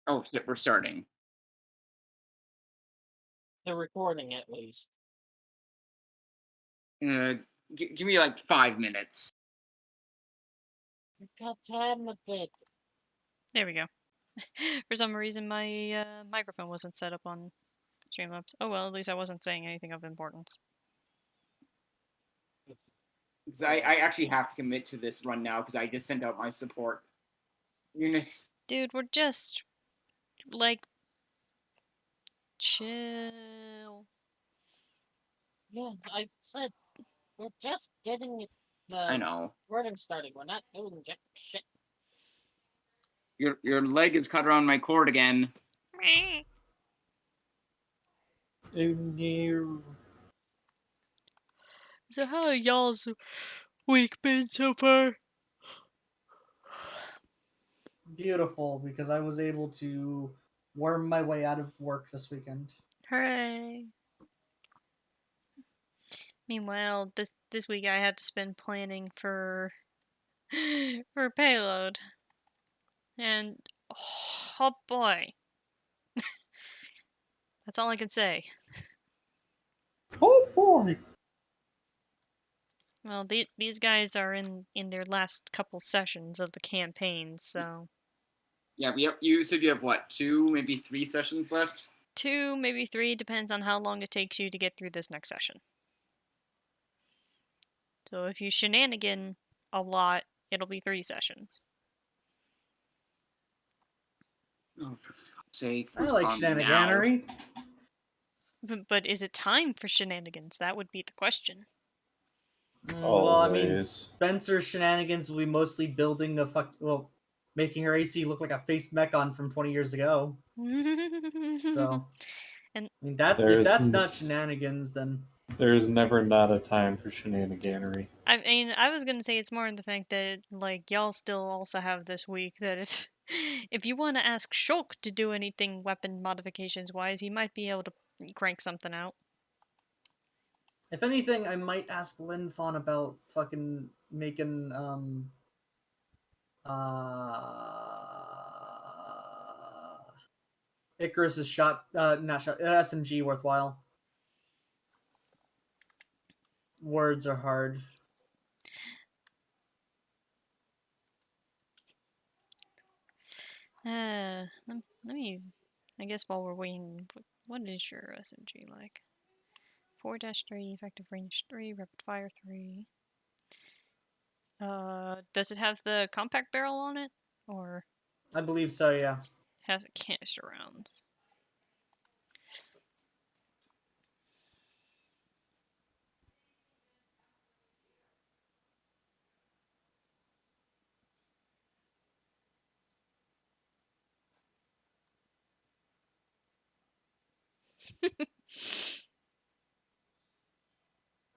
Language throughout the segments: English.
Oh shit, we're starting. The recording, at least. Uh, give me like 5 minutes. You've got time with it. There we go. For some reason, my microphone wasn't set up on Streamlabs. Oh well, at least I wasn't saying anything of importance. Because I actually have to commit to this run now because I just sent out my support units. Dude, we're just like chill. Yeah, I said we're just getting I the know. recording starting. We're not doing jack shit. Your leg is cut around my cord again. So how y'all's week been so far? Beautiful, because I was able to worm my way out of work this weekend. Hooray! Meanwhile, this week I had to spend planning for payload, and oh boy, that's all I can say. Oh boy! Well, these guys are in their last couple sessions of the campaign, so Yeah, you said you have what, 2, maybe 3 sessions left? 2, maybe 3, depends on how long it takes you to get through this next session. So if you shenanigan a lot, it'll be 3 sessions. Oh, for fuck's sake. I like shenaniganery. But is it time for shenanigans? That would be the question. Well, I mean, Always. Spencer's shenanigans will be mostly building making her AC look like a faced mechon from 20 years ago. So, And I mean, if that's not shenanigans, then There's never not a time for shenaniganery. I mean, I was gonna say it's more in the fact that like y'all still also have this week that if you want to ask Shulk to do anything weapon modifications wise, he might be able to crank something out. if anything, I might ask Linfon about fucking making Icarus's SMG worthwhile. Words are hard. Let me. I guess while we're waiting, what is your SMG like? 4-3, effective range 3, rapid fire 3. Does it have the compact barrel on it, or? I believe so. Yeah. Has a canister rounds.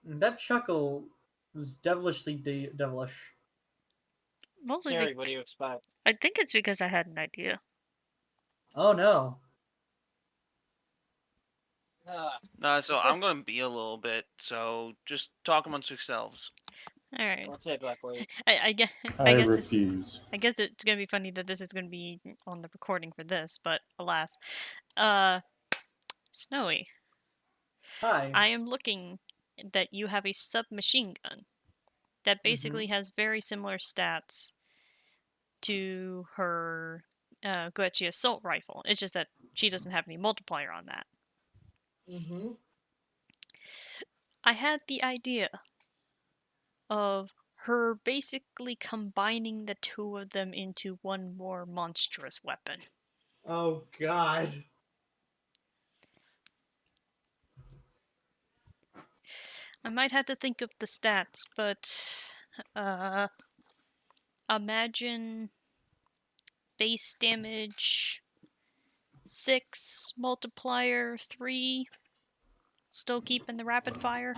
That chuckle was devilishly devilish. Mostly Gary, what do you expect? I think it's because I had an idea. Oh no. So I'm gonna be a little bit, so just talk amongst yourselves. Alright. I'll take that for you. I guess refuse. I guess it's gonna be funny that this is gonna be on the recording for this, but alas. Snowy. Hi. I am looking that you have a submachine gun that basically has very similar stats to her Goechi assault rifle. It's just that she doesn't have any multiplier on that. I had the idea of her basically combining the two of them into one more monstrous weapon. Oh god. I might have to think of the stats, but imagine base damage 6, multiplier 3, still keeping the rapid fire.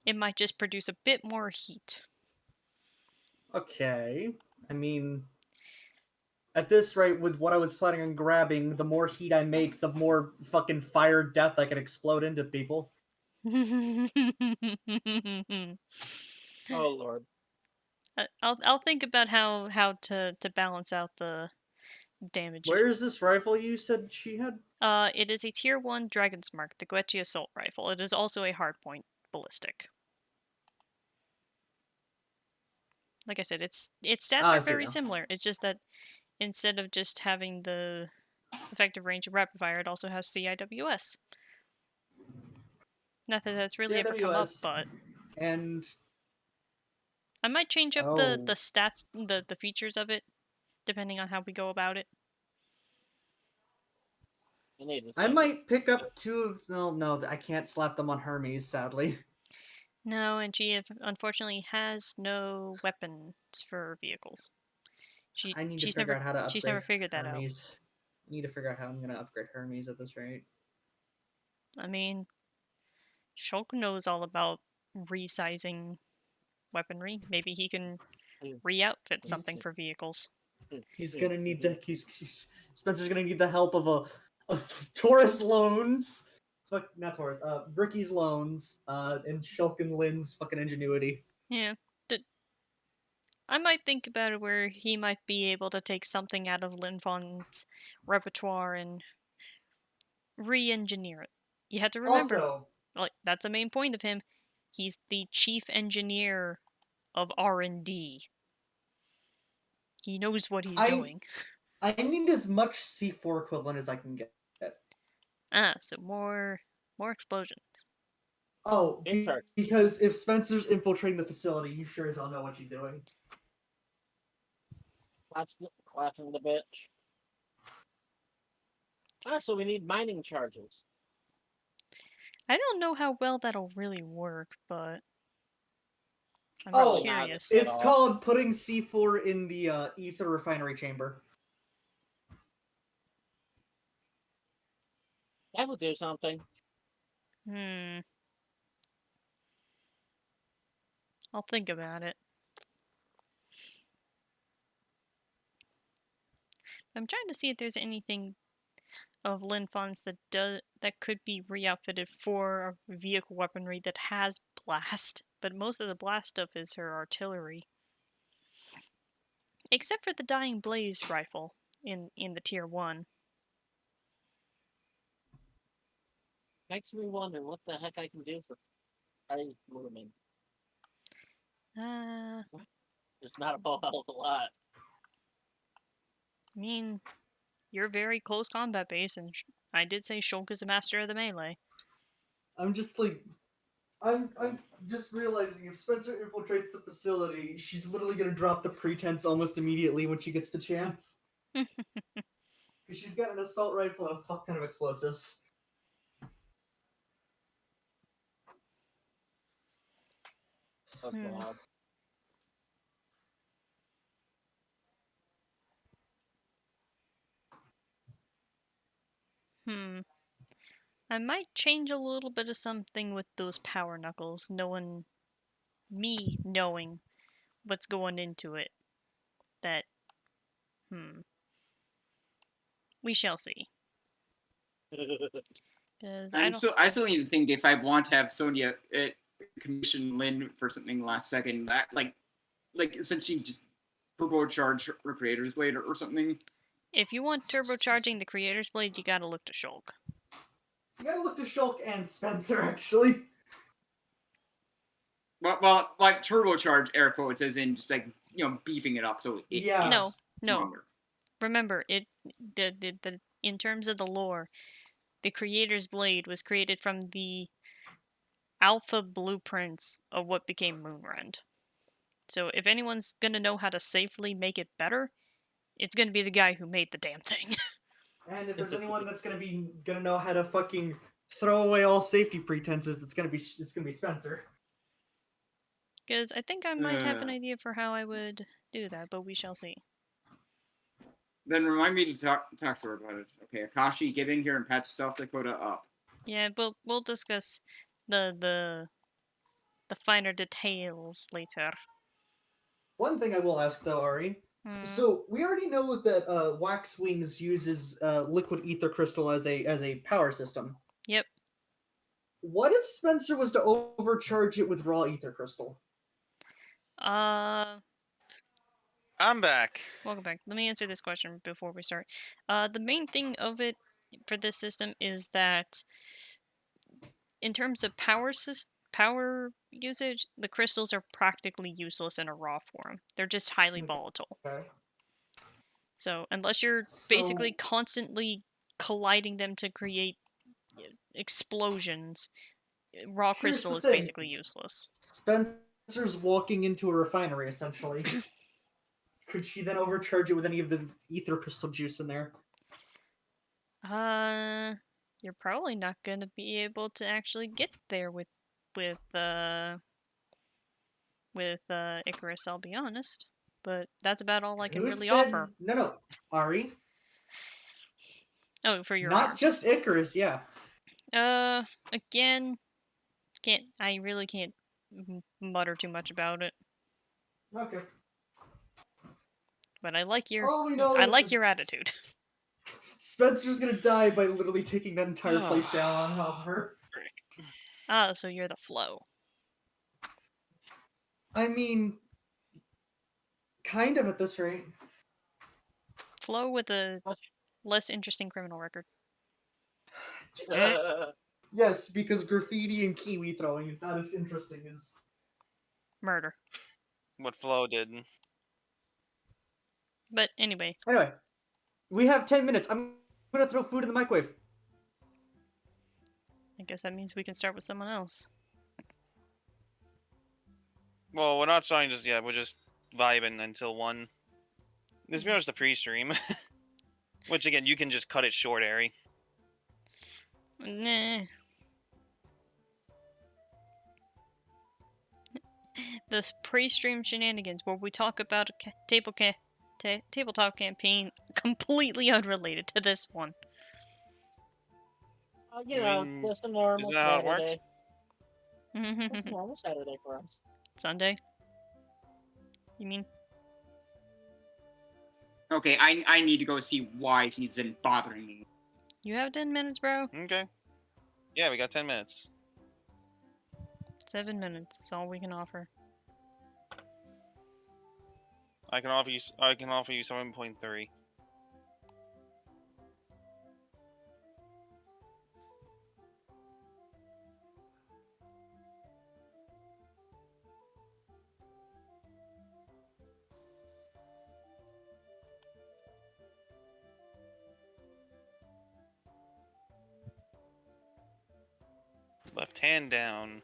It might just produce a bit more heat. Okay. I mean, at this rate, with what I was planning on grabbing, the more heat I make, the more fucking fire death I can explode into people. Oh lord. I'll think about how to balance out the damage. Where is this rifle you said she had? It is a tier 1 Dragon's Mark, the Guecci Assault Rifle. It is also a hardpoint ballistic. Like I said, its stats I are see very now. similar. It's just that instead of just having the effective range of rapid fire, it also has CIWS. Not that that's really ever come up, CIWS. but And I might change up Oh. the stats, the features of it, depending on how we go about it. I might pick up 2 of. No, I can't slap them on Hermes, sadly. No, and she unfortunately has no weapons for vehicles. I need to She's figure never out how to upgrade she's never figured that out. Hermes. I need to figure out how I'm gonna upgrade Hermes at this rate. I mean, Shulk knows all about resizing weaponry. Maybe he can re-outfit something for vehicles. He's gonna need the. Spencer's gonna need the help of Taurus loans. Fuck, not Taurus. Ricky's loans. And Shulk and Lynn's fucking ingenuity. Yeah. I might think about it where he might be able to take something out of Linfon's repertoire and re-engineer it. You have to remember, Also, like, that's a main point of him. He's the chief engineer of R&D. He knows what he's doing. I need as much C4 equivalent as I can get. So more explosions. Oh, because if Spencer's infiltrating the facility, you sure as hell know what she's doing. Clapping the bitch. So we need mining charges. I don't know how well that'll really work, but I'm Oh, curious. It's called putting C4 in the ether refinery chamber. That would do something. I'll think about it. I'm trying to see if there's anything of Linfon's that could be re-outfitted for vehicle weaponry that has blast, but most of the blast stuff is her artillery. Except for the Dying Blaze rifle in the tier 1. Makes me wonder what the heck I can do for women. There's not a whole hell of a lot. I mean, you're very close combat base, and I did say Shulk is a master of the melee. I'm just like, I'm just realizing if Spencer infiltrates the facility, she's literally gonna drop the pretense almost immediately when she gets the chance. Because she's got an assault rifle and a fuck ton of explosives. Oh, God. I might change a little bit of something with those power knuckles, knowing what's going into it. That, we shall see. I still need to think if I want to have Sonia commission Lynn for something last second. That like essentially just turbocharge her Creator's Blade or something. If you want turbocharging the Creator's Blade, you gotta look to Shulk. You gotta look to Shulk and Spencer, actually. Well, like turbocharge air quotes as in just like beefing it up so it No. longer. Remember, the in terms of the lore, the Creator's Blade was created from the alpha blueprints of what became Moonrend. So if anyone's gonna know how to safely make it better, it's gonna be the guy who made the damn thing. And if there's anyone that's gonna know how to fucking throw away all safety pretenses, it's gonna be Spencer. Because I think I might have an idea for how I would do that, but we shall see. Then remind me to talk to her about it. Okay, Akashi, get in here and patch South Dakota up. Yeah, we'll discuss the finer details later. One thing I will ask though, Ari. So we already know that Wax Wings uses liquid ether crystal as a power system. Yep. What if Spencer was to overcharge it with raw ether crystal? I'm back. Welcome back. Let me answer this question before we start. The main thing of it for this system is that in terms of power usage, the crystals are practically useless in a raw form. They're just highly volatile. Okay. So unless you're basically constantly colliding them to create explosions, raw Here's crystal the is thing. basically useless. Spencer's walking into a refinery, essentially. Could she then overcharge it with any of the ether crystal juice in there? You're probably not gonna be able to actually get there with Icarus, I'll be honest. But that's about all I can Who really said... offer. No, Ari. Oh, for your Not arms. just Icarus, yeah. Again, I really can't mutter too much about it. Okay. But I like your All we know is that your attitude. Spencer's gonna die by literally taking that entire place down on top of her. Ah, so you're the flow. I mean, kind of at this rate. Flow with a less interesting criminal record. Yes, because graffiti and kiwi throwing is not as interesting as... Murder. What Flo did. But anyway. Anyway, we have 10 minutes. I'm gonna throw food in the microwave. I guess that means we can start with someone else. Well, we're not starting just yet. We're just vibing until 1. This mirrors the pre-stream. Which, again, you can just cut it short, Ari. Nah. The pre-stream shenanigans where we talk about a tabletop campaign completely unrelated to this one. You know, just a normal Isn't that how it works? Saturday. Just a normal Saturday for us. Sunday? You mean? Okay, I need to go see why he's been bothering me. You have 10 minutes, bro? Okay. Yeah, we got 10 minutes. 7 minutes is all we can offer. I can offer you 7.3. Left hand down.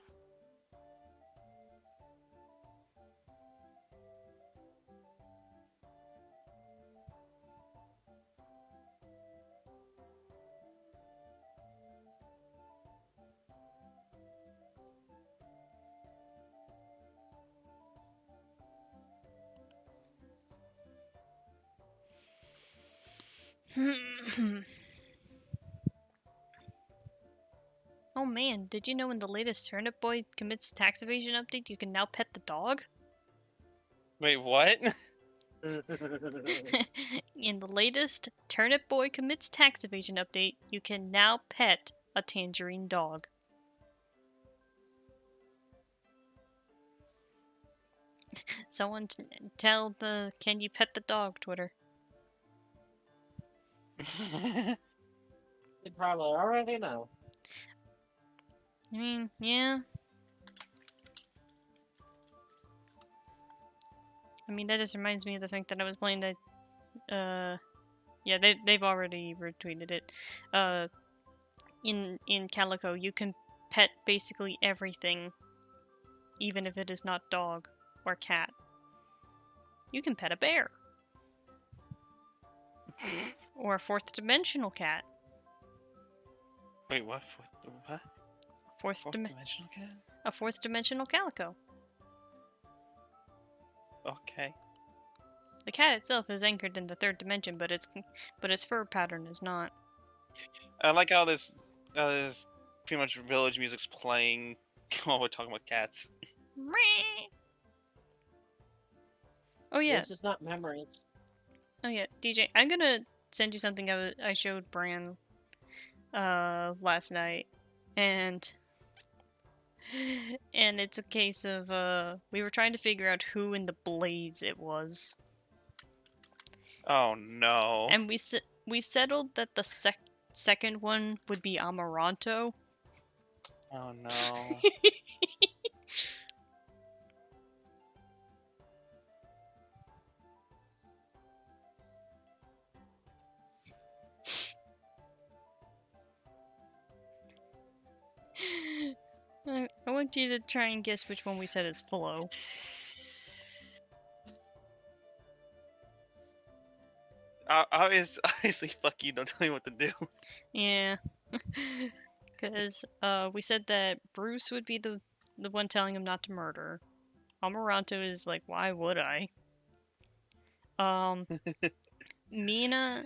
Oh man, did you know in the latest Turnip Boy Commits Tax Evasion update you can now pet the dog? Wait, what? In the latest Turnip Boy Commits Tax Evasion update, you can now pet a tangerine dog. Someone tell the "Can you pet the dog" Twitter. You probably already know. I mean, yeah. I mean, that just reminds me of the fact that I was playing that, yeah, they've already retweeted it. In Calico, you can pet basically everything, even if it is not dog or cat. You can pet a bear. Or a fourth dimensional cat. Wait, what? What? Fourth Dimensional cat? A fourth dimensional calico. Okay. The cat itself is anchored in the third dimension, but its fur pattern is not. I like how this pretty much village music's playing while we're talking about cats. Oh yeah. This is not memories. Oh yeah, DJ, I'm gonna send you something I showed Bran last night, and it's a case of we were trying to figure out who in the Blades it was, Oh no. And we settled that the second one would be Amaranto. Oh no. I want you to try and guess which one we said is Flo. Obviously, fuck you. Don't tell me what to do. Yeah. Because we said that Bruce would be the one telling him not to murder. Amaranto is like, why would I? Mina,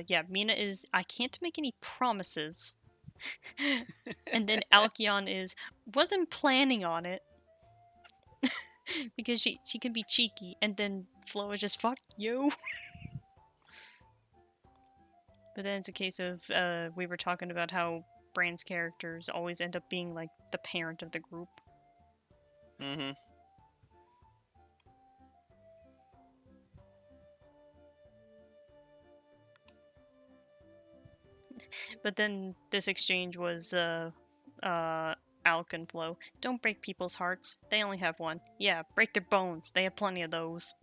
yeah, Mina is, I can't make any promises. And then Alkion is, wasn't planning on it. Because she can be cheeky, and then Flo is just, fuck you. But then it's a case of, we were talking about how Brand's characters always end up being like the parent of the group. Mm-hmm. But then this exchange was Alk and Flo. Don't break people's hearts. They only have one. Yeah, break their bones. They have plenty of those.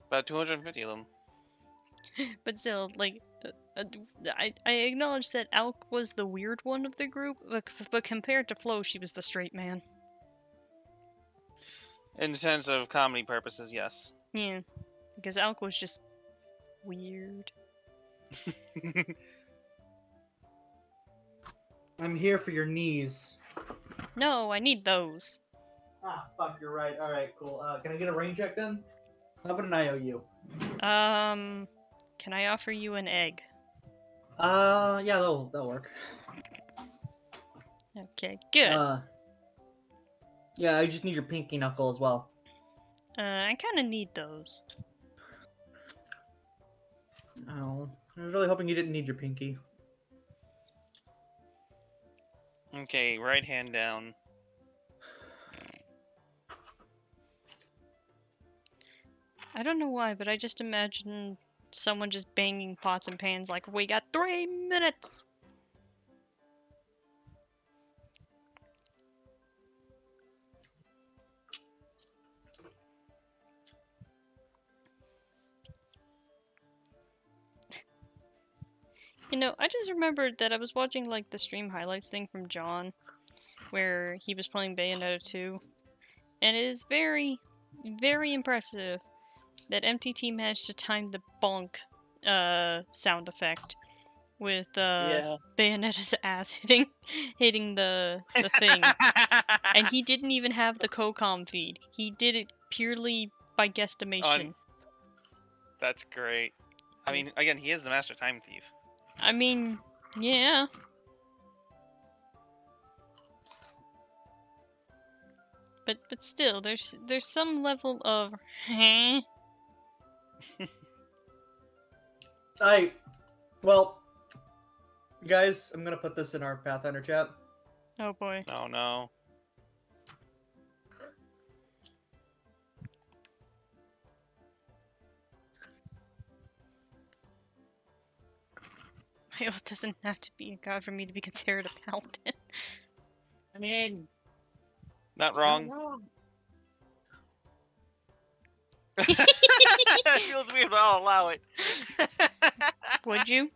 About 250 of them. But still, like, I acknowledge that Alk was the weird one of the group, but compared to Flo, she was the straight man. In the sense of comedy purposes, yes. Yeah, because Alk was just weird. I'm here for your knees. No, I need those. Ah, fuck, you're right. Alright, cool. Can I get a rain check then? How about an IOU? Can I offer you an egg? Yeah, that'll work. Okay, good. Yeah, I just need your pinky knuckle as well. I kind of need those. Oh, I was really hoping you didn't need your pinky. Okay, right hand down. I don't know why, but I just imagine someone just banging pots and pans like, we got 3 minutes! You know, I just remembered that I was watching, like, the stream highlights thing from John, where he was playing Bayonetta 2, and it is very, very impressive that MTT managed to time the bonk sound effect with Yeah. Bayonetta's ass hitting the thing. And he didn't even have the COCOM feed. He did it purely by guesstimation. That's great. I mean, again, he is the master time thief. I mean, yeah. But still, there's some level of Well, guys, I'm gonna put this in our Pathfinder chat. Oh boy. Oh no. It doesn't have to be a god for me to be considered a paladin. I mean, Not not wrong. wrong. It feels weird, but I'll allow it. Would you?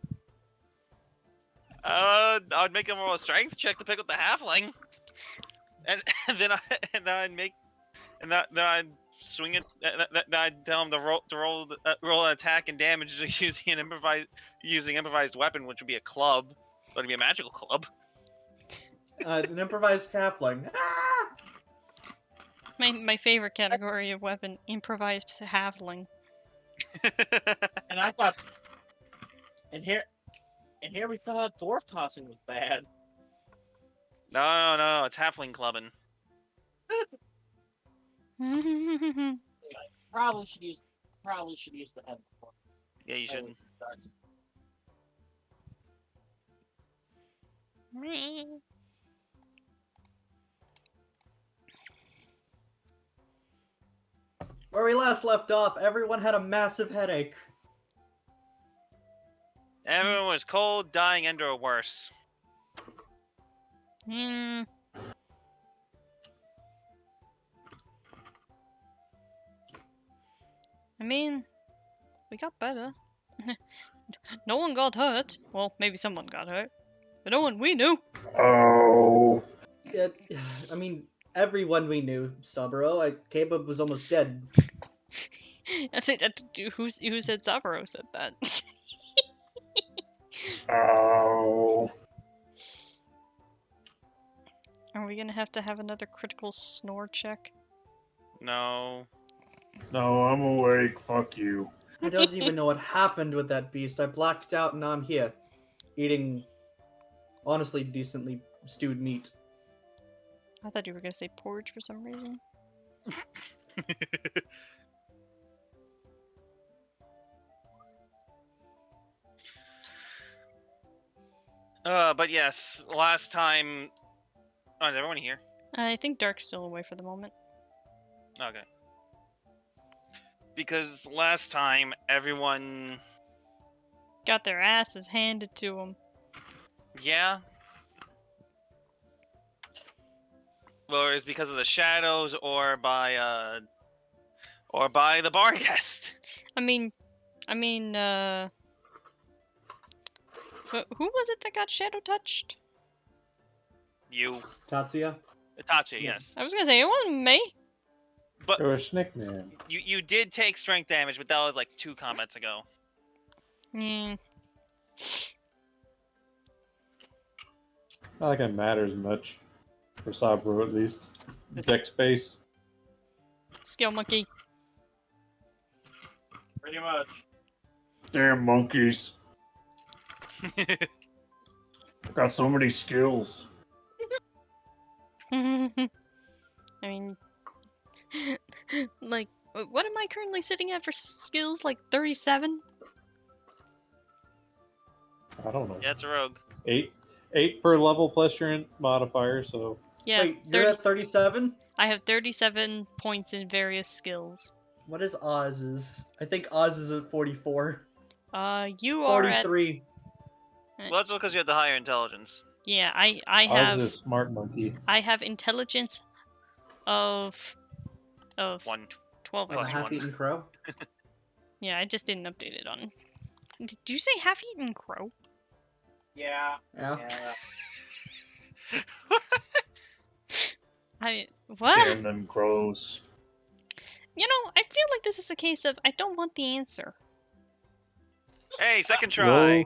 I'd make him roll a strength check to pick up the halfling, and then I'd swing it. Then I'd tell him to roll an attack and damage using improvised weapon, which would be a club, but it'd be a magical club. An improvised halfling. Ah! My favorite category of weapon, improvised halfling. And I thought, and here we thought dwarf tossing was bad. No, it's halfling clubbing. Probably should use the head before. Yeah, you shouldn't. Starts. Where we last left off, everyone had a massive headache. Everyone was cold, dying, and or worse. Hmm. I mean, we got better. No one got hurt. Well, maybe someone got hurt, but no one we knew. Oh. I mean, everyone we knew, Saburo. Caleb was almost dead. I think that who said Saburo said that. Oh. Are we gonna have to have another critical snore check? No. No, I'm awake. Fuck you. I don't even know what happened with that beast. I blacked out and now I'm here. Eating, honestly, decently stewed meat. I thought you were gonna say porridge for some reason. But yes, last time. Oh, is everyone here? I think Dark's still away for the moment. Okay. Because last time everyone. Got their asses handed to them. Yeah. Well, it's because of the shadows or by the bar guest. I mean, who was it that got shadow touched? You. Tatsuya? Itachi, yes. I was gonna say it wasn't me. But You're a Schnickman. you did take strength damage, but that was like 2 combats ago. Hmm. Not like it matters much. For Saburo, at least. Deck space. Skill monkey. Pretty much. Damn monkeys. Got so many skills. I mean, like, what am I currently sitting at for skills? Like 37? I don't know. Yeah, it's a rogue. 8 per level plus your modifier, so Yeah, Wait, you're at 37? I have 37 points in various skills. What is Oz's? I think Oz is at 44. You are at... 43. Well, that's because you have the higher intelligence. Yeah, I Oz have... is a smart monkey. I have intelligence of 1. 12. Like Plus a 1. half-eaten crow? Yeah, I just didn't update it on... Did you say half-eaten crow? Yeah. Yeah. What? Damn them crows. You know, I feel like this is a case of I don't want the answer. Hey, second try.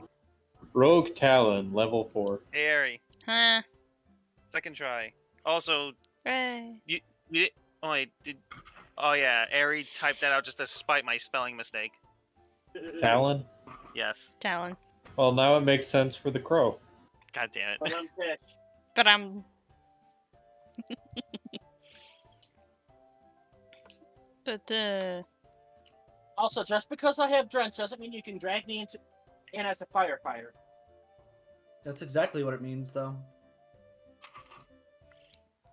Rogue Talon, level 4. Hey, Ari. Huh? Second try. Also, Right. you did. Oh, wait, did. Oh, yeah. Ari typed that out just to spite my spelling mistake. Talon? Yes. Talon. Well, now it makes sense for the crow. God damn it. But I'm pissed. But I'm... But, Also, just because I have drench doesn't mean you can drag me in as a firefighter. That's exactly what it means, though.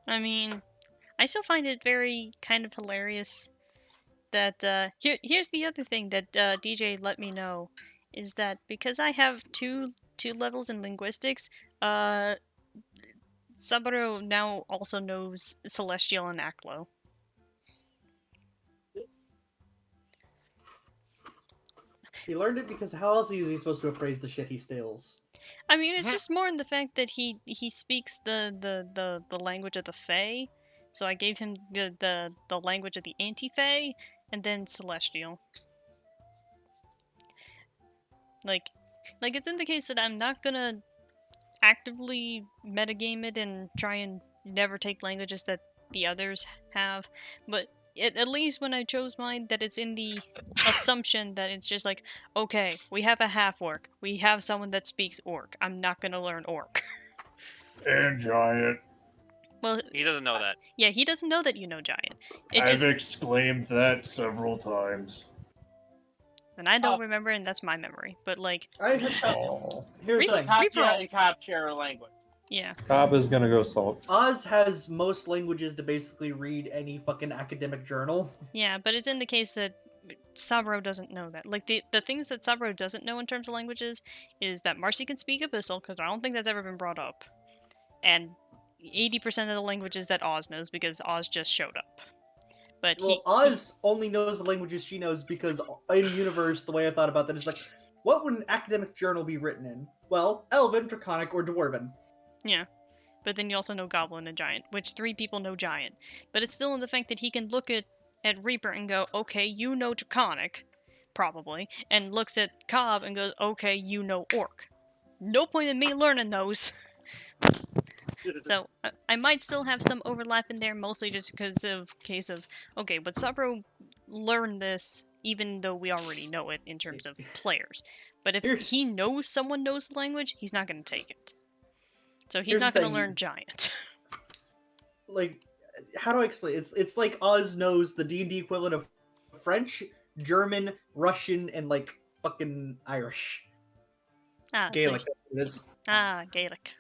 I mean, I still find it very kind of hilarious that, here's the other thing that, DJ let me know, is that because I have two levels in linguistics, Saburo now also knows Celestial and Aklo. He learned it because how else is he supposed to appraise the shit he steals? I mean, it's just more in the fact that he speaks the language of the Fae, so I gave him the language of the Anti-Fae, and then Celestial. Like it's in the case that I'm not gonna actively metagame it and try and never take languages that the others have, but at least when I chose mine, that it's in the assumption that it's just like, okay, we have a half-orc, we have someone that speaks orc, I'm not gonna learn orc. And giant. Well, He doesn't know that. yeah, he doesn't know that you know giant. I've exclaimed that several times. And I don't remember, and that's my memory. But like, I have, Oh. here's the Reaper- thing. Katya Reaper- and Cobb share a language. Yeah. Cobb is gonna go salt. Oz has most languages to basically read any fucking academic journal. Yeah, but it's in the case that Sabro doesn't know that. Like, the things that Sabro doesn't know in terms of languages is that Marcy can speak Abyssal, because I don't think that's ever been brought up. And 80% of the languages that Oz knows, because Oz just showed up. But Well, Oz only knows the languages she knows because in universe, the way I thought about that is like, what would an academic journal be written in? Well, Elven, Draconic, or Dwarven. Yeah. But then you also know Goblin and Giant, which 3 people know Giant. But it's still in the fact that he can look at Reaper and go, okay, you know Draconic, probably, and looks at Cobb and goes, okay, you know Orc. No point in me learning those. So, I might still have some overlap in there, mostly just because of case of, okay, but Sabro learned this even though we already know it in terms of players. But if he knows someone knows the language, he's not going to take it. So he's not going to learn Giant. Like, how do I explain? It's like Oz knows the D&D equivalent of French, German, Russian, and like fucking Irish. Gaelic. Gaelic.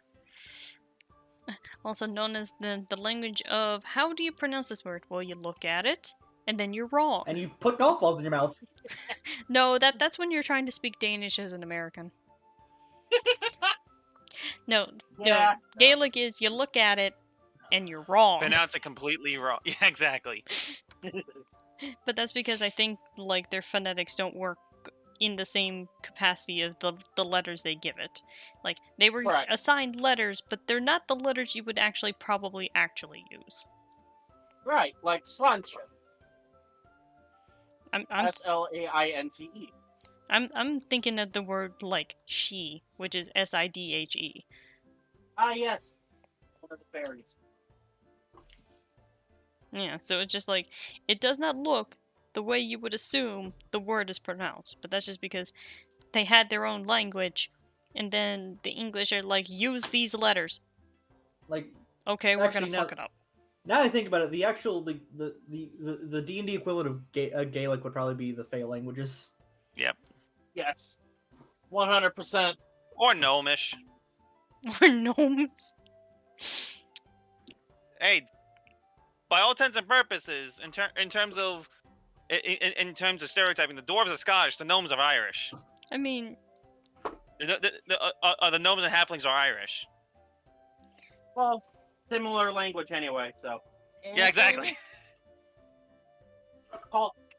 Also known as the language of, how do you pronounce this word? Well, you look at it, and then you're wrong. And you put golf balls in your mouth. No, that's when you're trying to speak Danish as an American. No, Gaelic is, you look at it, and you're wrong. Pronounce it completely wrong. Yeah, exactly. But that's because I think, like, their phonetics don't work in the same capacity of the letters they give it. Like, they were assigned letters, but they're not the letters you would probably use. Right, like Slanche. I'm Slainte. I'm thinking of the word, like, she, which is Sidhe. Ah, yes. One of the fairies. Yeah, so it's just like, it does not look the way you would assume the word is pronounced, but that's just because they had their own language, and then the English are like, use these letters. Like, okay, we're gonna fuck it up. Now I think about it, the actual the D&D equivalent of Gaelic would probably be the Fey languages. Yep. Yes. 100%. Or Gnomish. Or gnomes. Hey, by all intents and purposes, in terms of stereotyping, the dwarves are Scottish, the gnomes are Irish. I mean, the gnomes and halflings are Irish. Well, similar language anyway, so. Yeah, exactly.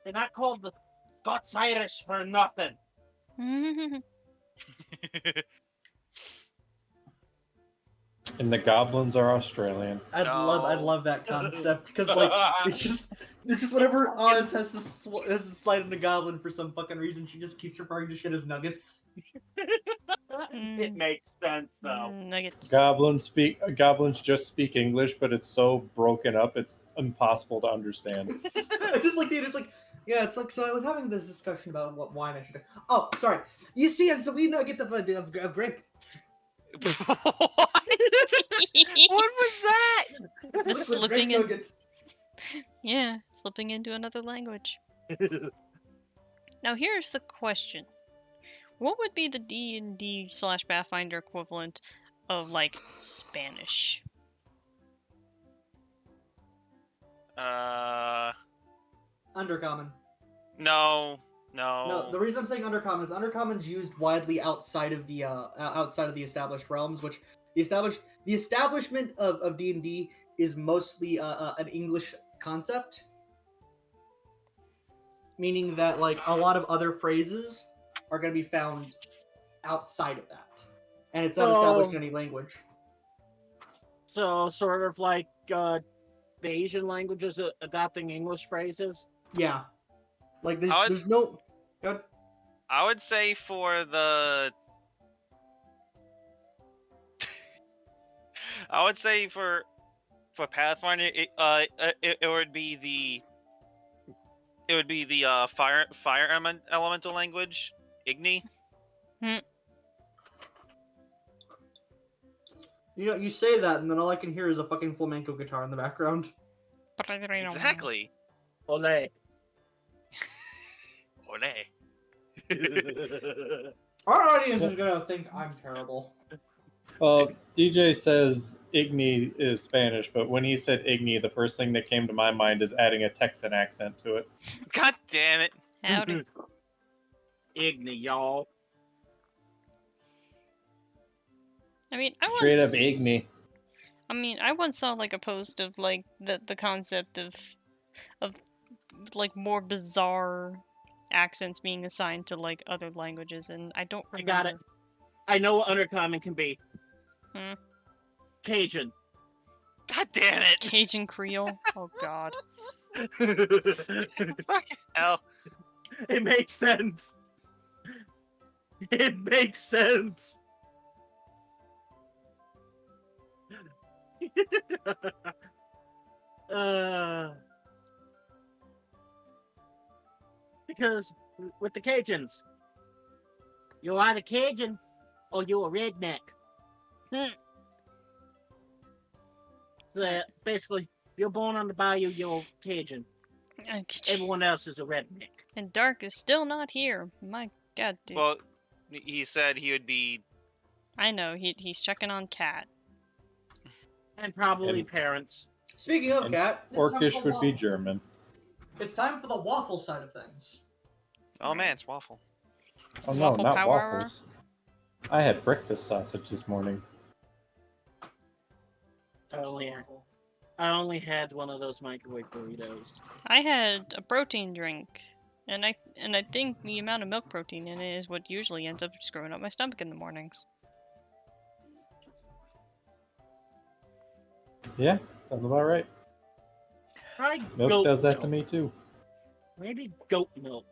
They're not called the Scots Irish for nothing. And the goblins are Australian. I'd love that concept because like it's just whenever Oz has to slide into Goblin for some fucking reason, she just keeps referring to shit as nuggets. It makes sense though. Nuggets. Goblins just speak English, but it's so broken up it's impossible to understand. I just like it's like, yeah, it's like, so I was having this discussion about what wine I should. Oh, sorry. You see, so we nugget of grape. What? What was that? The slipping in. Yeah, slipping into another language. Now here's the question. What would be the D&D/Pathfinder equivalent of, like, Spanish? Undercommon. No. No, the reason I'm saying undercommon is undercommon's used widely outside of the established realms, which the establishment of D&D is mostly an English concept, meaning that like a lot of other phrases are going to be found outside of that, and it's not established in any language. So sort of like the Asian languages adapting English phrases. Yeah, like there's no. I would say for the. I would say for Pathfinder, it would be the fire elemental language, Igni. You know, you say that, and then all I can hear is a fucking flamenco guitar in the background. Exactly. Ole. Our audience is gonna think I'm terrible. Well, DJ says Igni is Spanish, but when he said Igni, the first thing that came to my mind is adding a Texan accent to it. God damn it. Howdy. Igni, y'all. I mean, I Straight up once Igni. I mean, I once saw like a post of like the concept of like more bizarre accents being assigned to like other languages, and I don't I remember. got it. I know what Undercommon can be. Hmm? Cajun. God damn it. Cajun Creole. Oh God. Fucking hell. It makes sense. It makes sense. Because with the Cajuns, you're either Cajun or you're a redneck. So that basically, if you're born on the bayou, you're Cajun. Everyone else is a redneck. And Dark is still not here. My God, dude. Well, he said he would be. I know he's checking on Cat. And probably And- parents. Speaking of And Cat, it's time Orcish for would be waffle. German. It's time for the waffle side of things. Oh man, it's waffle. Oh no, Waffle not power? waffles. I had breakfast sausage this morning. I only had one of those microwave burritos. I had a protein drink, and I think the amount of milk protein in it is what usually ends up screwing up my stomach in the mornings. Yeah, sounds about right. Probably Milk goat does that milk. to me too. Maybe goat milk.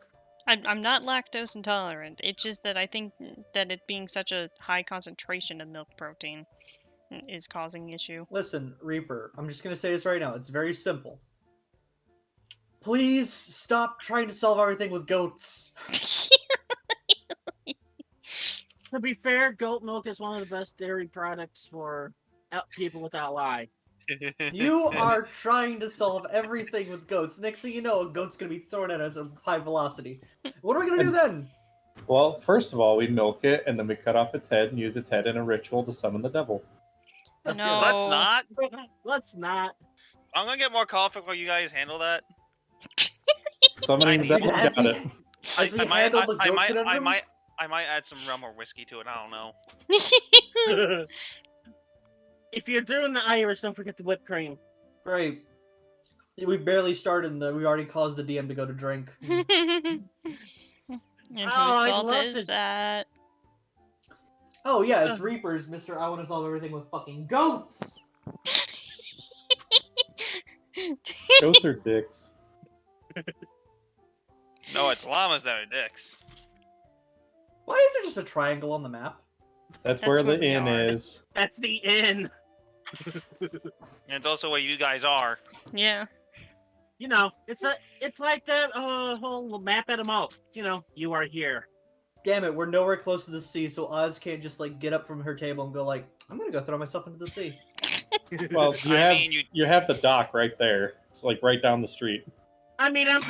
I'm not lactose intolerant. It's just that I think that it being such a high concentration of milk protein is causing issue. Listen, Reaper, I'm just gonna say this right now. It's very simple. Please stop trying to solve everything with goats. To be fair, goat milk is one of the best dairy products for people without lie. You are trying to solve everything with goats. Next thing you know, a goat's gonna be thrown at us at high velocity. What are we gonna do then? Well, first of all, we milk it, and then we cut off its head and use its head in a ritual to summon the devil. No. Let's not. Let's not. I'm gonna get more coffee while you guys handle that. Summoning I the need- devil, As got we- it. as we handle the goat conundrum? I might add some rum or whiskey to it. I don't know. If you're doing the Irish, don't forget the whipped cream. Right. We barely started and we already caused the DM to go to drink. And whose I'd fault love is to- that? Oh yeah, it's Reapers, Mr. I want to solve everything with fucking goats! Goats are dicks. No, it's llamas that are dicks. Why is there just a triangle on the map? That's That's where where the we inn are. is. That's the inn. And it's also where you guys are. Yeah. You know, it's like that whole map at a mall. You know, you are here. Damn it, we're nowhere close to the sea, so Oz can't just like get up from her table and go like, I'm gonna go throw myself into the sea. Well, you I have mean, you have the dock right there. It's like right down the street. I mean, I'm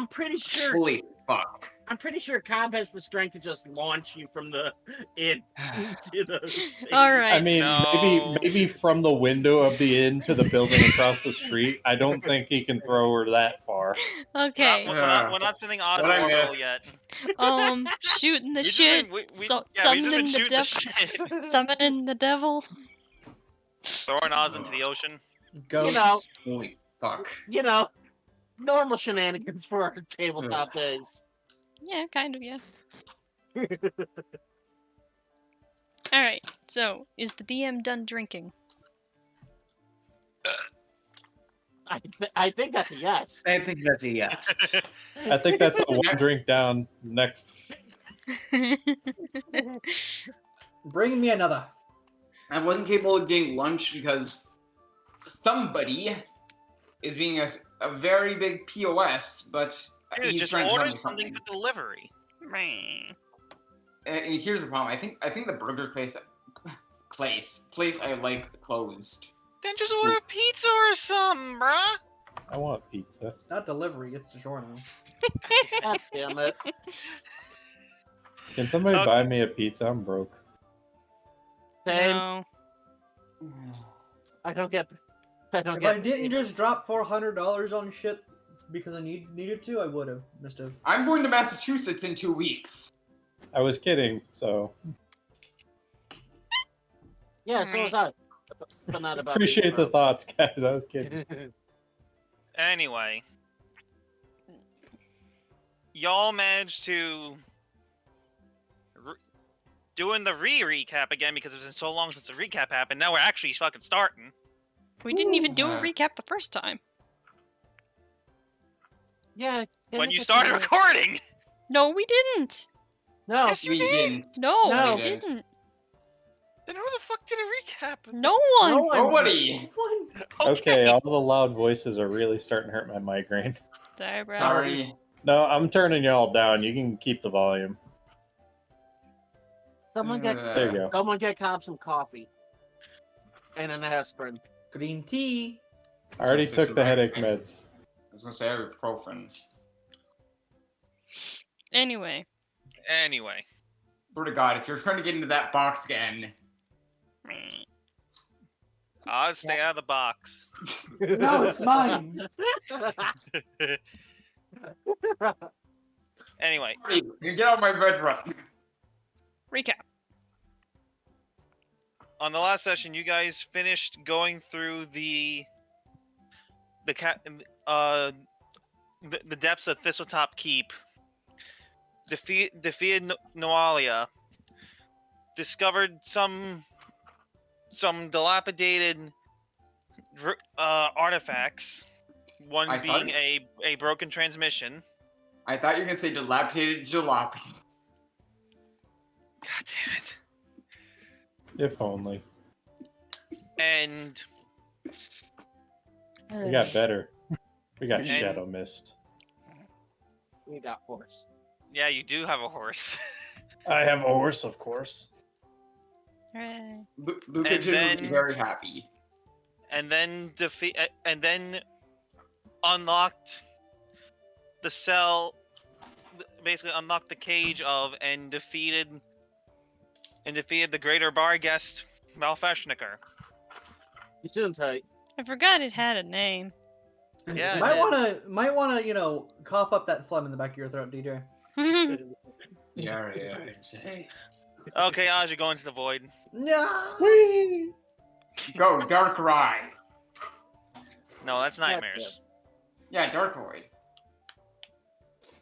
pretty sure. Holy fuck. I'm pretty sure Cobb has the strength to just launch you from the inn into the sea. All right. I mean, No. maybe from the window of the inn to the building across the street. I don't think he can throw her that far. Okay. We're not sending Oz What I orbital missed. yet. Shooting the We just shit. been- we- So- yeah, we just been summoning the shooting the devil. shit. Summoning the devil. Throwing Oz into the ocean. Goats. You know, Holy fuck. you know, normal shenanigans for our tabletop days. Yeah, kind of, yeah. Alright, so, is the DM done drinking? I think that's a yes. I think that's a yes. I think that's a one drink down. Next. Bring me another. I wasn't capable of getting lunch because somebody is being a very big POS, but Dude, he's just trying to tell order me something something. for delivery. And here's the problem. I think the burger place I like closed. Then just order a pizza or something, bruh. I want pizza. It's not delivery, it's DiGiorno. God damn it. Can somebody Okay. buy me a pizza? I'm broke. Same. No. I don't If get. I didn't just drop $400 on shit because I needed to, I would have, Mistiv. I'm going to Massachusetts in 2 weeks. I was kidding, so Yeah, so was I. But not about appreciate the thoughts, guys. I was kidding. Anyway, y'all managed to doing the recap again because it's been so long since the recap happened. Now we're actually fucking starting. We didn't even do a Ooh. recap the first time. Yeah. When you started recording. No, we didn't. No. Yes, you We did. didn't. No, No. we didn't. Then who the fuck did a recap? No one. No one. Nobody. Okay, all the loud voices are really starting to hurt my migraine. Sorry, bro. Sorry. No, I'm turning y'all down. You can keep the volume. Someone get There you go. someone get Cobb some coffee. And an aspirin. Green tea. I already So took the headache I meds. was gonna say ibuprofen. Anyway. Anyway, Swear to God, if you're trying to get into that box again, Oz, stay out of the box. No, it's mine. Anyway, you get out my bed run. Recap. on the last session, you guys finished going through the depths of Thistletop Keep. Defeated Noalia. Discovered some dilapidated artifacts. One I being thought- a broken transmission. I thought you were gonna say dilapidated jalopy. God damn it. If only. And We got better. We got And- Shadow Mist. We got horse. yeah, you do have a horse. I have a horse, of course. Hooray. Luca And would be then- very happy. and then unlocked the cell, basically unlocked the cage of and defeated the greater bar guest Malfeshniker. You soon tight. I forgot it had a name. Yeah, it might wanna, cough up that phlegm in the back of your throat, DJ. Yeah. Okay, Oz, you're going to the void. No. Go, Dark Ride. No, that's nightmares. Yeah, Dark Void.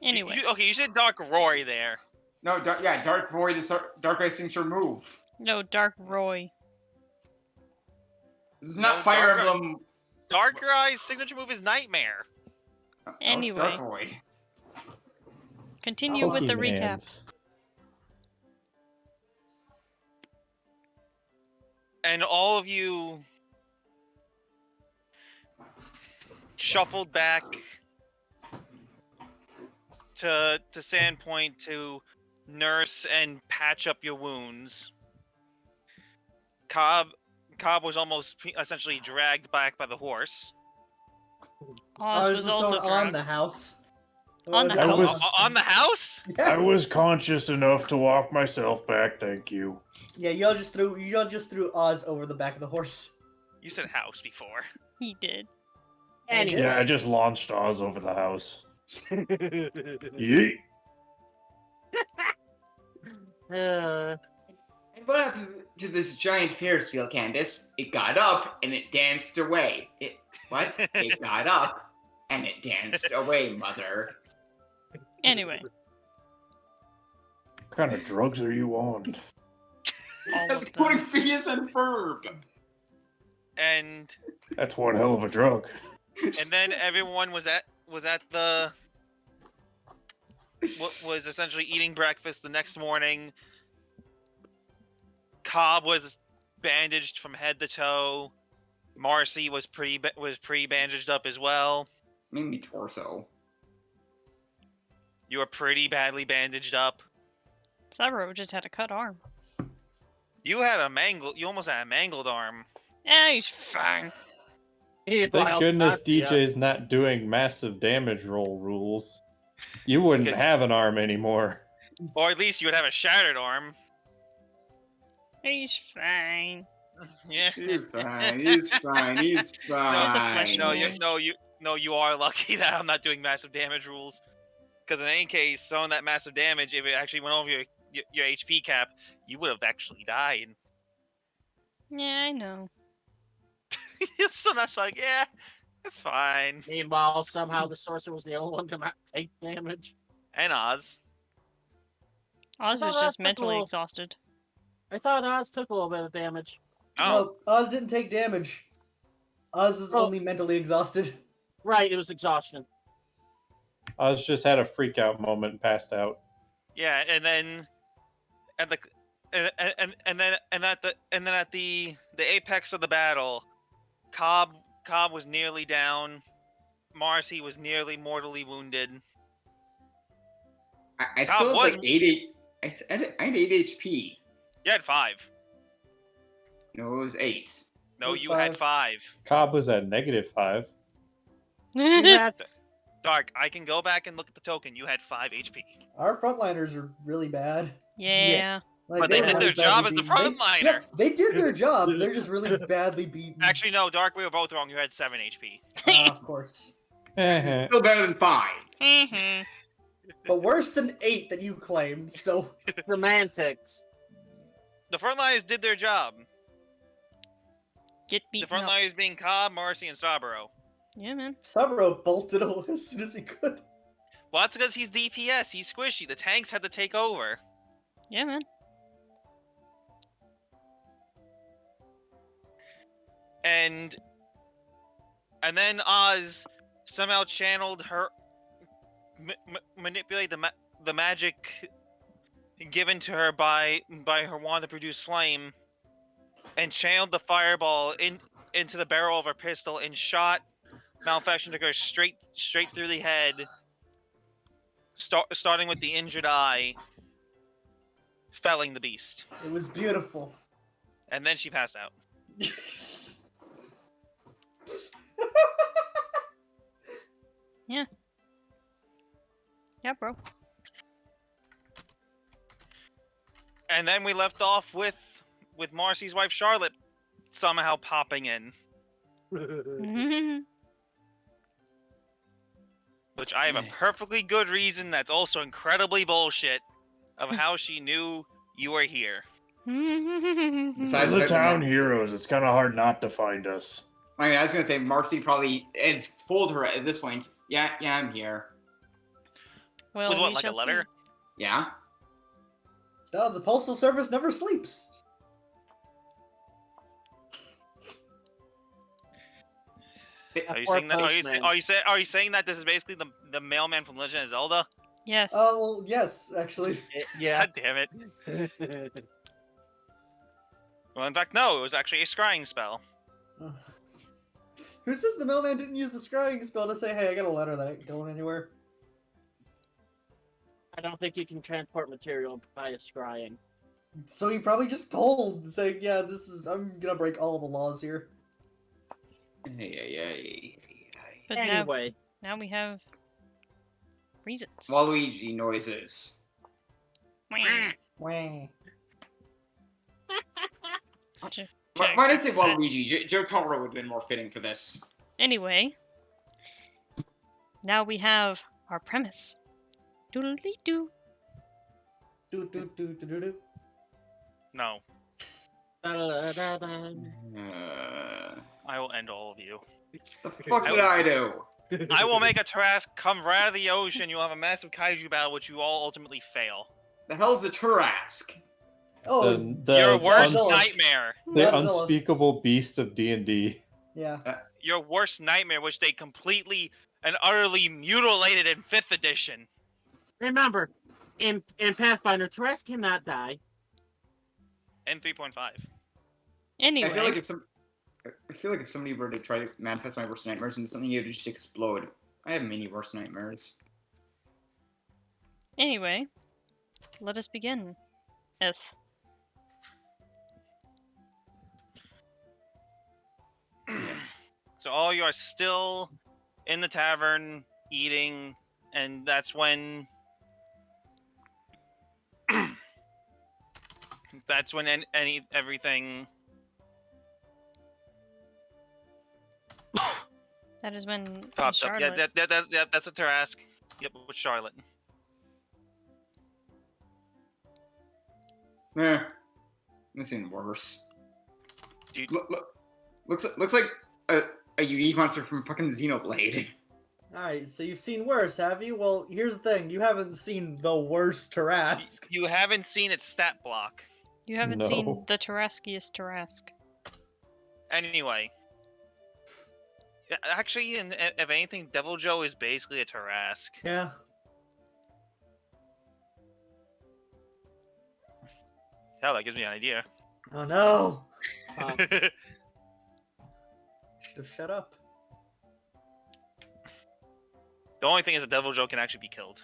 Anyway. You said Dark Roy there. No, Dark Void is Dark Ride's signature move. No, Dark Roy. This is not No, Fire Dark Emblem. Dark Eye's signature move is Nightmare. No, it's Anyway. Dark Void. Continue with the recap. Pokemans. And all of you shuffled back to Sandpoint to nurse and patch up your wounds. Cobb was almost essentially dragged back by the horse. Oz was also on drunk. the house. On the I house. was- On the house? Yes. I was conscious enough to walk myself back, thank you. Yeah, y'all just threw Oz over the back of the horse. You said house before. He did. Anyway. Yeah, I just launched Oz over the house. Yeet. Uh, And what happened to this giant Ferris wheel, Candace? It got up and it danced away. What? It got up and it danced away, mother. Anyway. What kind of drugs are you on? All That's of quoting them. Phineas and Ferb. And That's one hell of a drug. then everyone was at the was essentially eating breakfast the next morning. Cobb was bandaged from head to toe. Marcy was pretty bandaged up as well. Maybe torso. You were pretty badly bandaged up. Saburo just had a cut arm. You almost had a mangled arm. Yeah, he's fine. Thank goodness DJ's not doing massive damage roll rules. You wouldn't Because- have an arm anymore. Or at least you would have a shattered arm. He's fine. Yeah. He's fine. He's fine. He's fine. He's a flesh No, wound. you are lucky that I'm not doing massive damage rules. Because in any case, some that massive damage, if it actually went over your HP cap, you would have actually died. Yeah, I know. So that's like, yeah, it's fine. Meanwhile, somehow the sorcerer was the only one to not take damage. And Oz. Oz was thought just that mentally little- exhausted. I thought Oz took a little bit of damage. Oh, No, Oz didn't take damage. Oz is Oh. only mentally exhausted. Right, it was exhaustion. Oz just had a freak out moment and passed out. yeah, and then at the and then at the apex of the battle, Cobb was nearly down. Marcy was nearly mortally wounded. I God, still have what? like 8 I had 8 HP. You had 5. No, it was 8. No, Was you had 5. Cobb was at -5. You had Dark, I can go back and look at the token. You had 5 HP. Our frontliners are really bad. Yeah. Like, But they were did their really job badly as the beaten. frontliner. Yep, they did their job. They're just really badly beaten. Actually, no, Dark, we were both wrong. You had 7 HP. Of course. Still better than 5. Mhm. But worse than 8 that you claimed, so... semantics. The frontliners did their job. Get The beaten up. frontliners being Cobb, Marcy, and Saburo. Yeah, man. Saburo bolted away as soon as he could. Well, that's because he's DPS. He's squishy. The tanks had to take over. Yeah, man. And then Oz somehow channeled her, manipulate the magic given to her by her wand to produce flame, and channeled the fireball into the barrel of her pistol and shot Malfunction to go straight through the head, starting with the injured eye, felling the beast, It was beautiful. and then she passed out. Yeah, bro. And then we left off with Marcy's wife Charlotte somehow popping in, which I have a perfectly good reason that's also incredibly bullshit of how she knew you were here. Besides We're the everything town else. heroes. It's kind of hard not to find us. I mean, I was gonna say Marcy probably it's told her at this point. Yeah, I'm here. Well, With what, we like a shall see. letter? Yeah. No, the Postal Service never sleeps. Are you Poor saying that? postman. Are you saying that this is basically the mailman from Legend of Zelda? Yes. Oh, well, yes, actually. Yeah. God damn it! Well, in fact, no. It was actually a scrying spell. Who says the mailman didn't use the scrying spell to say, hey, I got a letter that ain't going anywhere? I don't think you can transport material by a scrying. So he probably just told, saying, yeah, I'm gonna break all the laws here. But Anyway, now we have reasons. Waluigi noises. Wah. Why did I say Waluigi? Jotaro would have been more fitting for this. Anyway, now we have our premise. Doodly-doo. Do, do, do, do, do, do. No, da-da-da-da-da. I will end all of you. The fuck did I do? I will make a Tarrasque come right out of the ocean. You'll have a massive kaiju battle, which you all ultimately fail. The hell's a Turask? Oh, Your worst Godzilla. nightmare. the Godzilla. unspeakable beast of D&D. Yeah. Your worst nightmare, which they completely and utterly mutilated in 5th edition. Remember, in Pathfinder, Teres cannot die. And 3.5. Anyway, I feel like if somebody were to try to manifest my worst nightmares into something, it would just explode. I have many worst nightmares. anyway, let us begin. So all you are still in the tavern eating, and that's when That's when everything. That is when Popped up. Yeah, Charlotte. that's a Tarask. Yep, with Charlotte. This ain't worse. Dude. Looks like a unique monster from fucking Xenoblade. Alright, so you've seen worse, have you? Well, here's the thing. You haven't seen the worst Tarask. You haven't seen its stat block. You haven't No. seen the Taraskiest Tarask. Anyway. Actually, if anything, Devil Joe is basically a Tarask. Yeah. Hell, that gives me an idea. Oh no! Should have shut up. The only thing is that Devil Joe can actually be killed.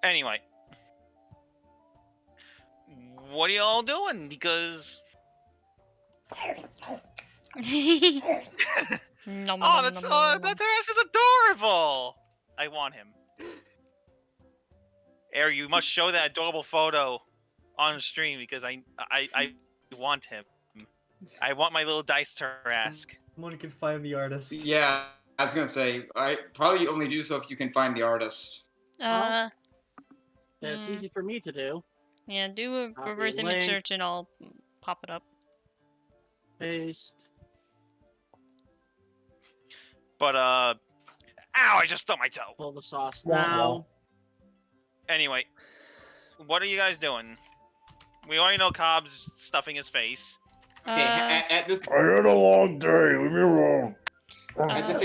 Anyway. What are y'all doing? Because... Nom, Oh, nom, that's nom, nom, nom. that Tarask is adorable! I want him. Air, you must show that adorable photo on stream because I want him. I want my little dice Tarask. Someone can find the artist. Yeah, I was gonna say, I probably only do so if you can find the artist. Yeah, it's Hmm. easy for me to do. Yeah, do a Copy reverse image link. search and I'll pop it up. Paste. But, ow, I just stubbed my toe. Pull the sauce Wah, wah. now. Anyway, what are you guys doing? We already know Cobb's stuffing his face. Okay, at this I had a long day. Leave me alone. at this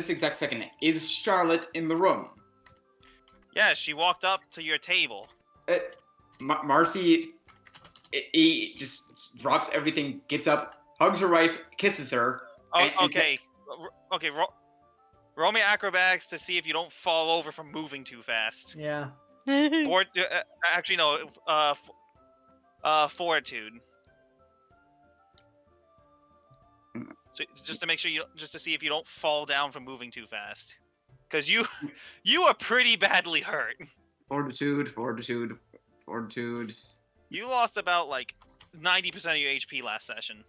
exact second, is Charlotte in the room? Yeah, she walked up to your table. Marcy, he just drops everything, gets up, hugs her wife, kisses her. Oh, and okay. Okay, roll me acrobatics to see if you don't fall over from moving too fast. Yeah. Actually, no. Fortitude. So just to make sure just to see if you don't fall down from moving too fast, because you are pretty badly hurt. Fortitude. You lost about like 90% of your HP last session.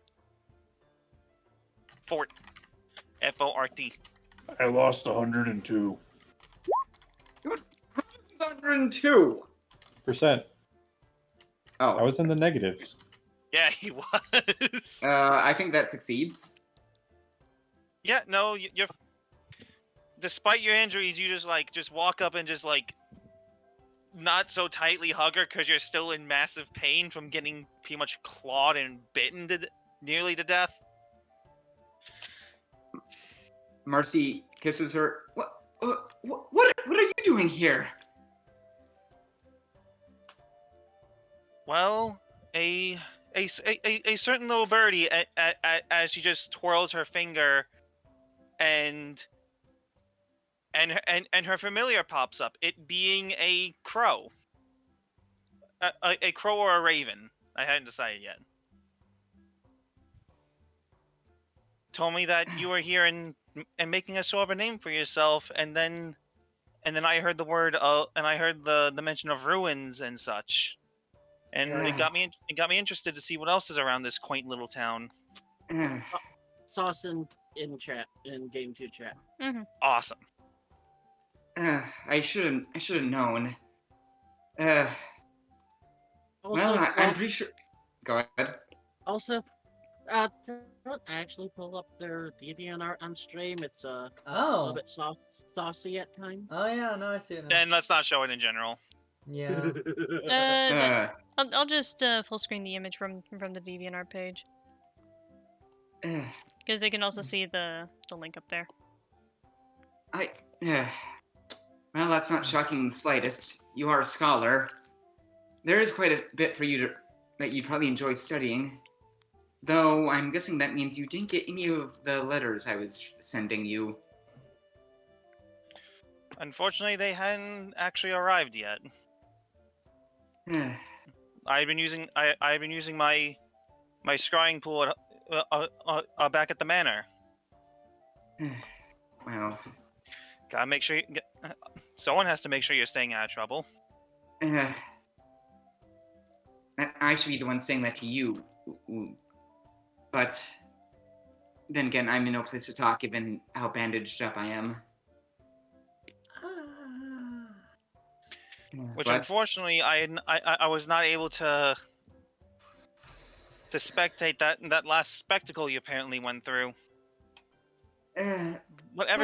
Fort. F-O-R-T. I lost 102. 102. %. I Oh, was in the negatives. Yeah, he was. I think that succeeds. Yeah, no, you're. Despite your injuries, you just walk up and just not so tightly hug her because you're still in massive pain from getting pretty much clawed and bitten nearly to death. Marcy kisses her. What are you doing here? Well, a certain little birdie as she just twirls her finger, and her familiar pops up. It being a crow, a crow or a raven. I hadn't decided yet. Told me that you were here and making a sort of a name for yourself, and then I heard the word and I heard the mention of ruins and such. And it got me interested to see what else is around this quaint little town. Sauce in chat, in game 2 chat. Awesome. I should have known. Also, Well, I'm pretty sure. Go ahead. Also, don't actually pull up their DeviantArt on stream. It's a little Oh. bit saucy at times. Oh yeah, no, I see it now. And let's not show it in general. Yeah. I'll just full screen the image from the DeviantArt page because they can also see the link up there. Well, that's not shocking in the slightest. You are a scholar. There is quite a bit for you that you'd probably enjoy studying. Though, I'm guessing that means you didn't get any of the letters I was sending you. Unfortunately, they hadn't actually arrived yet. I've been using my scrying pool back at the manor. Well, Gotta make sure someone has to make sure you're staying out of trouble. I should be the one saying that to you. But then again, I'm in no place to talk given how bandaged up I am. Which But, unfortunately, I was not able to spectate that last spectacle you apparently went through. Whatever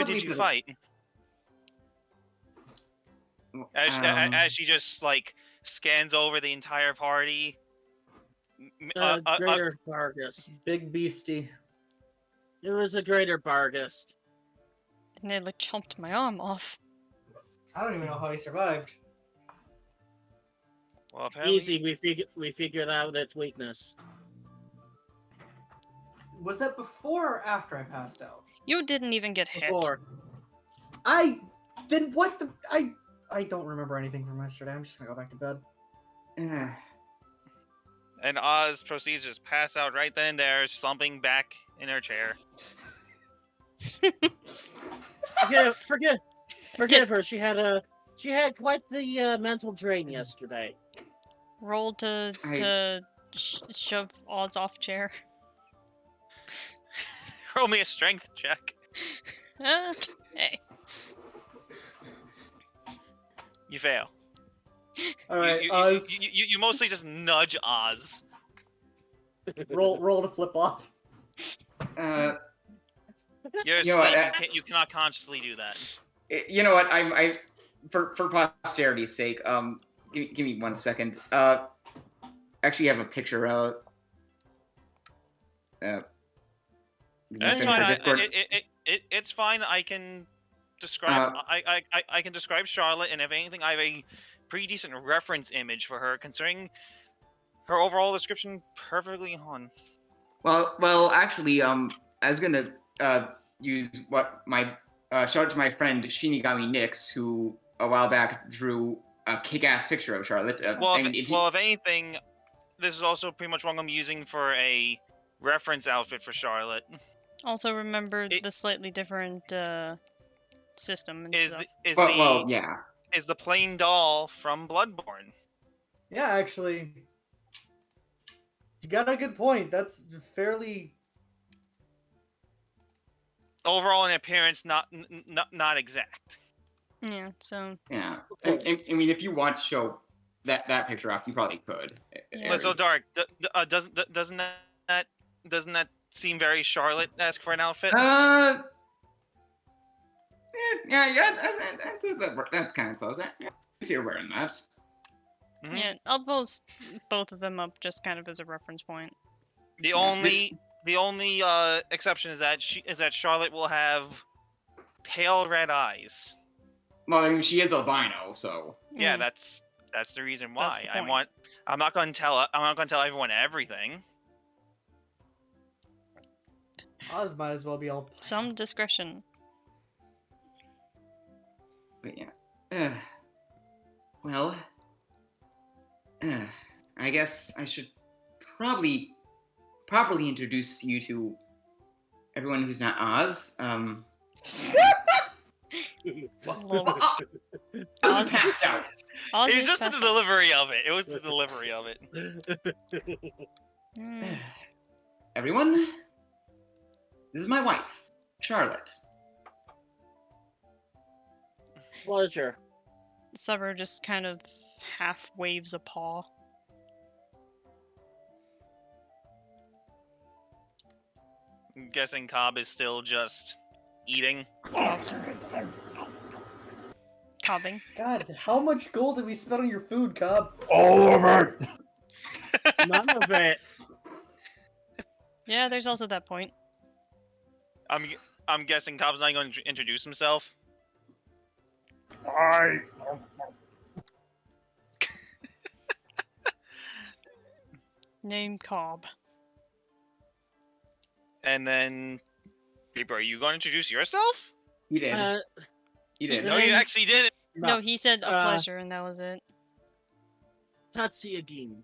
probably did you for the- fight? As she just like scans over the entire party. Greater Bargus. Big beastie. It was a greater Bargus. It nearly chomped my arm off. I don't even know how he survived. Well, apparently, Easy, we figured out its weakness. Was that before or after I passed out? You didn't even get hit. Before. Then what the... I don't remember anything from yesterday. I'm just gonna go back to bed. and Oz proceeds to just pass out right then and there, slumping back in her chair. Forgive her. She had quite the mental drain yesterday. Roll to shove Oz off chair. Roll me a strength check. Hey. You fail. All right, You mostly just nudge Oz. roll to flip off. You're You know asleep. what, You cannot consciously do that. You know what? I for posterity's sake, give me 1 second. Actually, have a picture. That's send fine. for Discord. It's fine. I can describe. I can describe Charlotte, and if anything, I have a pretty decent reference image for her, considering her overall description perfectly on. Well, actually, I was gonna use what my shout out to my friend Shinigami Nix, who a while back drew a kick-ass picture of Charlotte. If anything, this is also pretty much what I'm using for a reference outfit for Charlotte. Also remember the slightly different system and stuff. Yeah. Is the plain doll from Bloodborne. Yeah, actually, you got a good point. That's fairly... Overall in appearance, not exact. Yeah, so... Yeah. I mean, if you want to show that picture off, you probably could. Yeah. So Dark, doesn't that seem very Charlotte-esque for an outfit? That's kind of close. I see you're wearing that. Mhm. Yeah, I'll post both of them up just kind of as a reference point. The only exception is that Charlotte will have pale red eyes. Well, I mean, she is albino, so. Yeah, Mm. that's the reason That's why. the point. I'm not going to tell everyone everything. Oz might as well be all... Some discretion. But yeah. Well. I guess I should probably properly introduce you to everyone who's not Oz. Oz passed out. Oz It was is just the passed out. delivery of it. It was the delivery of it. Mm. Everyone, this is my wife, Charlotte. Pleasure. Sutter just kind of half waves a paw. I'm guessing Cobb is still just eating. Cobbing. God, how much gold did we spend on your food, Cobb? All of it. None of it. Yeah, there's also that point. I'm guessing Cobb's not going to introduce himself. Name Cobb. And then, Reaper, are you going to introduce yourself? You did. You did. No, you actually didn't. No, he said a pleasure, and that was it. Tatsuyagin.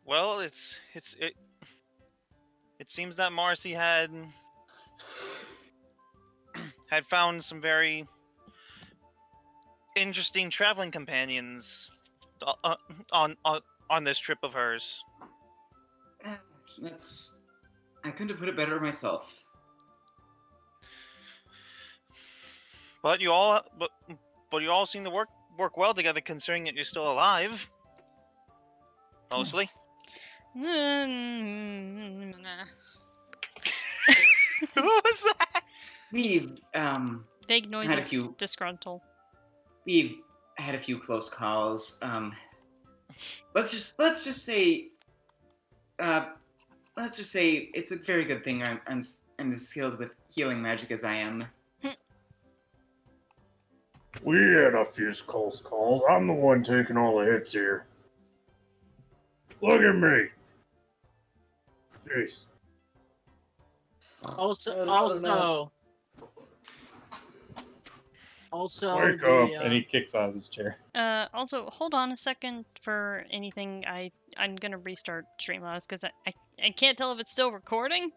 Well, it seems that Marcy had had found some very interesting traveling companions on this trip of hers. That's... I couldn't have put it better myself. But you all seem to work well together, considering that you're still alive. Mostly. Nah. What was that? We've Vague noise had a of few disgruntled. we've had a few close calls. Let's just say it's a very good thing I'm as skilled with healing magic as I am. We had a few close calls. I'm the one taking all the hits here. Look at me. Jeez. Also, I don't also, know. also, Wake the, up, And he kicks out his chair. Also, hold on a second for anything. I'm gonna restart Streamlabs because I can't tell if it's still recording.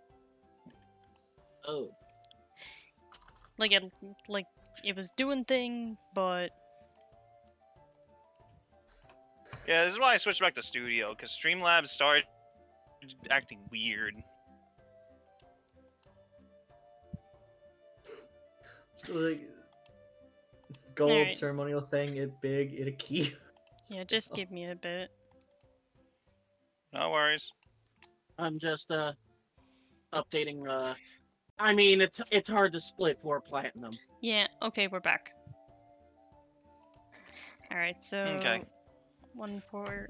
oh, Like it was doing thing, but Yeah, this is why I switched back to Studio, because Streamlabs started acting weird. So, like, gold Alright. ceremonial thing, it big, it a key. yeah, just give me a bit. No worries. I'm just updating. I mean, it's hard to split 4 platinum. Yeah, okay, we're back. Alright, so... Okay. 1 4...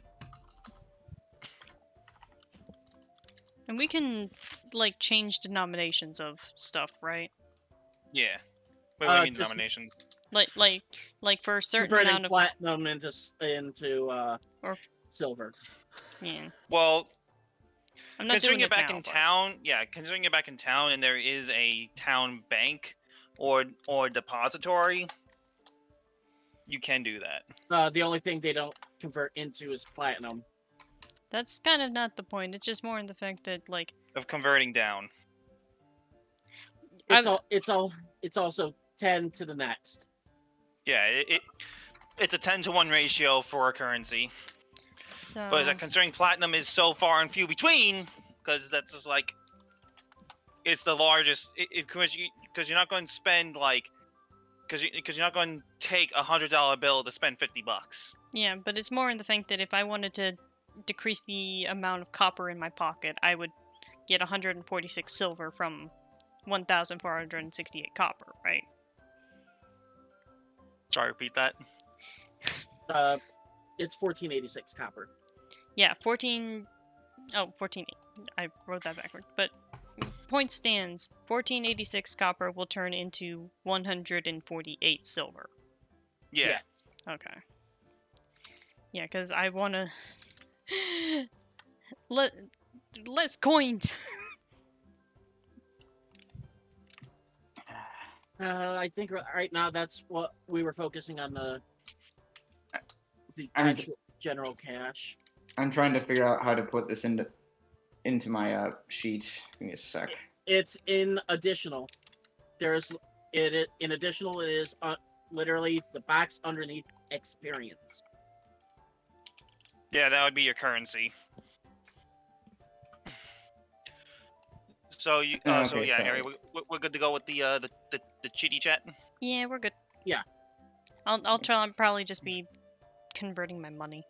And we can, like, change denominations of stuff, right? Yeah. Wait, what do you mean Just- denominations? Like for a certain Converting amount of... platinum into Or- silver. Yeah. Well, I'm not considering doing you're it back now, in but- town, considering you're back in town and there is a town bank or depository, you can do that. The only thing they don't convert into is platinum. That's kind of not the point. It's just more in the fact that, like... Of converting down. It's also 10 to the next. Yeah, it's a 10-to-1 ratio for a currency. So... But considering platinum is so far and few between, because that's just like, it's the largest. Because you're not going to spend like, because you're not going to take $100 bill to spend $50. Yeah, but it's more in the fact that if I wanted to decrease the amount of copper in my pocket, I would get 146 silver from 1,468 copper, right? Sorry, repeat that. It's 1486 copper. Yeah, 14... Oh, 14... I wrote that backwards. But point stands, 1486 copper will turn into 148 silver. Yeah. Okay. Yeah, because I want to... less coins! I think right now that's what we were focusing on, the I'm- actual general cash. I'm trying to figure out how to put this into my sheet. Give me a sec. It's in additional. In additional, it is literally the box underneath experience. Yeah, that would be your currency. So you, Oh, so okay, yeah, sorry. Harry, we're good to go with the chitty chat. Yeah, we're good. Yeah. I'll probably just be converting my money.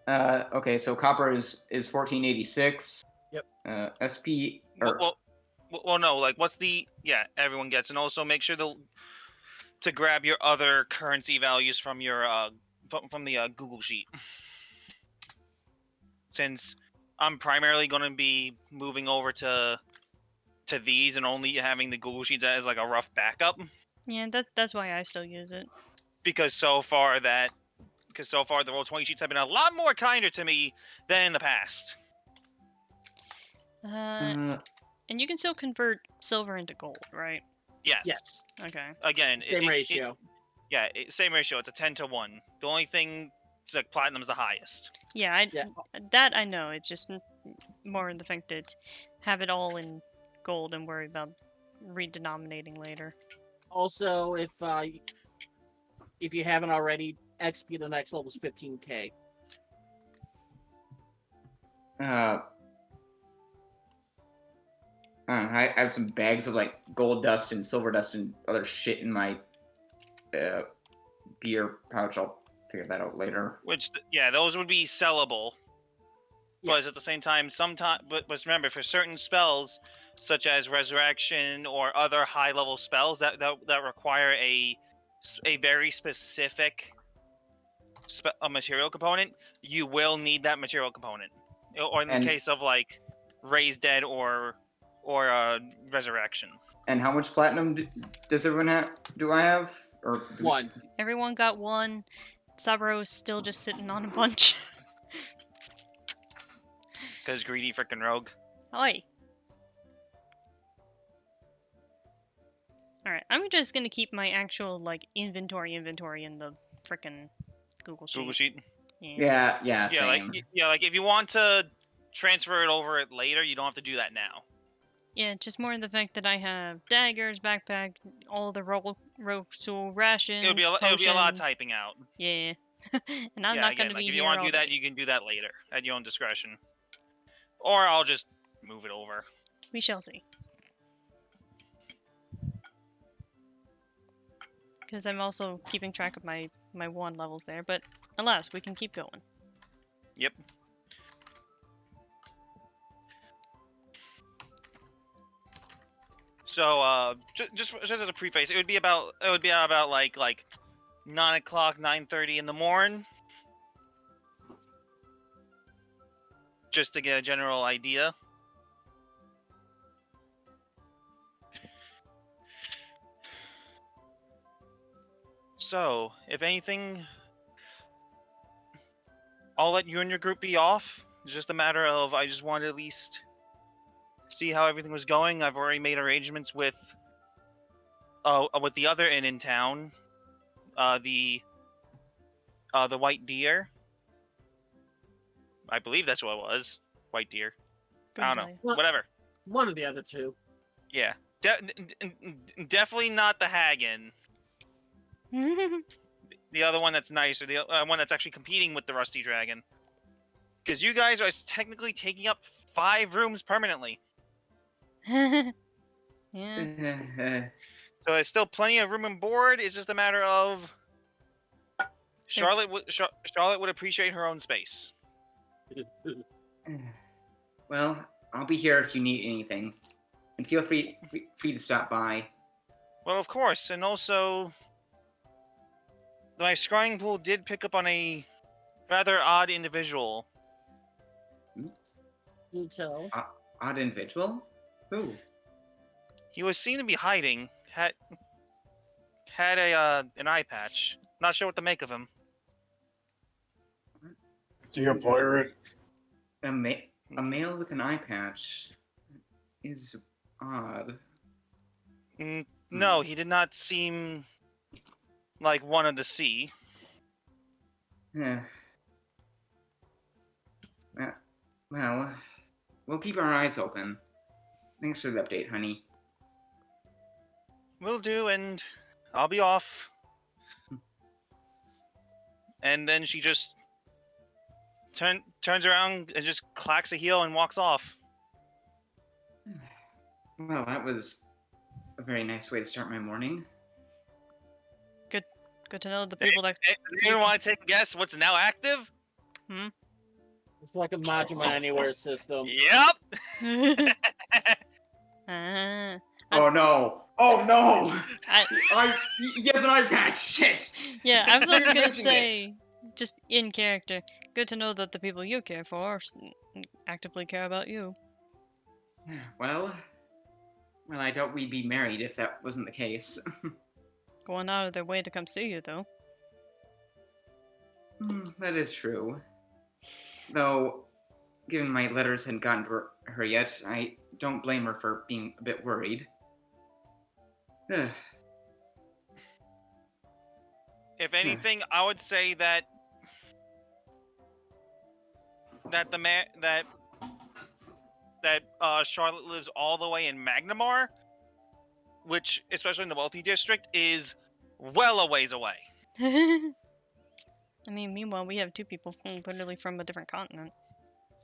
Okay, so copper is 1486. Yep. SP or Well, no, like what's the everyone gets, and also make sure to grab your other currency values from your from the Google sheet, since I'm primarily going to be moving over to these and only having the Google sheets as like a rough backup, Yeah, that's why I still use it. because so far the Roll20 sheets have been a lot more kinder to me than in the past. And you can still convert silver into gold, right? Yes. Yes. Okay. Again, Same ratio. Same ratio. It's a 10-to-1. The only thing is like platinum's the highest. Yeah, Yeah. that I know. It's just more in the fact that have it all in gold and worry about redenominating later. Also, if you haven't already, XP the next level is 15k. I have some bags of like gold dust and silver dust and other shit in my gear pouch. I'll figure that out later. Which, yeah, those would be sellable. Yeah. But at the same time, but remember, for certain spells, such as Resurrection or other high-level spells that require a very specific a material component, you will need that material component. Or in the case of like Raise Dead or Resurrection. And how much platinum does everyone have? Do I have? Or One. Everyone got one. Saburo is still just sitting on a bunch. Because greedy frickin' rogue. Oi. Alright, I'm just gonna keep my actual, like, inventory in the frickin' Google Sheet. Google Sheet. Yeah, Yeah, same. like if you want to transfer it over it later, you don't have to do that now. Yeah, just more in the fact that I have daggers, backpack, all the rope tool, rations, It would be a lot of potions. typing out. Yeah. And I'm yeah, not again, gonna like be if here you want to all do that, day. you can do that later at your own discretion. Or I'll just move it over. We shall see. Because I'm also keeping track of my wand levels there, but alas, we can keep going. Yep. So, just as a preface, it would be about like 9 o'clock, 9:30 in the morning, just to get a general idea. So, if anything, I'll let you and your group be off. It's just a matter of I just wanted to at least see how everything was going. I've already made arrangements with the other inn in town, the White Deer. I believe that's what it was. White Deer. I don't know. Well, Whatever. One of the other two. Yeah. Definitely not the Hagen. The other one that's nice, or the one that's actually competing with the Rusty Dragon. Because you guys are technically taking up 5 rooms permanently. Yeah. So there's still plenty of room and board. It's just a matter of Charlotte would appreciate her own space. Well, I'll be here if you need anything, and feel free to stop by. Well, of course, and also my scrying pool did pick up on a rather odd individual. Do tell. Odd individual? Who? He was seen to be hiding. Had an eye patch. Not sure what to make of him. Is he a pirate? A male with an eye patch is odd. No, he did not seem like one of the sea. Well, we'll keep our eyes open. Thanks for the update, honey. Will do, and I'll be off. And then she just turns around and just clacks a heel and walks off. Well, that was a very nice way to start my morning. Good to know the people that... Anyone want to take a guess what's now active? It's like a Majima Anywhere system. Yep! Oh no! Oh no! You have an eye patch! Shit! Yeah, I was also You're gonna mentioning say, just in character, good to know that the people you care for actively care about you. Well, I doubt we'd be married if that wasn't the case. Going out of their way to come see you, though. That is true. Though, given my letters hadn't gotten to her yet, I don't blame her for being a bit worried. If anything, I would say that Charlotte lives all the way in Magnamar which, especially in the wealthy district, is well a ways away. I mean, meanwhile, we have two people literally from a different continent.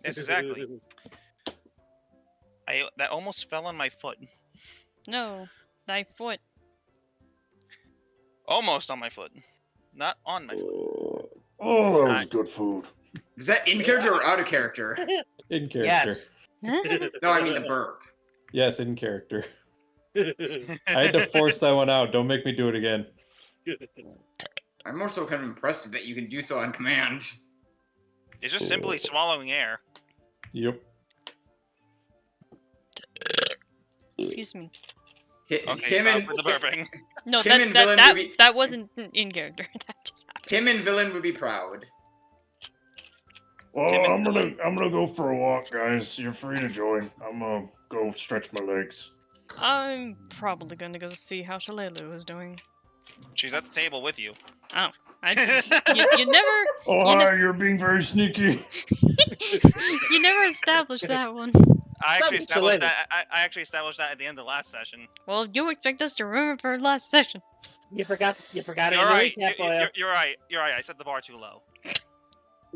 Yes, exactly. That almost fell on my foot. No, thy foot. Almost on my foot. Not on my foot. Oh, that was good food. Is that in character or out of character? In character. Yes. No, I mean the burp. Yes, in character. I had to force that one out. Don't make me do it again. I'm more so kind of impressed that you can do so on command. It's just simply swallowing air. Yep. Excuse me. Okay, Tim stop and with the burping. No, Tim and Villain would be- that wasn't in character. That just happened. Tim and Villain would be proud. Well, I'm gonna go for a walk, guys. You're free to join. I'm gonna go stretch my legs. I'm probably gonna go see how Shalelu is doing. She's at the table with you. Oh, you never Oh, You hi, you're being very sneaky. you never established that one. I actually established Absolutely. that. I actually established that at the end of the last session. Well, you expect us to remember last session. You forgot it You're in the right. recap, boy. You're right. You're right. I set the bar too low.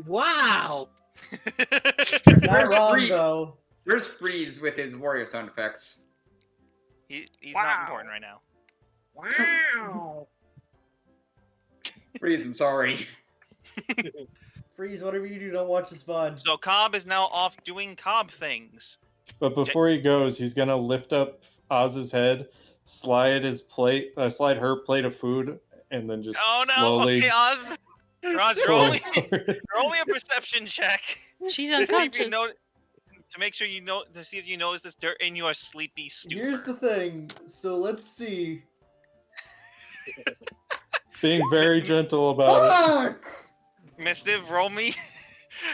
Wow. Not wrong Freeze. though. Where's Freeze with his warrior sound effects? He's Wow. not important right now. Wow. Freeze, I'm sorry. Freeze, whatever you do, don't watch this VOD. So Cobb is now off doing Cobb things. But before he goes, he's gonna lift up Oz's head, slide her plate of food, and then just Oh no! slowly. Okay, Oz. Oz, roll me a perception check. She's To see if you unconscious. to make sure to see if you notice this dirt in your sleepy stupor. Here's the thing. So let's see. Being very gentle about it. Fuck! Mistiv, roll me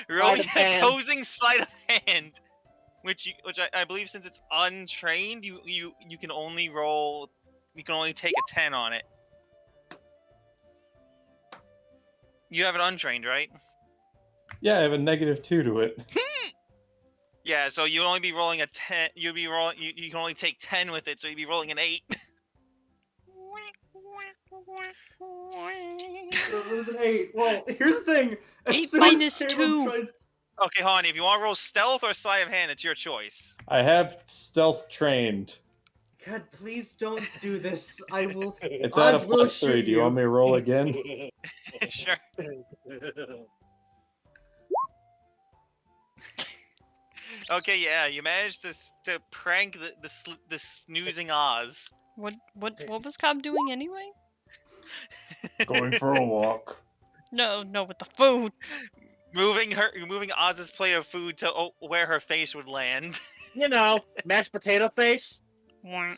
Sleight of a hand. opposing sleight of hand, which I believe, since it's untrained, you can only roll. You can only take a 10 on it. You have it untrained, right? Yeah, I have a -2 to it. Yeah, so you'll only be rolling a 10. You'll be rolling. You can only take 10 with it, so you'd be rolling an 8. So it was an 8. Well, here's the thing. As 8 soon as minus Caleb 2. tries- Okay, Honey, if you want to roll stealth or sleight of hand, it's your choice. I have stealth trained. God, please don't do this. I will. It's at a Oz will +3. shoot Do you want me to roll again? Sure. Okay, yeah, you managed to prank the snoozing Oz. What was Cobb doing anyway? Going for a walk. No, with the food. Moving Oz's plate of food to where her face would land. You know, mashed potato face. I'm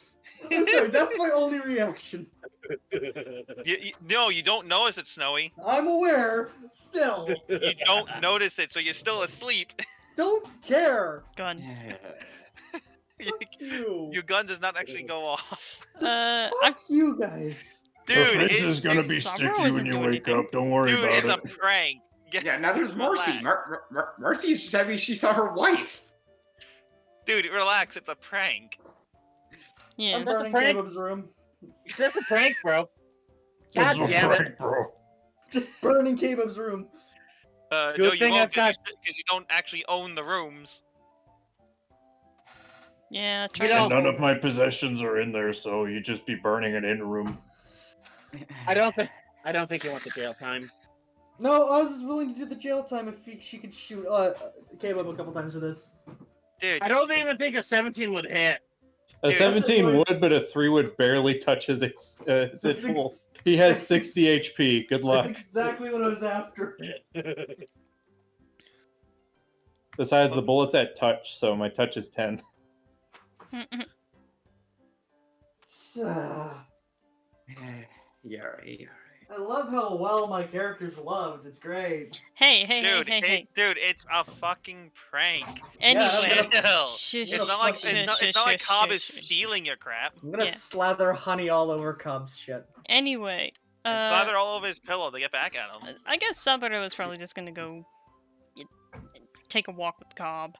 sorry, that's my only reaction. No, you don't notice it, Snowy. I'm aware. Still, You don't notice it, so you're still asleep. don't care. Gun. Fuck you. Your gun does not actually go off. I'm Fuck you guys. Dude, Her face is it's, gonna be Summer sticky wasn't when you doing wake anything. up. Don't worry dude, about it's it. a prank. Yeah, now there's Marcy. Relax. Marcy's just happy she saw her wife. Dude, relax, it's a prank. yeah. I'm That's a burning prank. Caleb's room. It's just a prank, bro. It's God a damn it. prank, bro. Just burning Caleb's room. Good No, you thing won't, I've got- because you don't actually own the rooms. Yeah, You try know- And none of my possessions are in there, so you just be burning an in-room. I don't think you want the jail time. No, Oz is willing to do the jail time if she could shoot Caleb a couple times for this. Dude, I don't even think a 17 would hit. A Dude, 17 that's would, but a 3 would barely touch his That's hit pool. He has 60 HP. Good luck. That's exactly what I was after. Besides, the bullet's at touch, so my touch is 10. Yeah, right. I love how well my character's loved. It's great. hey, dude, it's a fucking prank. Anyway. I'm Chill. Shush, It's not like it's not like Cobb is stealing your crap. I'm gonna Yeah. slather honey all over Cobb's shit. Anyway, And slather all over his pillow to get back at him. I guess Saburo is probably just gonna go take a walk with Cobb,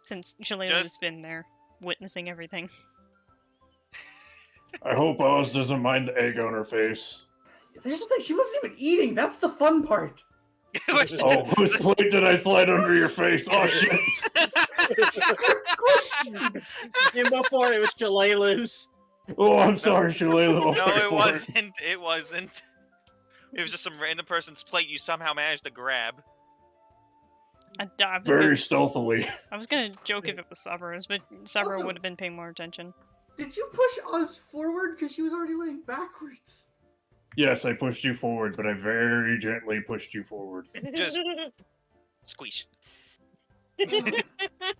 since Shalelu has been there, witnessing everything. I hope Oz doesn't mind the egg on her face. There's the thing, she wasn't even eating. That's the fun part. Oh, whose plate did I slide under your face? Oh, shit. And before it was Shalalu's. Oh, I'm sorry, Shalala. No, it wasn't. It wasn't. It was just some random person's plate you somehow managed to grab. Very stealthily. I was gonna joke if it was Sabro's, but Sabro Also- would have been paying more attention. Did you push Oz forward? Because she was already laying backwards. Yes, I pushed you forward, but I very gently pushed you forward. Just squeeze.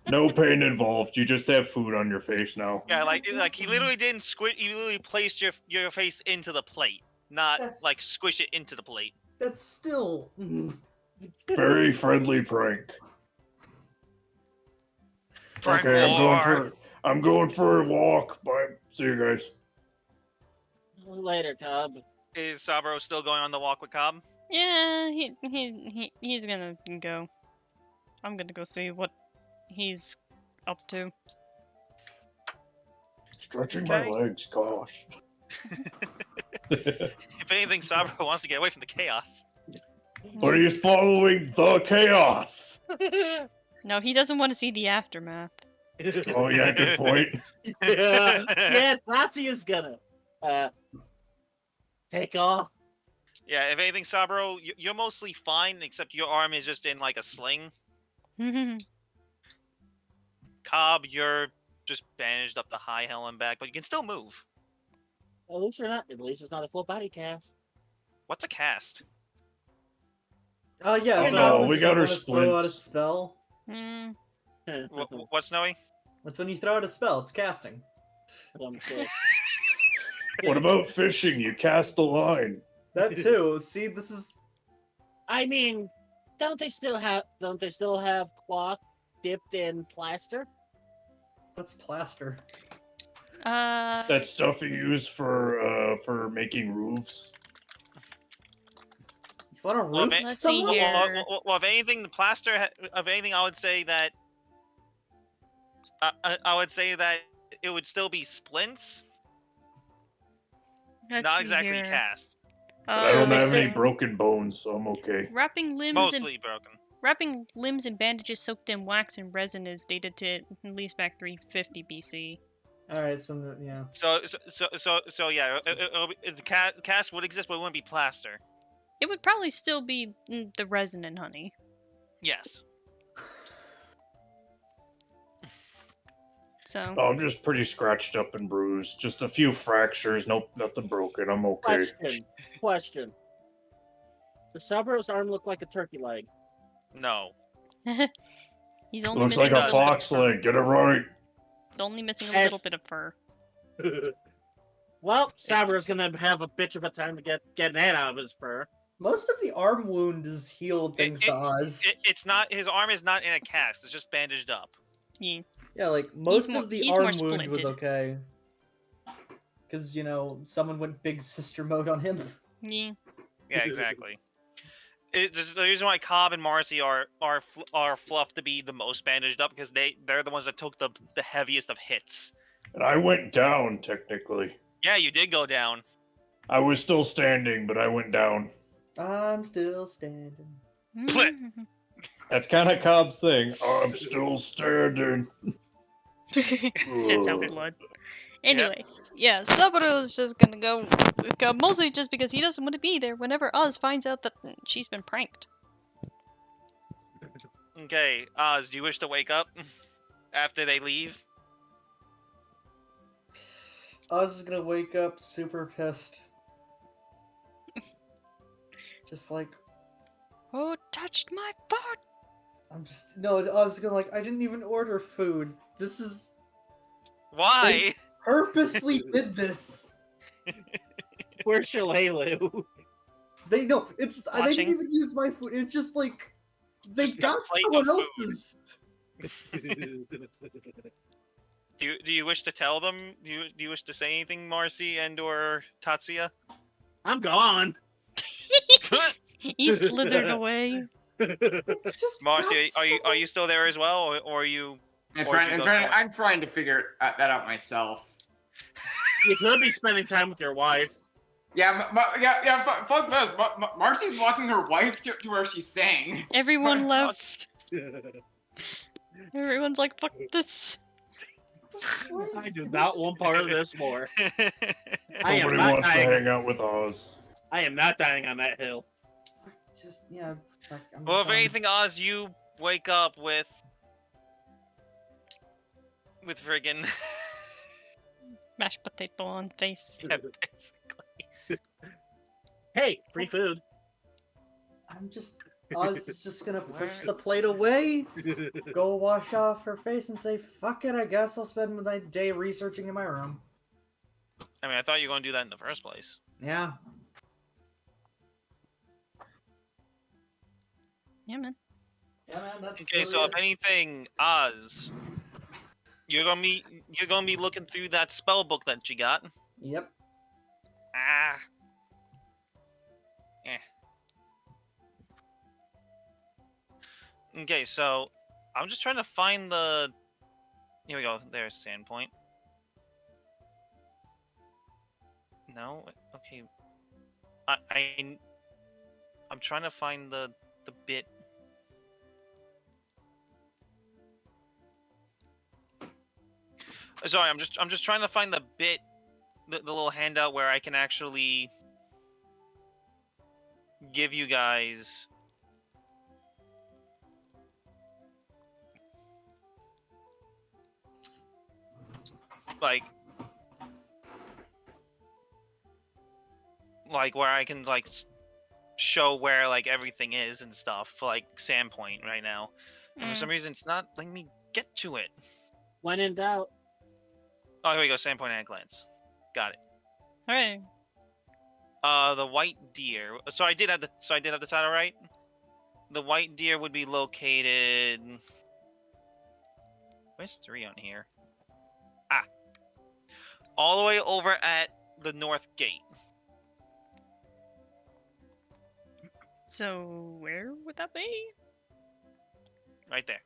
No pain involved. You just have food on your face now. Yeah, like he literally didn't squish. He literally placed your face into the plate, not That's- like squish it into the plate. That's still. Very friendly prank. Frank Okay, War. I'm going for a walk. Bye. See you guys. Later, Cub. Is Sabro still going on the walk with Cobb? Yeah, he's gonna go. I'm gonna go see what he's up to. Stretching Okay. my legs, gosh. If anything, Sabro wants to get away from the chaos. But he's following the chaos. No, he doesn't want to see the aftermath. Oh yeah, good point. Yeah, Tatsuya's gonna take off. Yeah, if anything, Sabro, you're mostly fine, except your arm is just in like a sling. Cobb, you're just bandaged up the high hell and back, but you can still move. At least you're not. At least it's not a full body cast. What's a cast? Yeah, Oh, it's no, when we you got our throw out a splints. spell. Hmm. What's Snowy? That's when you throw out a spell. It's casting. What about fishing? You cast the line. That too. See, this is. I mean, don't they still have cloth dipped in plaster? What's plaster? That stuff you use for making roofs. You want a Well, roof? Let's see someone? here. Well, if anything, the plaster. If anything, I would say that. I would say that it would still be splints, Let's not see exactly here. cast. But I don't have any Okay. broken bones, so I'm okay. Wrapping limbs Mostly broken. Wrapping limbs in bandages soaked in wax and resin is dated to at least back 350 BC. All right, so yeah. So yeah, the cast would exist, but it wouldn't be plaster. It would probably still be the resin and honey. Yes. So Oh, I'm just pretty scratched up and bruised. Just a few fractures. Nope, nothing broken. I'm okay. Question. Does Sabro's arm look like a turkey leg? No. he's only Looks missing like a a little fox bit of fur. leg. Get it right. He's only missing a And- little bit of fur. Well, Sabro's gonna have a bitch of a time to get that out of his fur. Most of the arm wound is healed thanks to Oz. It's not. His arm is not in a cast. It's just bandaged up. Yeah. Yeah, like most more- of the he's arm more wound was splinted. okay. Because someone went big sister mode on him. Yeah. Yeah, exactly. It's the reason why Cobb and Marcy are fluffed to be the most bandaged up because they're the ones that took the heaviest of hits. And I went down, technically. Yeah, you did go down. I was still standing, but I went down. I'm still standing. That's kind of Cobb's thing. I'm still standing. Spits out blood. Anyway, yeah, Saburo is just gonna go with Cobb, mostly just because he doesn't want to be there whenever Oz finds out that she's been pranked. Okay, Oz, do you wish to wake up after they leave? Oz is gonna wake up super pissed. Just like, Who touched my foot? Oz is gonna I didn't even order food. This is Why? purposely did this. Where's Shalalu? They didn't Watching. even use my food. It's just like they Just a got plate someone of food. else's. Do you wish to tell them? Do you wish to say anything, Marcy and or Tatsuya? I'm gone. He slithered away. Just Marcy, got are you still there as well, or are you? Or if you go north. I'm trying to figure that out myself. You could be spending time with your wife. Yeah, fuck this. Marcy's walking her wife to where she's staying. Everyone left. Everyone's like, fuck this. I do not want part of this more. I am Nobody not wants to dying. hang out with Oz. I am not dying on that hill. Just yeah. Fuck, I'm Well, if done. anything, Oz, you wake up with friggin' Mashed potato on face. yeah, basically. Hey, free food. I'm just. Oz is just gonna push the plate away, go wash off her face, and say, "Fuck it, I guess I'll spend my day researching in my room." I mean, I thought you were going to do that in the first place. Yeah. Yeah, man. Yeah, man. That's Okay, really so if it. anything, Oz, you're gonna be looking through that spell book that you got. Yep. Ah. Okay, so I'm just trying to find the. Here we go. There's Sandpoint. No. Okay. I'm trying to find the bit. Sorry, I'm just trying to find the bit, the little handout where I can actually give you guys like where I can like show where like everything is and stuff for like Sandpoint right now. And for some reason it's not letting me get to it. When in doubt. Oh, here we go. Sandpoint at a glance. Got it. Alright. The white deer. So I did have the title right. The white deer would be located. Where's 3 on here? Ah. All the way over at the north gate. So, where would that be? Right there.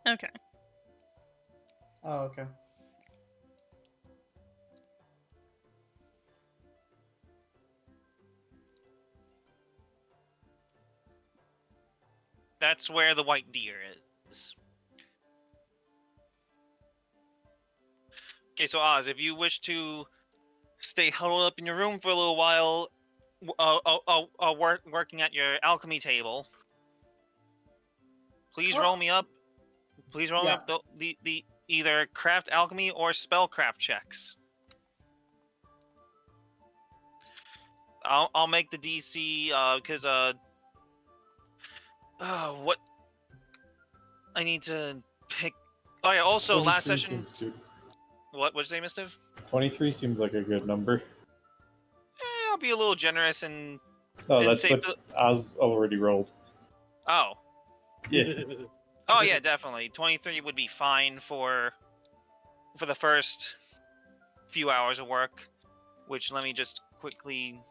Okay. Oh, okay. That's where the white deer is. Okay, so Oz, if you wish to stay huddled up in your room for a little while, working at your alchemy table, please roll me up. Please roll me up the either craft alchemy or spellcraft checks. I'll make the DC because what I need to pick. Oh yeah, also last 23 session. seems good. What'd you say, Mistiv? 23 seems like a good number. I'll be a little generous and. Oh, And that's say what Oz already rolled. Oh. Yeah. Oh yeah, definitely. 23 would be fine for the first few hours of work. Which let me just quickly.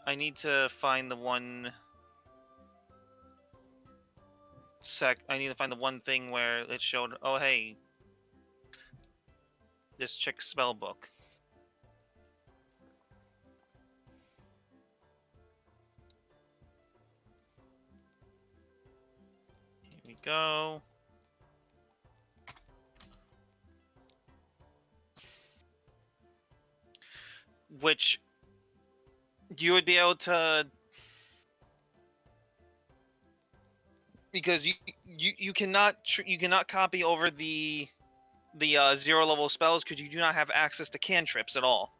I need to find the one. I need to find the one thing where it showed. Oh hey. This chick's spell book. Here we go. Which you would be able to, because you cannot copy over the 0 level spells because you do not have access to cantrips at all.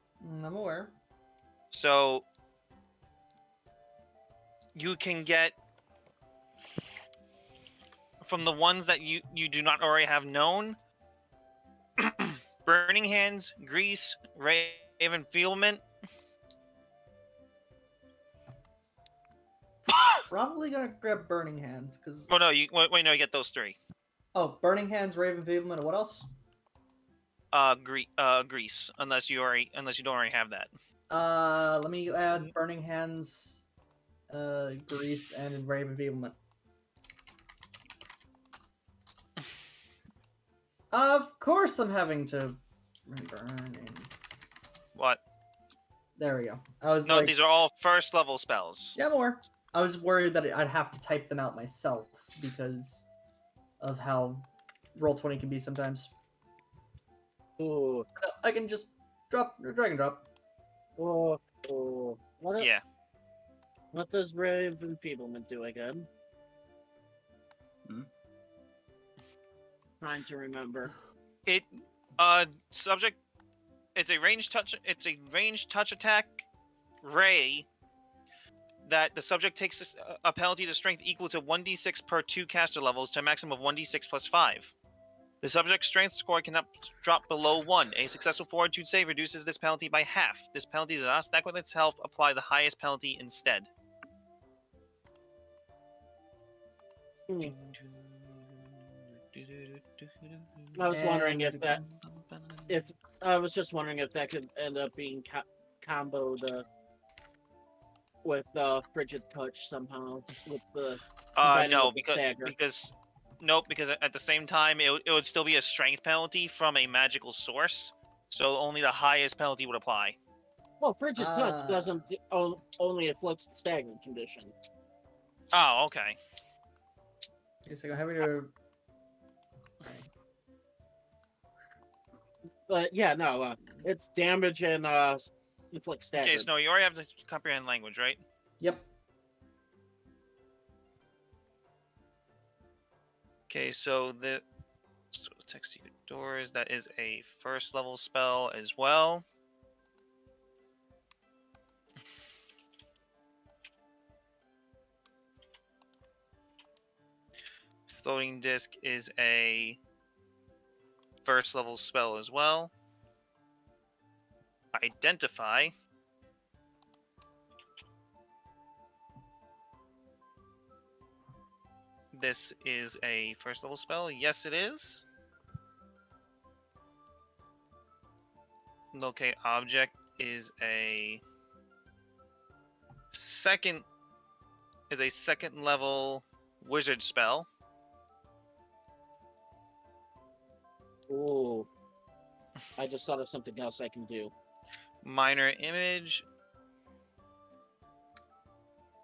I'm aware. So you can get from the ones that you do not already have known. Burning Hands, Grease, Raven Feelment. Probably gonna grab Burning Hands, because... Oh no, wait, no, you get those 3. Oh, Burning Hands, Raven Feeblement, and what else? Grease, unless you don't already have that. Let me add Burning Hands, Grease, and Raven Feeblement. Of course I'm having to burn in. What? There we go. I was No, like, these are all first level spells. yeah, more. I was worried that I'd have to type them out myself because of how Roll20 can be sometimes. Ooh. I can just drag and drop. Oh. What? Yeah. What does Ray of Enfeeblement do again? Hmm? Trying to remember. It subject. It's a ranged touch. It's a ranged touch attack. Ray. That the subject takes a penalty to strength equal to 1d6 per 2 caster levels to a maximum of 1d6 plus 5. The subject's strength score cannot drop below 1. A successful fortitude save reduces this penalty by half. This penalty does not stack with itself. Apply the highest penalty instead. I was wondering if that, I was just wondering if that could end up being comboed with Frigid Touch somehow with the. No, because at the same time it would still be a strength penalty from a magical source, so only the highest penalty would apply. Well, Frigid Touch doesn't only afflicts the stagnant condition. Oh, okay. Okay, so I'm having to. But yeah, no, it's damage and inflict stagnant. Okay, so you already have to comprehend language, right? Yep. Okay, so the text secret doors, that is a first level spell as well. Floating disc is a first level spell as well. Identify. This is a first level spell. Yes, it is. Locate object is a second level wizard spell. Ooh. I just thought of something else I can do. Minor image.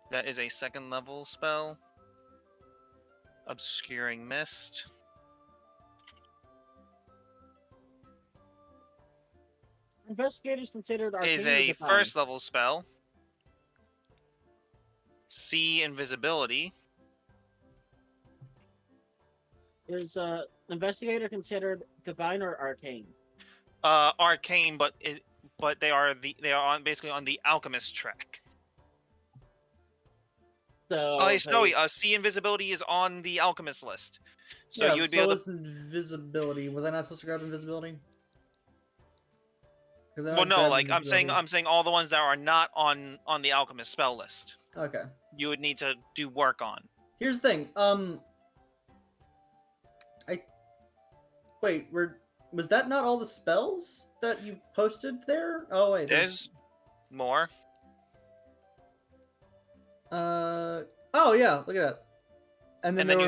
That is a second level spell. Obscuring mist. Investigators considered arcane Is a divine. first level spell. See invisibility. Is investigator considered divine or arcane? Arcane, but they are basically on the alchemist track. So Oh, hey, Snowy. See invisibility is on the alchemist list, so yeah, you would be able to. Invisibility. Was I not supposed to grab invisibility? Well, no, like I'm saying all the ones that are not on the alchemist spell list. Okay. You would need to do work on. Here's the thing. Wait, was that not all the spells that you posted there? Oh wait, There's more. Oh yeah, look at that. And then you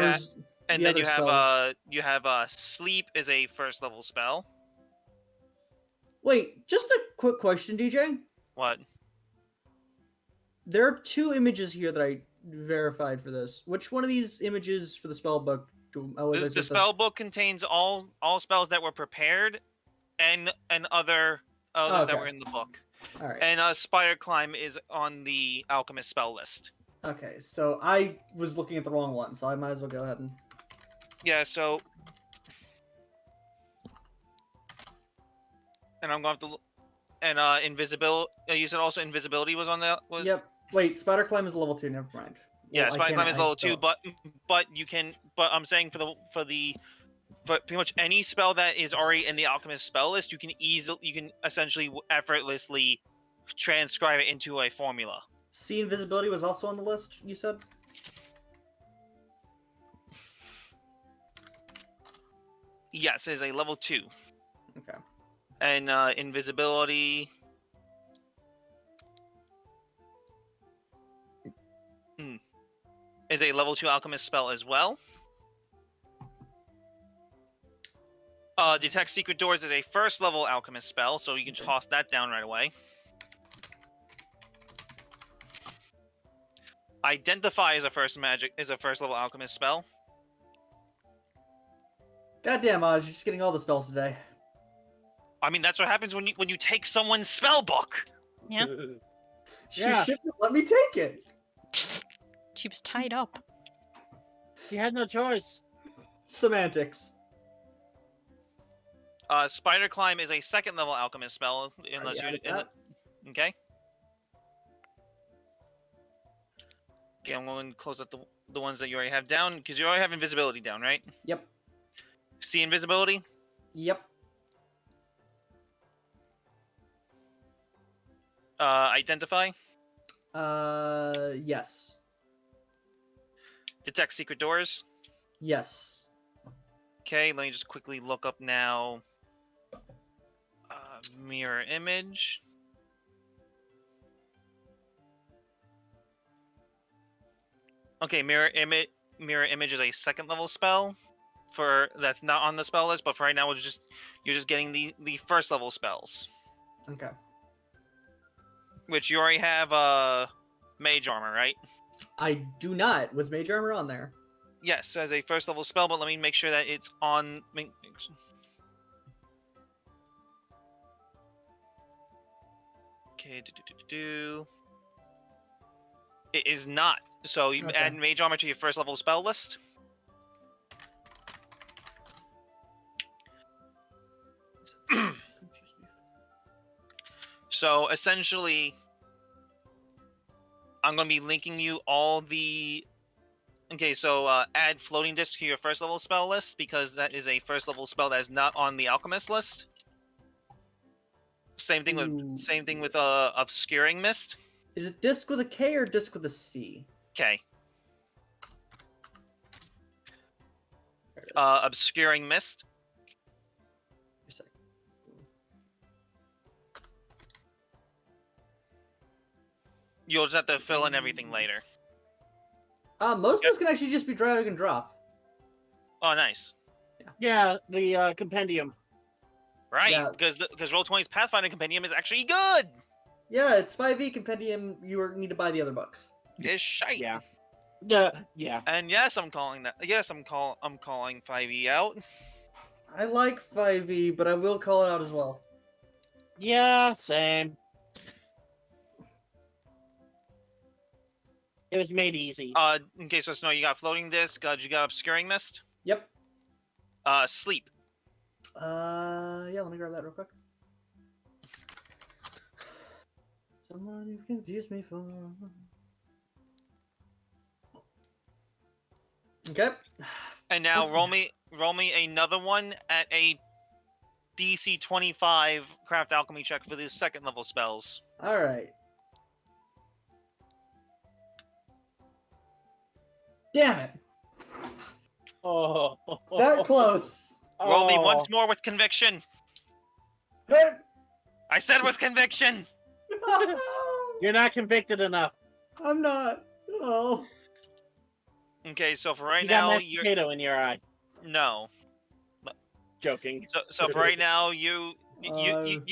have sleep is a first level spell. Wait, just a quick question, DJ. What? There are 2 images here that I verified for this. Which one of these images for the spell book? The spell book contains all spells that were prepared, and others that were in the book. All right. And Spider Climb is on the alchemist spell list. Okay, so I was looking at the wrong one, so I might as well go ahead and. Yeah. So. And I'm going to have to. And invisibility. You said also invisibility was on the. Yep. Wait, Spider Climb is level 2. Never mind. Yeah, Spider Climb is level 2, but you can. But I'm saying for pretty much any spell that is already in the alchemist spell list, you can essentially effortlessly transcribe it into a formula. See invisibility was also on the list, you said? Yes, it is a level 2. Okay. And invisibility. Is a level 2 alchemist spell as well. Detect Secret Doors is a first level alchemist spell, so you can toss that down right away. Identify is a first level alchemist spell. Goddamn, Oz, you're just getting all the spells today. I mean, that's what happens when you take someone's spell book. Yeah. She Yeah. shouldn't let me take it. She was tied up. She had no choice. Semantics. Spider Climb is a second level alchemist spell, unless Already you're added okay. Okay, I'm going to close up the ones that you already have down, because you already have invisibility down, right? Yep. See invisibility? Yep. Identify? Yes. Detect Secret Doors? Yes. Okay, let me just quickly look up now. Mirror Image. Okay, Mirror Image is a second level spell. That's not on the spell list, but for right now you're just getting the first level spells. Okay. Which you already have Mage Armor, right? I do not. Was Mage Armor on there? Yes, as a first level spell, but let me make sure that it's on. Okay, it is not. So you Okay. add Mage Armor to your first level spell list. So essentially, I'm going to be linking you all the... Okay, so add Floating Disc to your first level spell list, because that is a first level spell that is not on the Alchemist list. Same thing with Obscuring Mist. Is it disc with a K or disc with a C? Okay. There it is. Obscuring Mist. A sec. You'll just have to fill in everything later. Most of this can actually just be drag and drop. Oh, nice. Yeah, the compendium. Right, Yeah. because Roll20's Pathfinder Compendium is actually good. Yeah, it's 5e compendium. You need to buy the other books. It's shite. Yeah. Yeah. And yes, I'm calling that. Yes, I'm calling 5e out. I like 5e, but I will call it out as well. Yeah, same. It was made easy. Okay, so Snow, you got Floating Disc. You got Obscuring Mist. Yep. Sleep. Yeah, let me grab that real quick. Someone you confuse me for. Okay. And now roll me another one at a DC 25 Craft Alchemy check for the second level spells. Alright. Damn it. Oh. That close. Roll me Oh. once more with conviction. I said with conviction. You're not convicted enough. I'm not. Oh. Okay, so for right You got now mashed you're potato in your eye. no. Joking. So for right now you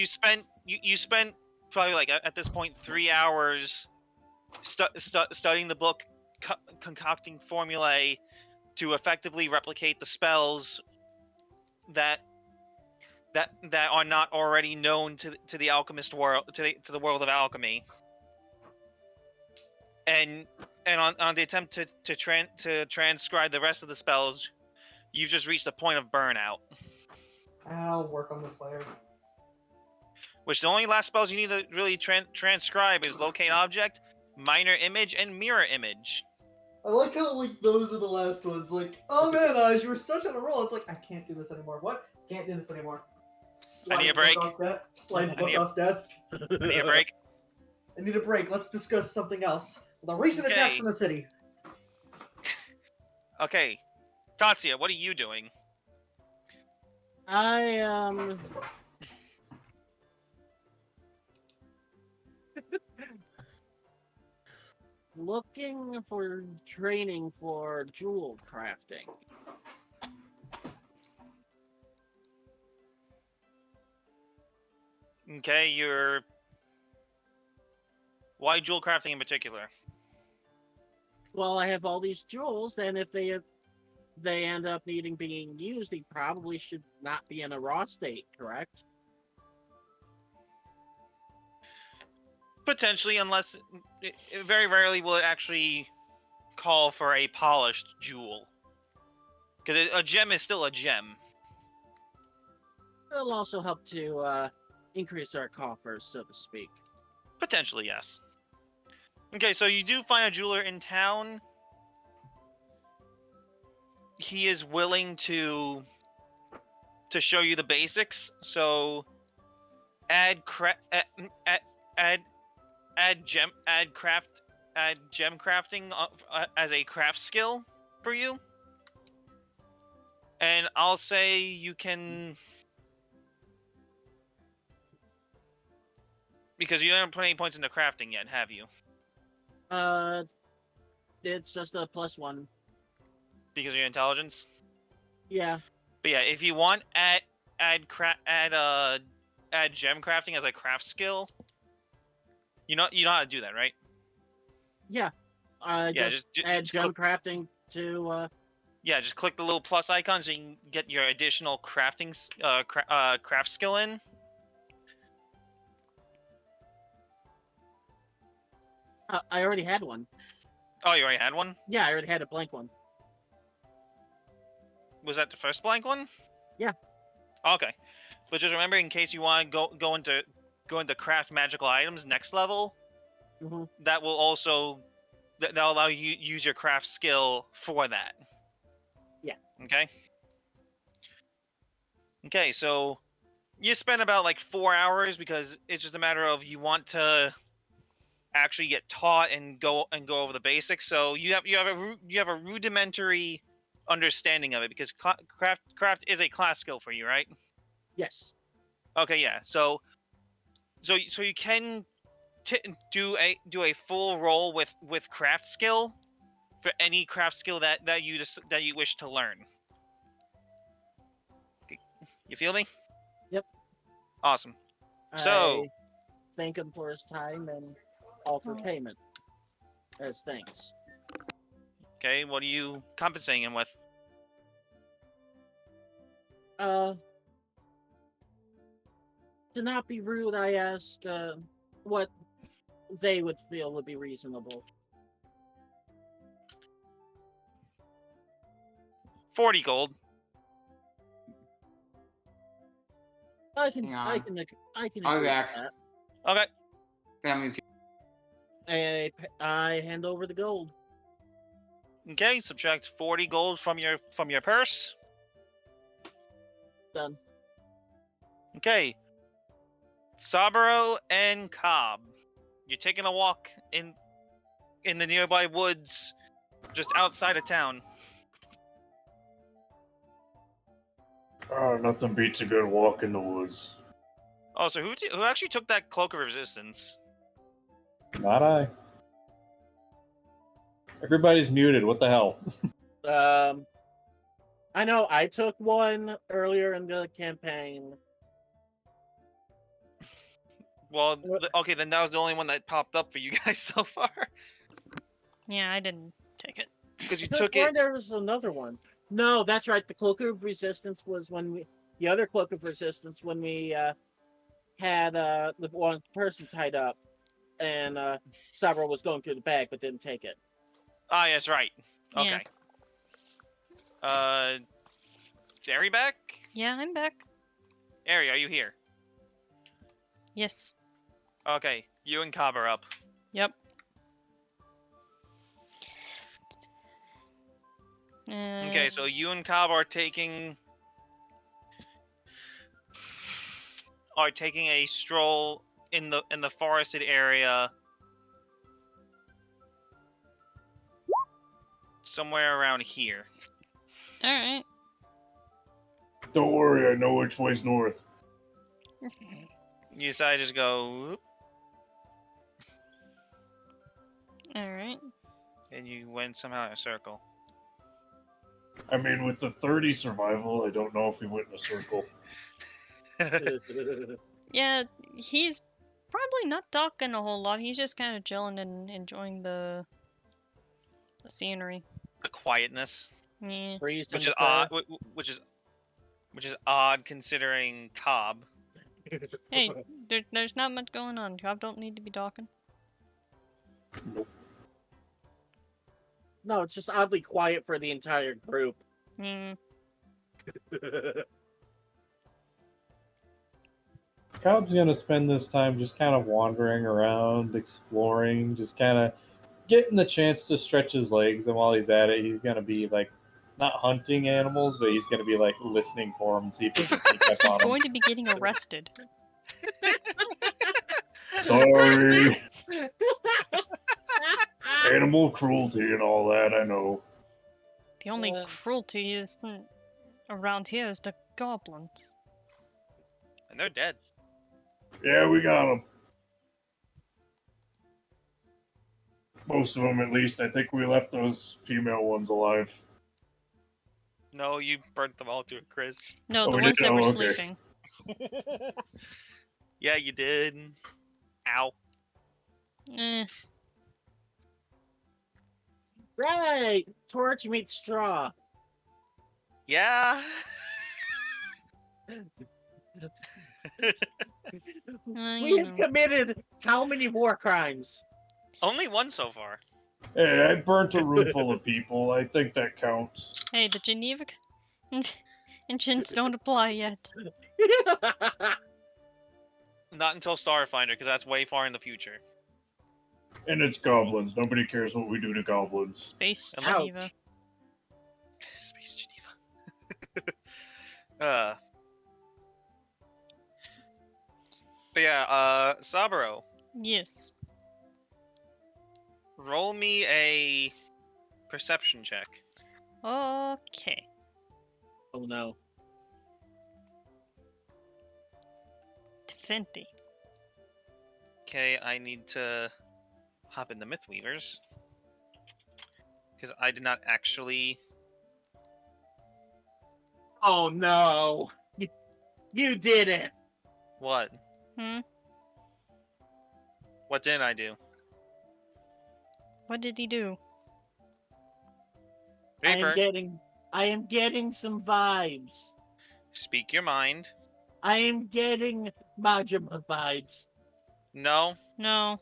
spent probably like at this point 3 hours studying the book, concocting formulae to effectively replicate the spells that are not already known to the alchemist world, to the world of alchemy. And on the attempt to transcribe the rest of the spells, you've just reached a point of burnout. I'll work on this later. Which the only last spells you need to really transcribe is Locate Object, Minor Image, and Mirror Image. I like how like those are the last ones. Like, oh man, Aj, you were such on a roll. It's like I can't do this anymore. What? Can't do this anymore. I need a break. Slides book off desk. I need a break. I need a break. Let's discuss something else. The recent Okay. attacks in the city. Okay, Tatsuya, what are you doing? I am looking for training for jewel crafting. Okay, why jewel crafting in particular? Well, I have all these jewels, and if they end up being used, they probably should not be in a raw state, correct? Potentially, unless very rarely will it actually call for a polished jewel, because a gem is still a gem. It'll also help to increase our coffers, so to speak. Potentially, yes. Okay, so you do find a jeweler in town. He is willing to show you the basics. So add gem crafting as a craft skill for you. And I'll say you can, because you haven't put any points into crafting yet, have you? It's just a +1. Because of your intelligence? Yeah. But yeah, if you want, add gem crafting as a craft skill. You know how to do that, right? Yeah. Just add gem crafting to. Yeah, just click the little plus icon so you can get your additional crafting craft skill in. I already had one. Oh, you already had one? Yeah, I already had a blank one. Was that the first blank one? Yeah. Okay, but just remember, in case you want to go into craft magical items next level, that will also that'll allow you to use your craft skill for that. Yeah. Okay. Okay, so you spend about like 4 hours because it's just a matter of you want to actually get taught and go over the basics. So you have a rudimentary understanding of it because craft is a class skill for you, right? Yes. Okay, yeah. So you can do a full roll with craft skill for any craft skill that you wish to learn. You feel me? Yep. Awesome. So I thank him for his time and offer payment as thanks. Okay, what are you compensating him with? To not be rude, I asked what they would feel would be reasonable. 40 gold. I can I'll agree be with back. that. Okay. Family's I hand over the gold. Okay, subtract 40 gold from your purse. Done. Okay. Saburo and Cobb, you're taking a walk in the nearby woods just outside of town. Oh, nothing beats a good walk in the woods. Oh, so who actually took that Cloak of Resistance? Not I. Everybody's muted. What the hell? I know I took one earlier in the campaign. Well, okay, then that was the only one that popped up for you guys so far. Yeah, I didn't take it. Because you Because took it. there was another one. No, that's right. The Cloak of Resistance was the other Cloak of Resistance when we had the one person tied up, and Sabra was going through the bag but didn't take it. Ah, yes, right. Yeah. Okay. Is Ari back? Yeah, I'm back. Ari, are you here? Yes. Okay, you and Cobb are up. Yep. Okay, so you and Cobb are taking a stroll in the forested area, somewhere around here. All right. Don't worry, I know which way's north. You decide to just go, whoop, All right. and you went somehow in a circle. I mean, with the 30 survival, I don't know if we went in a circle. Yeah, he's probably not talking a whole lot. He's just kind of chilling and enjoying the scenery. The quietness, Yeah. Breeze in which the is fur. odd. Which is odd considering Cobb. Hey, there's not much going on. Cobb don't need to be talking. No, it's just oddly quiet for the entire group. Mm. Cobb's gonna spend this time just kind of wandering around, exploring, just kind of getting the chance to stretch his legs. And while he's at it, he's gonna be like, not hunting animals, but he's gonna be like listening for them and see if he can sneak up He's on them. going to be getting arrested. Sorry. Animal cruelty and all that, I know. The only cruelty is around here is the goblins. And they're dead. Yeah, we got them. Most of them, at least. I think we left those female ones alive. No, you burnt them all to a crisp. No, Oh, the we ones did? that Oh, were okay. sleeping. Yeah, you did. Ow. Eh. Right! Torch meets straw. Yeah. We have committed how many war crimes? Only one so far. Hey, I burnt a room full of people. I think that counts. Hey, the Geneva engines don't apply yet. Not until Starfinder, because that's way far in the future. And it's goblins. Nobody cares what we do to goblins. Space Ouch. Geneva. Space Geneva. But yeah, Saburo, Yes. roll me a perception check. Okay. Oh no. 20. Okay, I need to hop into Mythweavers. Because I did not actually... Oh no! You did it! What? Hmm? What didn't I do? What did he do? Reaper, I am getting some vibes. speak your mind. I am getting Majima vibes. No, No.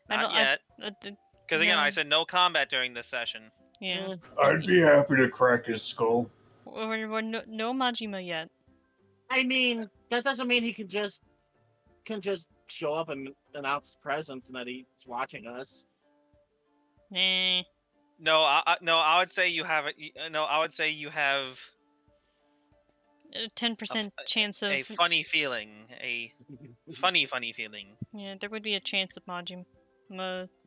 not yet. Because Because again, I no. said no combat during this session. Yeah. I'd be happy to crack his skull. We're no Majima yet. I mean, that doesn't mean he can just show up and announce his presence and that he's watching us. Nah. No, I would say you have it. No, I would say you have 10% chance of... a funny feeling. A funny feeling. Yeah, there would be a chance of Majima.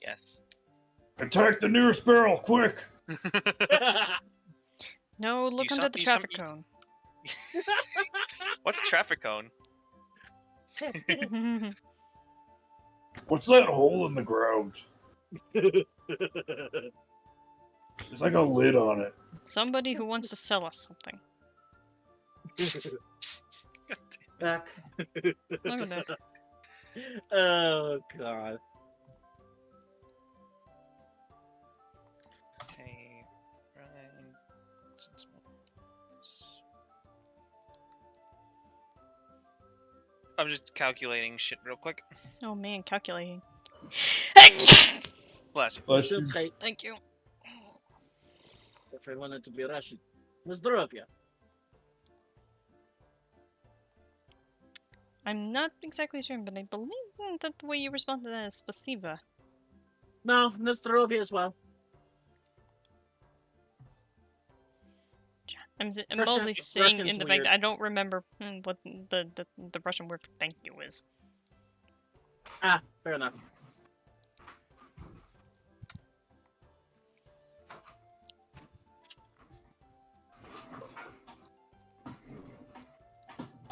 Yes. Attack the nearest barrel, quick! No, look You under some- the you some- traffic cone. What's a traffic cone? What's that hole in the ground? There's like a lid on it. Somebody who wants to sell us something. Back. Look at that. Oh god. Okay, right. I'm just calculating shit real quick. Oh man, calculating. Bless you. Bless you. Okay, Thank you. if I wanted to be Russian. Zdrovia. I'm not exactly sure, but I believe that the way you respond to that is spasiba. No, Zdrovia as well. I'm Russian- mostly saying Russian's in the fact weird. that I don't remember what the Russian word for thank you is. Ah, fair enough.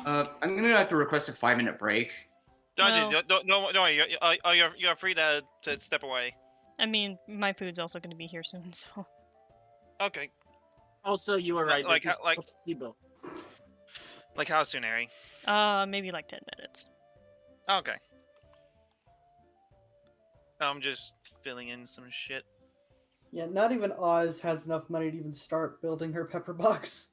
I'm gonna have to request a 5-minute break. Don't, Well- don't worry. You're free to step away. I mean, my food's also going to be here soon, so. Okay. Also, you were right. Like- this is like- placebo. Like how soon, Ari? Maybe like 10 minutes. Okay. I'm just filling in some shit. Yeah, not even Oz has enough money to even start building her pepper box.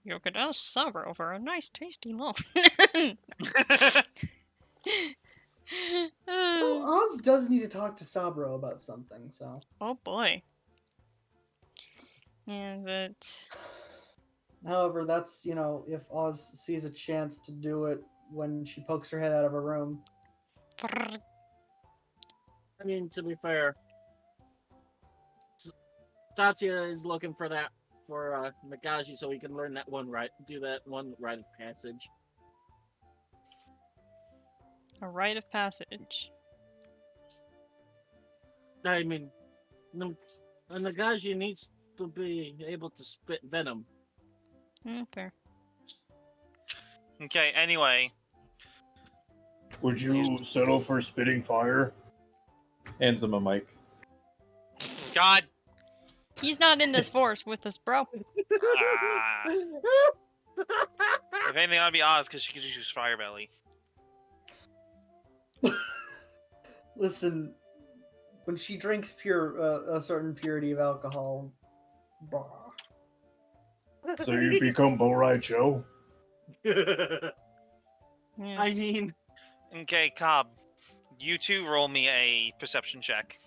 You could ask Sabro for a nice tasty loaf. Well, Oz does need to talk to Sabro about something, so. Oh boy. Yeah, but However, that's, if Oz sees a chance to do it when she pokes her head out of her room. I mean, to be fair, Tatsuya is looking for Nagashi so he can learn that one do that one rite of passage. a rite of passage. I mean, Nagashi needs to be able to spit venom. Fair. Okay, anyway. Would you settle for spitting fire? Hands him a mic. God. He's not in this force with us, bro. If anything, I'd be Oz because she could just use Fire Belly. Listen, when she drinks a certain purity of alcohol, bah. So you become Borai Joe? Yes. I mean, Okay, Cobb. You two roll me a perception check.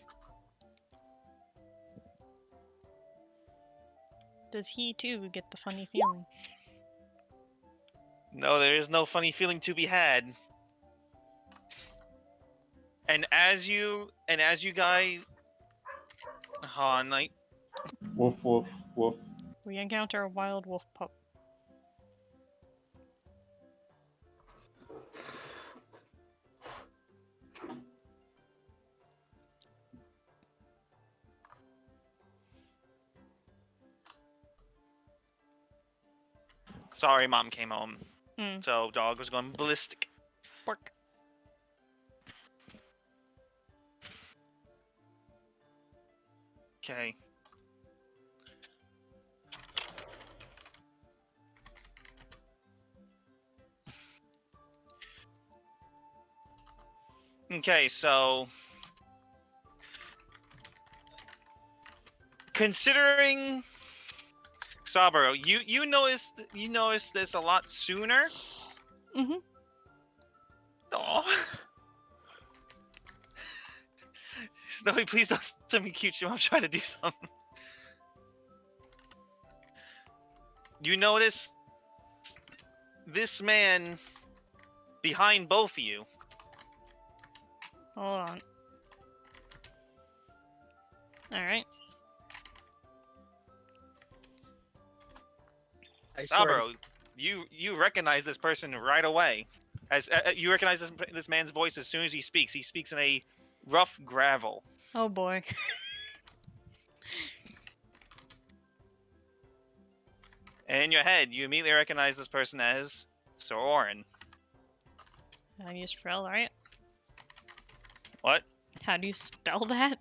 Does he too get the funny feeling? No, there is no funny feeling to be had. And as you guys, night. Woof, woof, woof. We encounter a wild wolf pup. Sorry, Mom came home. Mm. So dog was going ballistic. Bark. Okay. Okay, so considering Saburo, you noticed this a lot sooner. Mhm. Oh. Snowy, please don't send me cute shit. I'm trying to do something. You notice this man behind both of you. Hold on. Alright. Saburo, you recognize this person right away. As you recognize this man's voice as soon as he speaks. He speaks in a rough gravel. Oh boy. And in your head, you immediately recognize this person as Sir Orin. How do you spell right? What? How do you spell that?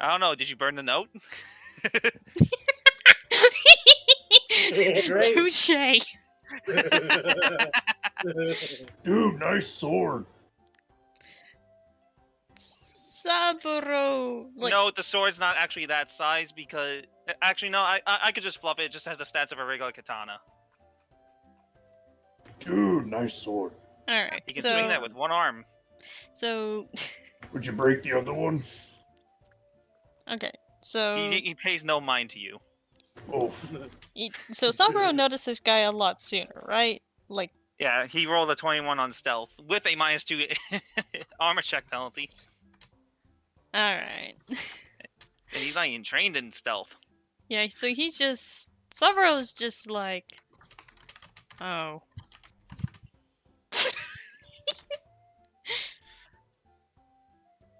I don't know. Did you burn the note? Great. Touche. Dude, nice sword. Saburo. Like, No, the sword's not actually that size because... Actually, no, I could just fluff it. It just has the stats of a regular katana. Dude, nice sword. alright, You can so... swing that with one arm. So... Would you break the other one? Okay, so... He pays no mind to you. Oof. So Saburo noticed this guy a lot sooner, right? Like... Yeah, he rolled a 21 on stealth with a -2 armor check penalty. Alright. And he's not even trained in stealth. Yeah, so he's just... Saburo's just like... Oh.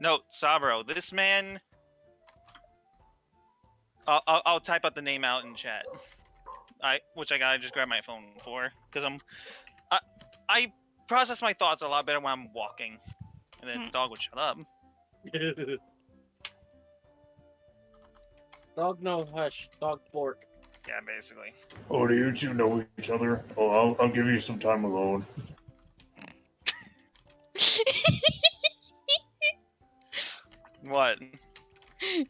No, Saburo, this man... I'll type out the name out in chat. Which I gotta just grab my phone for. Because I process my thoughts a lot better when I'm walking. And then the dog would shut up. Dog no hush, dog pork. Yeah, basically. Oh, do you two know each other? Oh, I'll give you some time alone. What?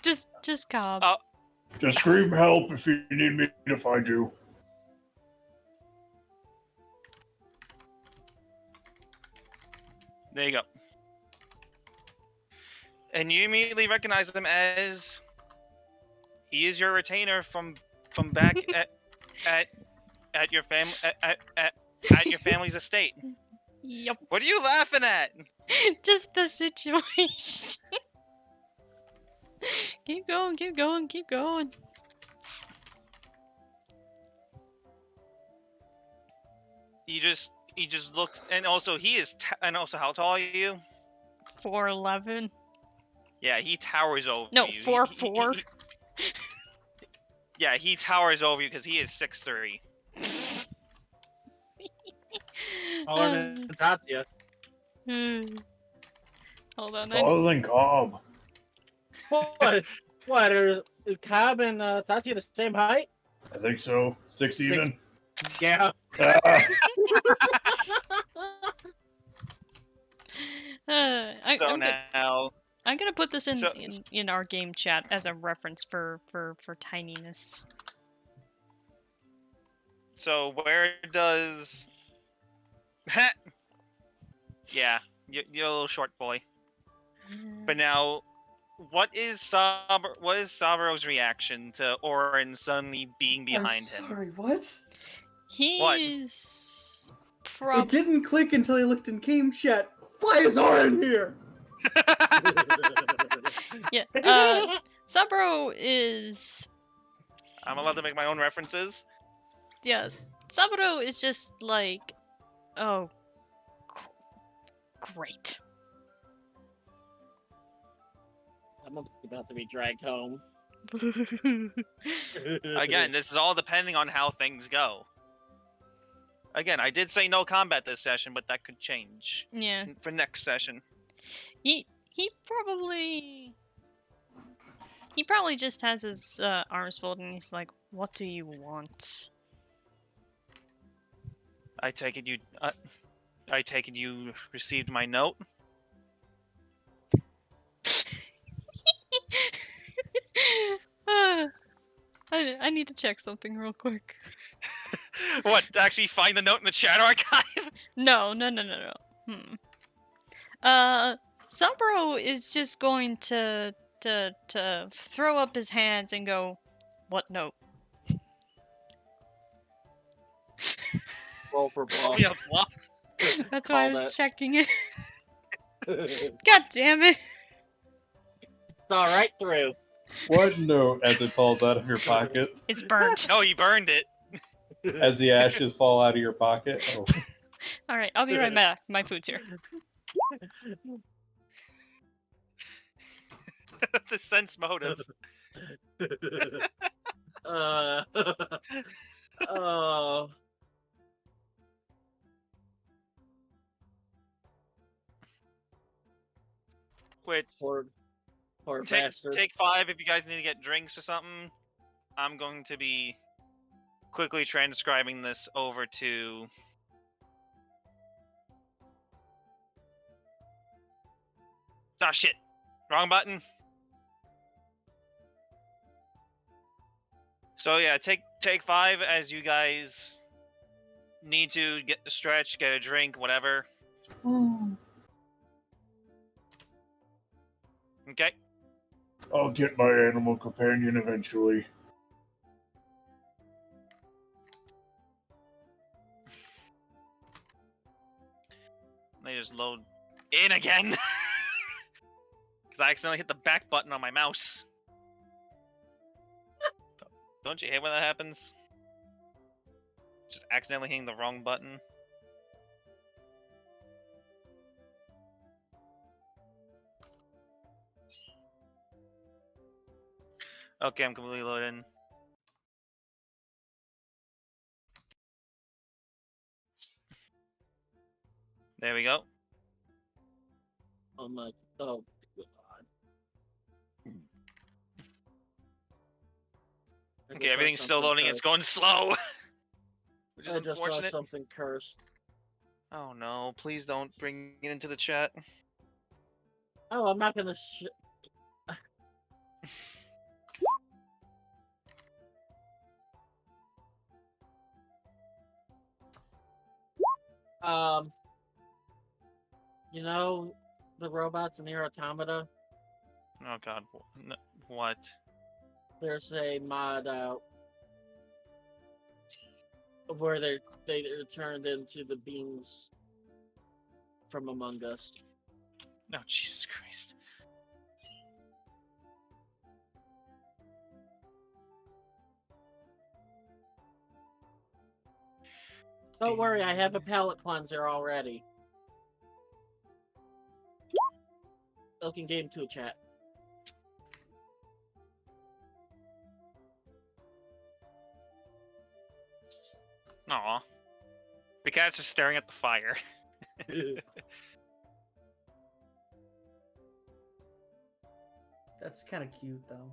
just Cobb. Oh, Just scream help if you need me to find you. there you go. And you immediately recognize him as he is your retainer from back at your your family's estate. Yep. What are you laughing at? Just the situation. Keep going, keep going, keep going. He just looks, and also he is, and also how tall are you? 4'11". Yeah, he towers over No, you. 4'4". Yeah, he towers over you because he is 6'3". Taller than Tatya. Hold on. Taller than Cobb. What? What? Are Cobb and Tatya the same height? I think so. Six even. Yeah. Ah, I'm gonna put this So- in our game chat as a reference for tininess. So where does? Yeah, you're a little short boy. But now, what is Saburo's reaction to Orin suddenly being behind I'm him? sorry, what? He's It didn't click until I looked in game chat. Why is Orin here? yeah. Saburo is I'm allowed to make my own references. yeah. Saburo is just like, oh, great. I'm about to be dragged home. Again, this is all depending on how things go. Again, I did say no combat this session, but that could change Yeah. for next session. He probably just has his arms folded and he's like, "What do you want?" I take it you received my note. I need to check something real quick. What? Actually, find the note in the chat archive? No. Saburo is just going to throw up his hands and go, "What note?" Roll for bluff. Yeah, bluff. That's why I Called was it. checking it. God damn it! Saw right through. What note as it falls out of your pocket? It's burnt. No, he burned it. As the ashes fall out of your pocket? Oh. All right, I'll be right back. My food's here. The sense motive. Oh. Which Poor take bastard. 5 if you guys need to get drinks or something. I'm going to be quickly transcribing this over to. Ah, shit. Wrong button. So yeah, take 5 as you guys need to get a stretch, get a drink, whatever. Okay. I'll get my animal companion eventually. They just load in again. Because I accidentally hit the back button on my mouse. Don't you hate when that happens? Just accidentally hitting the wrong button. Okay, I'm completely loaded in. There we go. Oh my. Oh god. Okay, everything's still loading. It's going slow. Which is I just saw unfortunate. something cursed. Oh no! Please don't bring it into the chat. Oh, I'm not gonna. You know, the robots in Nier Automata. Oh god, what? There's a mod out where they're turned into the beings from Among Us. No, Jesus Christ. Don't worry, I have a palette cleanser already. Looking game 2 chat. Aw. The cat's just staring at the fire. That's kind of cute, though.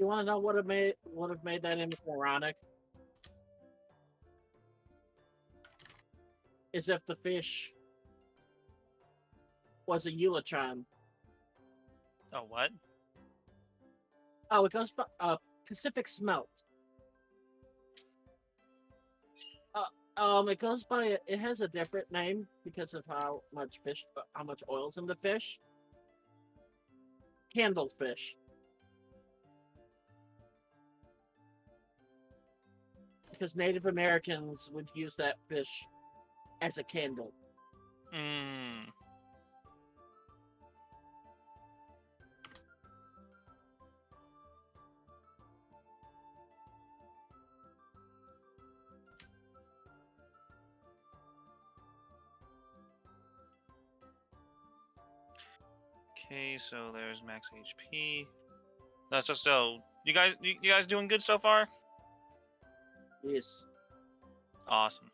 You want to know what have made that image moronic? Is if the fish was a Eulachan. Oh, what? Oh, it goes by Pacific Smelt. It goes by. It has a different name because of how much oil's in the fish. Candlefish. Because Native Americans would use that fish as a candle. Mmm. Okay, so there's max HP. So you guys doing good so far? Yes. Awesome.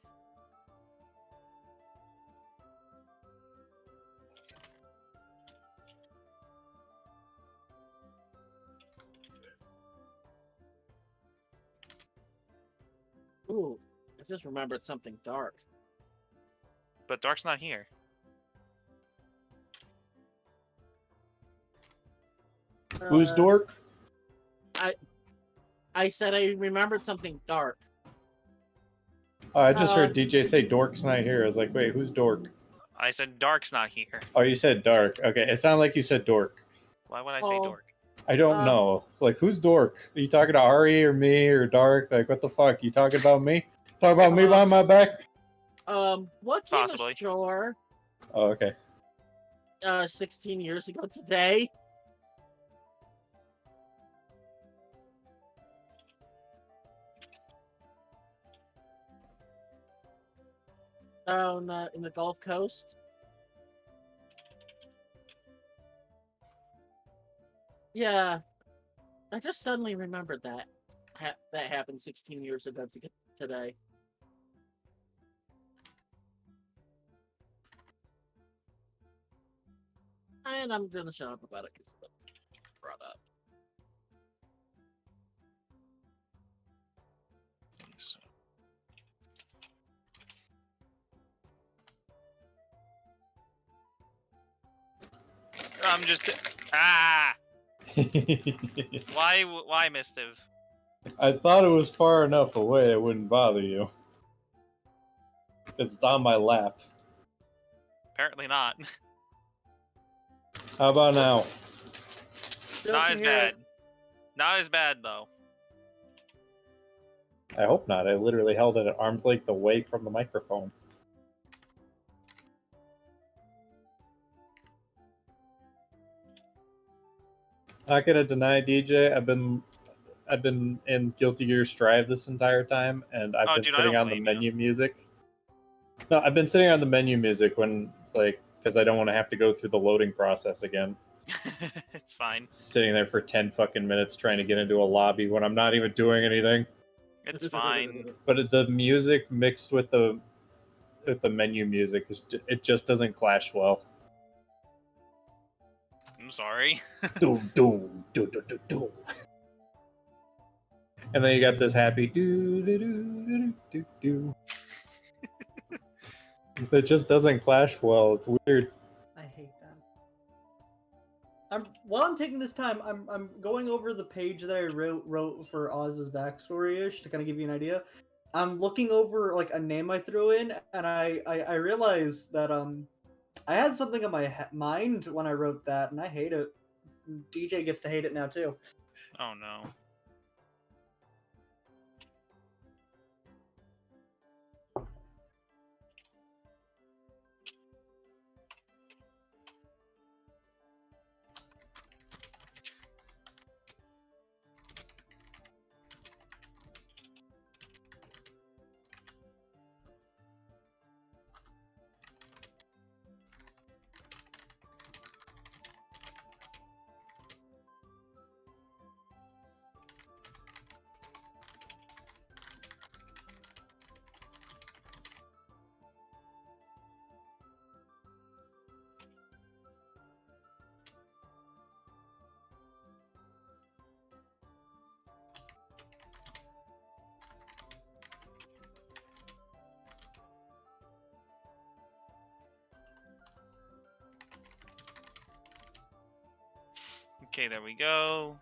Ooh, I just remembered something dark. But Dark's not here. Who's dork? I said I remembered something dark. Oh, I just heard DJ say dork's not here. I was like, wait, who's dork? I said Dark's not here. Oh, you said dark. Okay, it sounded like you said dork. Why would I say Dork? I don't know. Like, who's dork? Are you talking to Ari or me or Dark? Like, what the fuck? You talking about me? Talk about me behind my back? What came Possibly. ashore? Oh, okay. 16 years ago today. Down in the Gulf Coast. Yeah, I just suddenly remembered that. That happened 16 years ago today. And I'm gonna shut up about it because it's brought up. I'm just Why Mistiv? I thought it was far enough away it wouldn't bother you. It's on my lap. Apparently not. How about now? Not as bad. Not as bad though. I hope not. I literally held it at arm's length away from the microphone. Not gonna deny, DJ. I've been in Guilty Gear Strive this entire time, and I've been Dude, I sitting don't on the blame menu music. No, I've been sitting on the menu music when, like, because I don't want to have to go through the loading process again. It's fine. Sitting there for 10 fucking minutes trying to get into a lobby when I'm not even doing anything. It's fine. But the music mixed with the menu music, it just doesn't clash well. I'm sorry. Doom, doom, do, do, do, do. And then you got this happy do, do, do, do, do, do. It just doesn't clash well. It's weird. I hate that. While I'm taking this time, I'm going over the page that I wrote for Oz's backstory-ish to kind of give you an idea. I'm looking over like a name I threw in, and I realized that I had something in my mind when I wrote that, and I hate it. DJ gets to hate it now too. Oh no. Okay, there we go.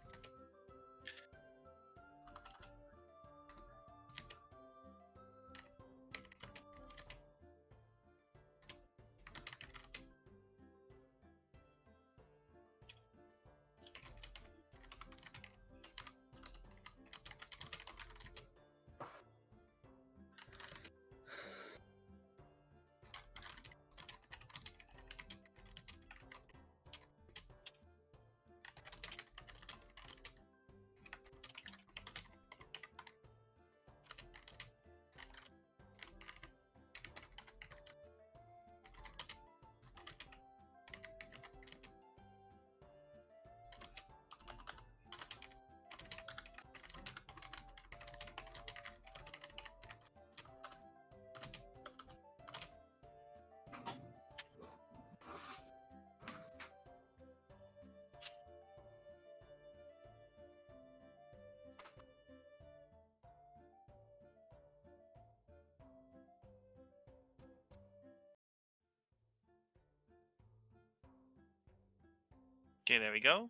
Okay, there we go.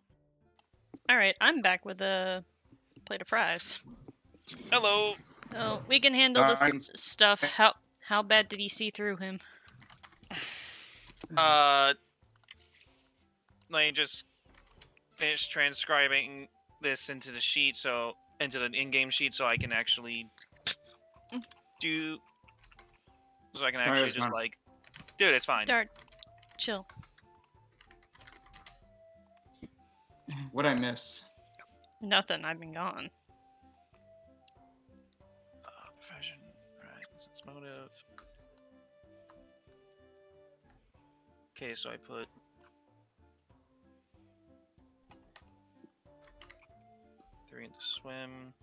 All right, I'm back with a plate of fries. Hello. Oh, we can handle this stuff. How bad did he see through him? Let me just finish transcribing this into the sheet, into the in-game sheet, so I can actually do. So I can Sorry, actually it's just not- like, dude, it's fine. Dart, chill. What'd I miss? Nothing. I've been gone. Profession, right? Business motive. Okay, so I put. Three into swim.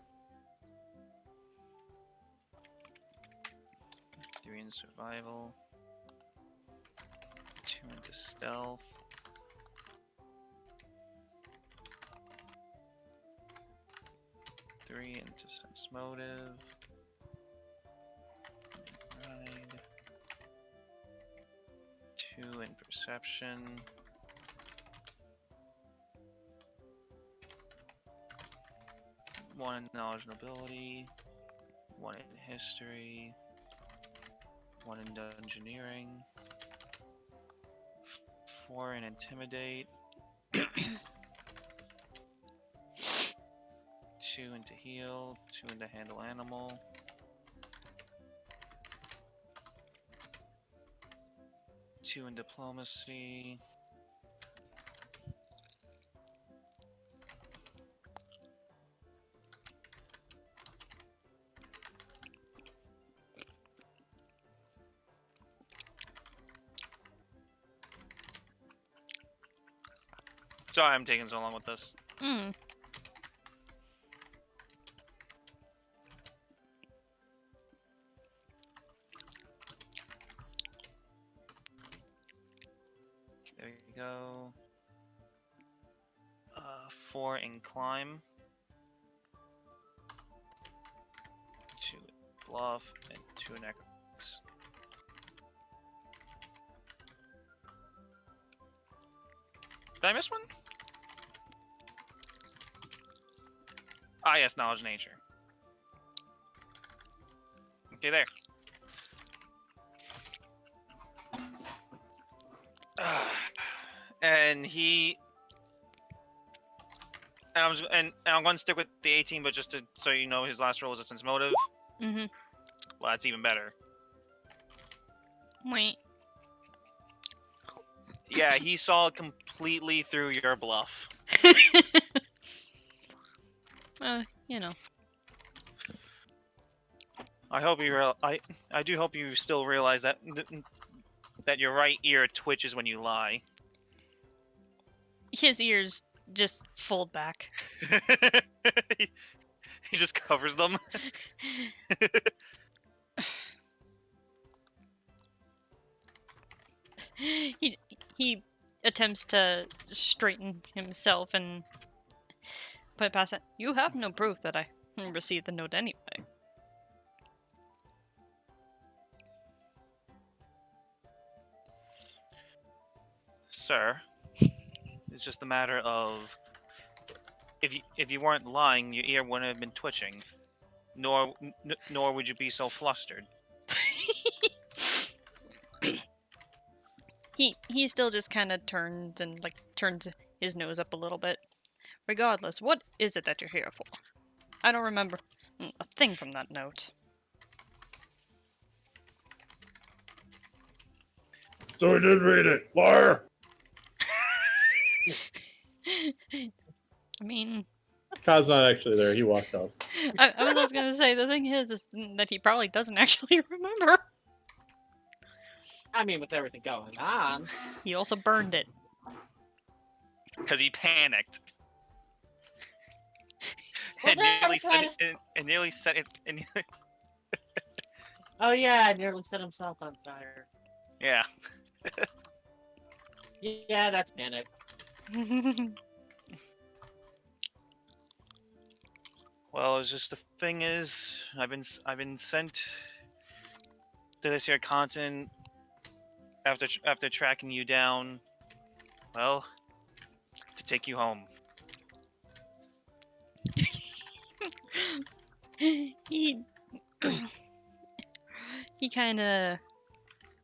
3 in survival. 2 into stealth. 3 into sense motive. Ride. 2 in perception. 1 in knowledge and ability. 1 in history. 1 in dungeoneering. 4 in intimidate. 2 into heal, 2 into handle animal. 2 in diplomacy. Sorry, I'm taking so long with this. Mm. There you go. 4 in climb. 2 in bluff, and 2 in acrobatics. Did I miss one? Ah, yes, knowledge nature. Okay, there. And he. And I'm going to stick with the 18, but just to so you know, his last roll was a sense motive. Mm-hmm. Well, that's even better. Wait. Yeah, he saw completely through your bluff. You know. I hope you I do hope you still realize that that your right ear twitches when you lie. His ears just fold back. He just covers them. He attempts to straighten himself and put it past it. You have no proof that I received the note anyway. Sir, it's just a matter of if you weren't lying, your ear wouldn't have been twitching, nor would you be so flustered. He still just kind of turns his nose up a little bit. Regardless, what is it that you're here for? I don't remember a thing from that note. So he did read it. Liar! I mean, Cobb's not actually there. He walked off. I was also gonna say the thing is that he probably doesn't actually remember. I mean, with everything going on. He also burned it. Because he panicked. Well, and nearly set it. And Oh yeah, nearly set himself on fire. yeah. Yeah, that's panic. Well, it's just the thing is, I've been sent to this here continent after tracking you down. Well, to take you home. he kind of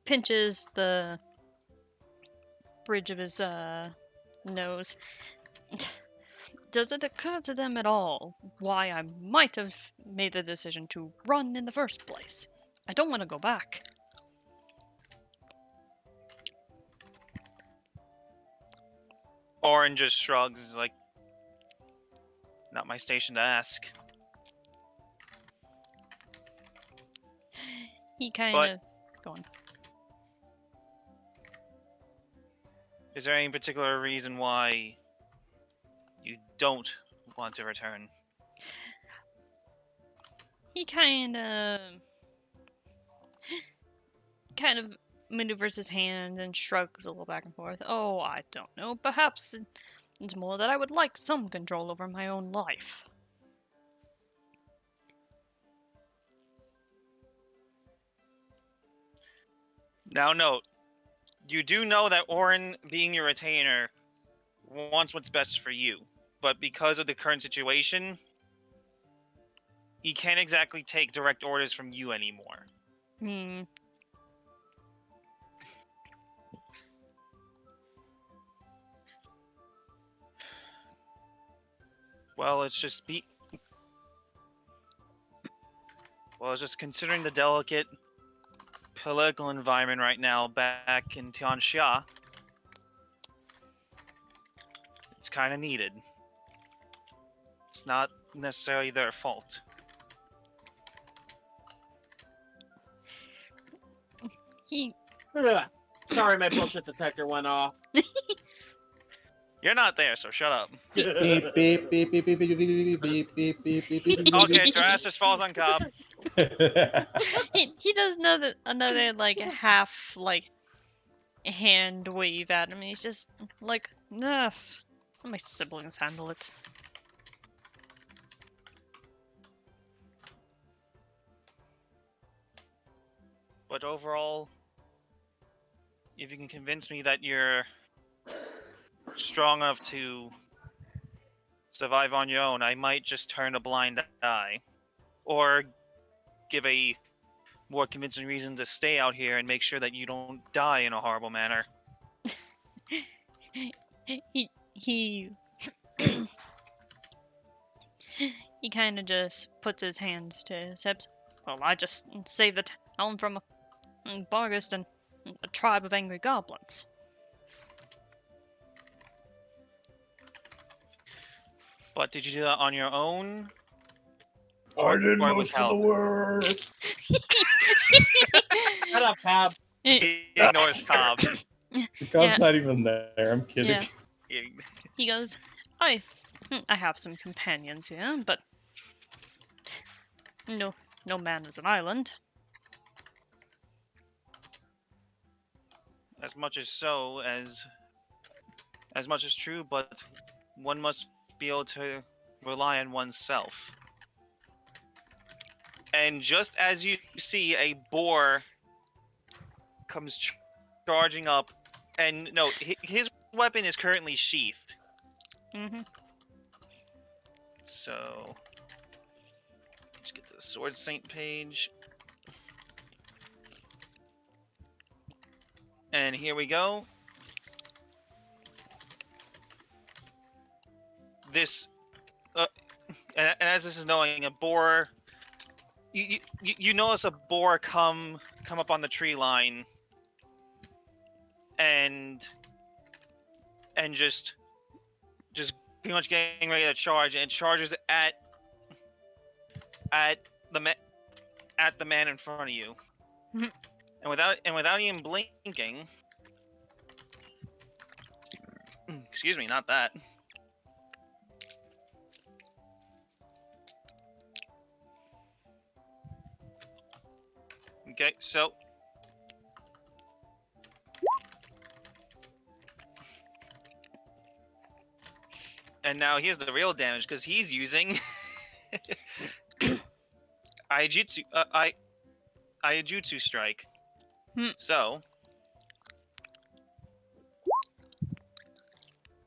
pinches the bridge of his nose. Does it occur to them at all why I might have made the decision to run in the first place? I don't want to go back. Orin just shrugs, he's like, not my station to ask. He kind of... Go on. Is there any particular reason why you don't want to return? He kind of maneuvers his hand and shrugs a little back and forth. Oh, I don't know. Perhaps it's more that I would like some control over my own life. Now note, you do know that Orin, being your retainer, wants what's best for you. But because of the current situation, he can't exactly take direct orders from you anymore. Well, it's just considering the delicate political environment right now back in Tianxia, it's kind of needed. It's not necessarily their fault. He... Sorry, my bullshit detector went off. You're not there, so shut up. Beep, beep, beep, beep, beep, beep, beep, beep, beep, beep, beep, beep, beep, Okay, Trash just falls on Cobb. He does another like half like hand wave at him. He's just like, ugh. Let my siblings handle it. But overall, if you can convince me that you're strong enough to survive on your own, I might just turn a blind eye. Or give a more convincing reason to stay out here and make sure that you don't die in a horrible manner. He he kind of just puts his hands to his hips. Well, I just saved the town from a Bargist and a tribe of angry goblins. But did you do that on your own? I did or with most of help? the work. Shut up, Cobb. He ignores Cobb. Cobb's not even there. I'm kidding. Yeah. He goes, I have some companions here, but no man is an island. As much as much is true, but one must be able to rely on oneself. And just as you see a boar comes charging up, and no, his weapon is currently sheathed. Mm-hmm. So, let's get to the Sword Saint page. And here we go. This, and as this is knowing, a boar. You notice a boar come up on the tree line, and just pretty much getting ready to charge, and it charges at the man in front of you, Mhm. and without even blinking. Excuse me, not that. Okay, so and now here's the real damage, because he's using Aijutsu strike. So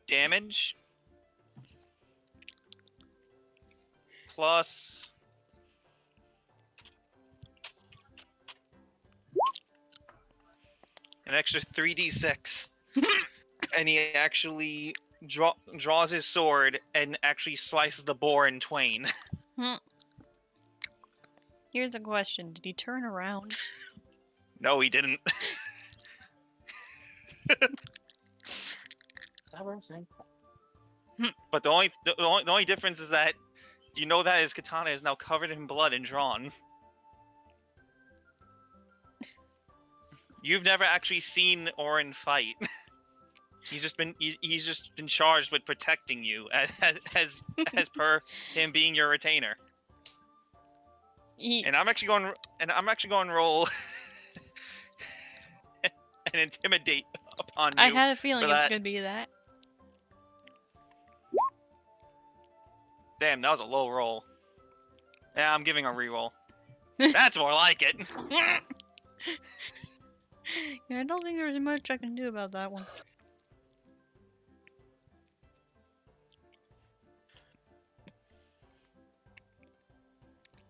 damage plus an extra 3d6. And he actually draws his sword and actually slices the boar in twain. Here's a question. Did he turn around? No, he didn't. Is that what I'm saying? But the only difference is that you know that his katana is now covered in blood and drawn. You've never actually seen Orin fight. He's just been charged with protecting you as per him being your retainer. And I'm actually going to roll and intimidate upon you. I had a feeling it was that. going to be that. Damn, that was a low roll. Yeah, I'm giving a reroll. That's more like it. Yeah, I don't think there's much I can do about that one.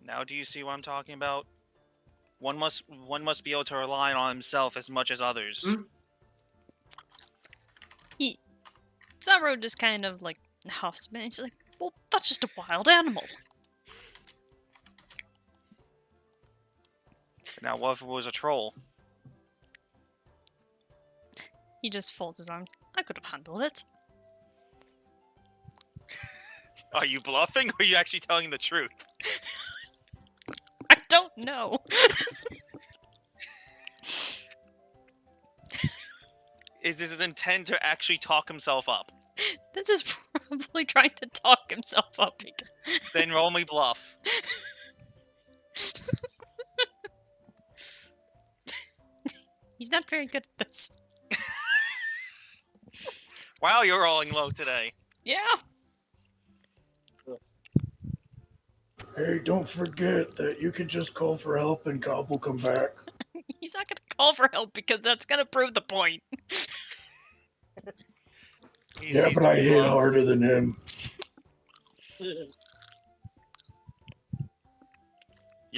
Now, do you see what I'm talking about? One must be able to rely on himself as much as others. Zaro just kind of like huffs a bit. He's like, well, that's just a wild animal. Now, what if it was a troll? He just folds his arms. I could have handled it. Are you bluffing, or are you actually telling the truth? I don't know. Is this his intent to actually talk himself up? This is probably trying to talk himself up. Then roll me bluff. He's not very good at this. Wow, you're rolling low today. Yeah. Hey, don't forget that you can just call for help and Cobb will come back. He's not gonna call for help because that's gonna prove the point. He Yeah, seems but to I be hit bluff. harder than him. You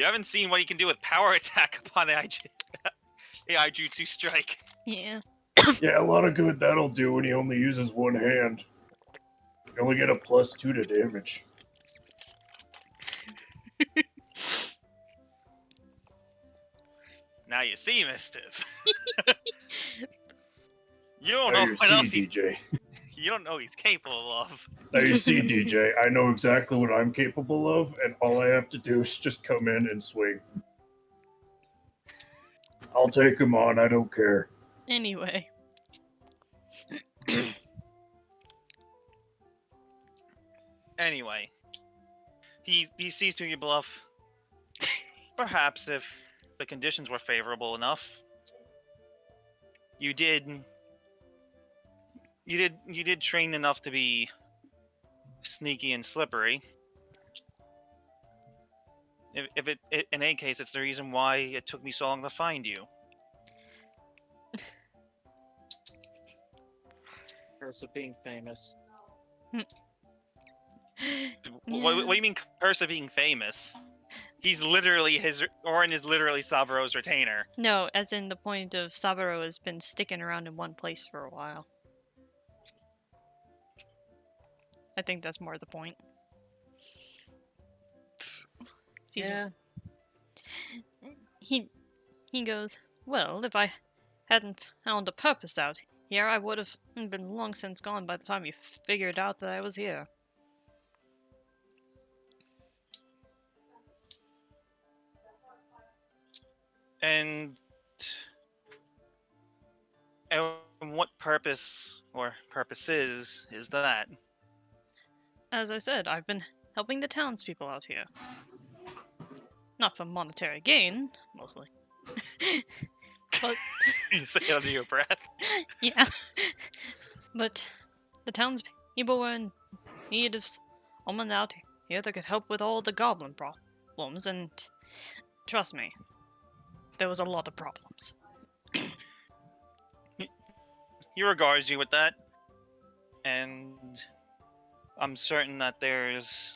haven't seen what he can do with power attack upon AI Jutsu Strike. Yeah. Yeah, a lot of good that'll do when he only uses one hand. You only get a +2 to damage. Now you see, Mistiv. You don't Now know you what else see, he's... DJ. You don't know he's capable of. Now you see, DJ. I know exactly what I'm capable of, and all I have to do is just come in and swing. I'll take him on. I don't care. Anyway. Anyway, he sees through your bluff. Perhaps if the conditions were favorable enough, you did train enough to be sneaky and slippery. If it in any case, it's the reason why it took me so long to find you. Curse of being famous. What do you mean, curse of being famous? He's literally Orin is literally Saburo's retainer. No, as in the point of Saburo has been sticking around in one place for a while. I think that's more the point. Excuse me. He goes, well, if I hadn't found a purpose out here, I would have been long since gone by the time you figured out that I was here. And what purpose or purposes is that? As I said, I've been helping the townspeople out here. Not for monetary gain, mostly. But You say it under your breath. yeah. But the townspeople were in need of someone out here that could help with all the goblin problems, and trust me, there was a lot of problems. He regards you with that, and I'm certain that there's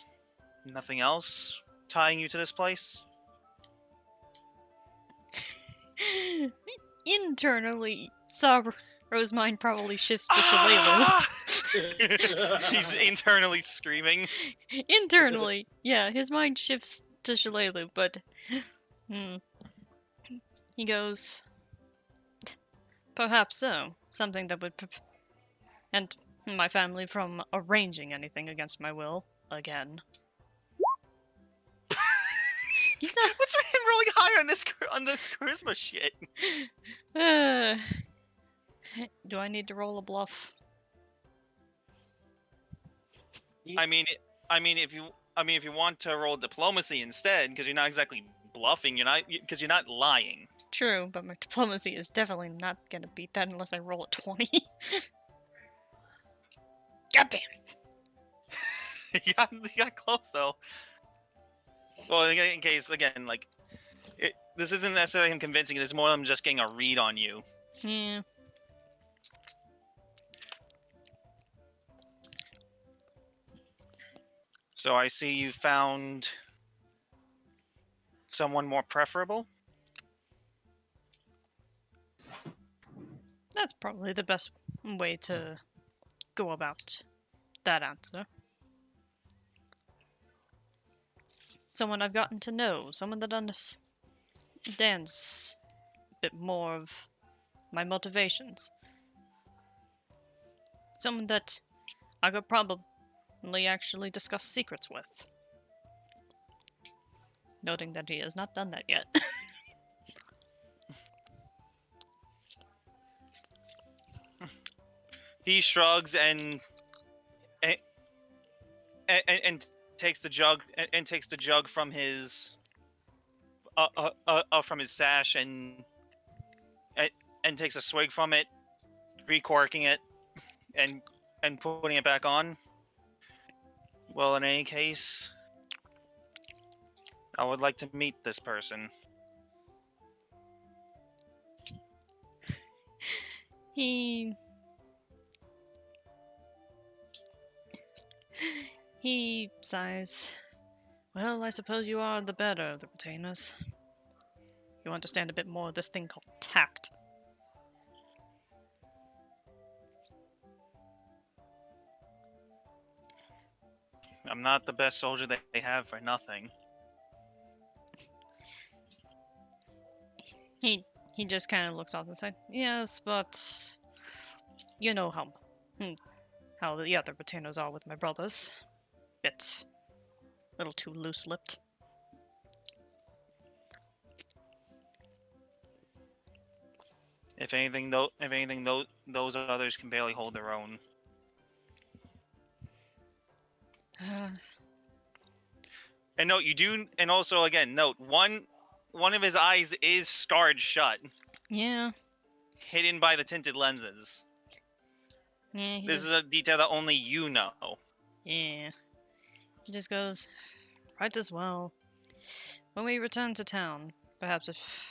nothing else tying you to this place. Internally, Saburo's mind probably shifts to Shalelu. He's internally screaming. Internally, yeah, his mind shifts to Shalelu, but he goes, perhaps so. Something that would and my family from arranging anything against my will again. He's not. What's with him rolling higher on this charisma shit? Do I need to roll a bluff? I mean, if you want to roll diplomacy instead, because you're not exactly bluffing, because you're not lying. True, but my diplomacy is definitely not gonna beat that unless I roll a 20. Goddamn! you got close though. Well, in case again, like, this isn't necessarily him convincing. It's more than just getting a read on you. Yeah. So I see you found someone more preferable. That's probably the best way to go about that answer. Someone I've gotten to know, someone that understands a bit more of my motivations. Someone that I could probably actually discuss secrets with. Noting that he has not done that yet. He shrugs and and takes the jug and takes the jug from his sash and takes a swig from it, recorking it, and putting it back on. Well, in any case, I would like to meet this person. He sighs. Well, I suppose you are the better of the retainers. You understand a bit more of this thing called tact. I'm not the best soldier that they have for nothing. He just kind of looks off to the side. Yes, but you know how the other retainers are with my brothers. Bit a little too loose-lipped. If anything, those others can barely hold their own. And note, you do, and also again, note one of his eyes is scarred shut. Yeah. Hidden by the tinted lenses. Yeah. This is a detail that only you know. Yeah. He just goes, right as well. When we return to town, perhaps if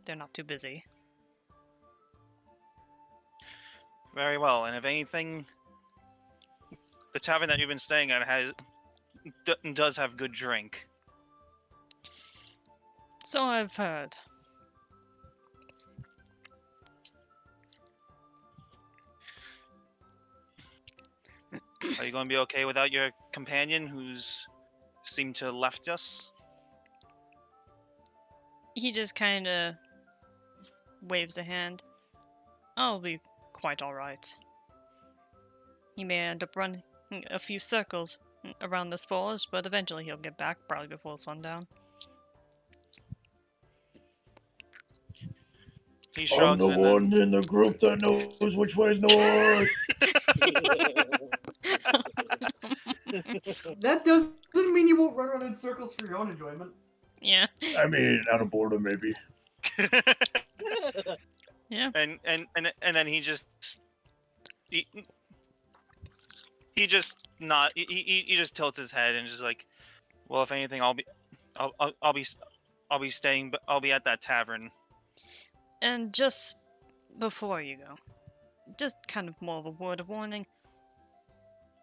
they're not too busy. Very well, and if anything, the tavern that you've been staying at does have good drink. So I've heard. Are you going to be okay without your companion, who's seemed to have left us? He just kind of waves a hand. I'll be quite alright. He may end up running a few circles around this forest, but eventually he'll get back, probably before sundown. He shrugs. I'm the one in the group that knows which way's north. That doesn't mean you won't run around in circles for your own enjoyment. Yeah. I mean, out of boredom, maybe. Yeah. And then he just tilts his head and just like, well, if anything, I'll be staying, but I'll be at that tavern. And just before you go, just kind of more of a word of warning.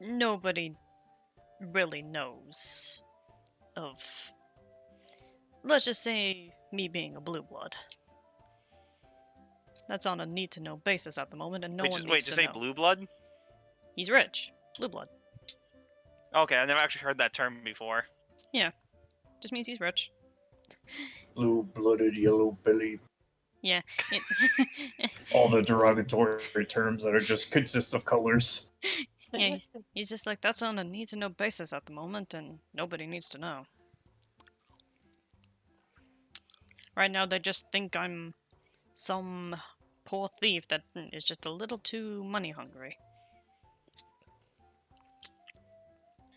Nobody really knows of, let's just say, me being a blue blood. That's on a need-to-know basis at the moment, and no one needs to know. Wait, just say blue blood? He's rich. Blue blood. Okay, I've never actually heard that term before. Yeah. Just means he's rich. Blue-blooded, yellow-bellied. Yeah. All the derogatory terms that are just consist of colors. Yeah, he's just like, that's on a need-to-know basis at the moment, and nobody needs to know. Right now, they just think I'm some poor thief that is just a little too money-hungry.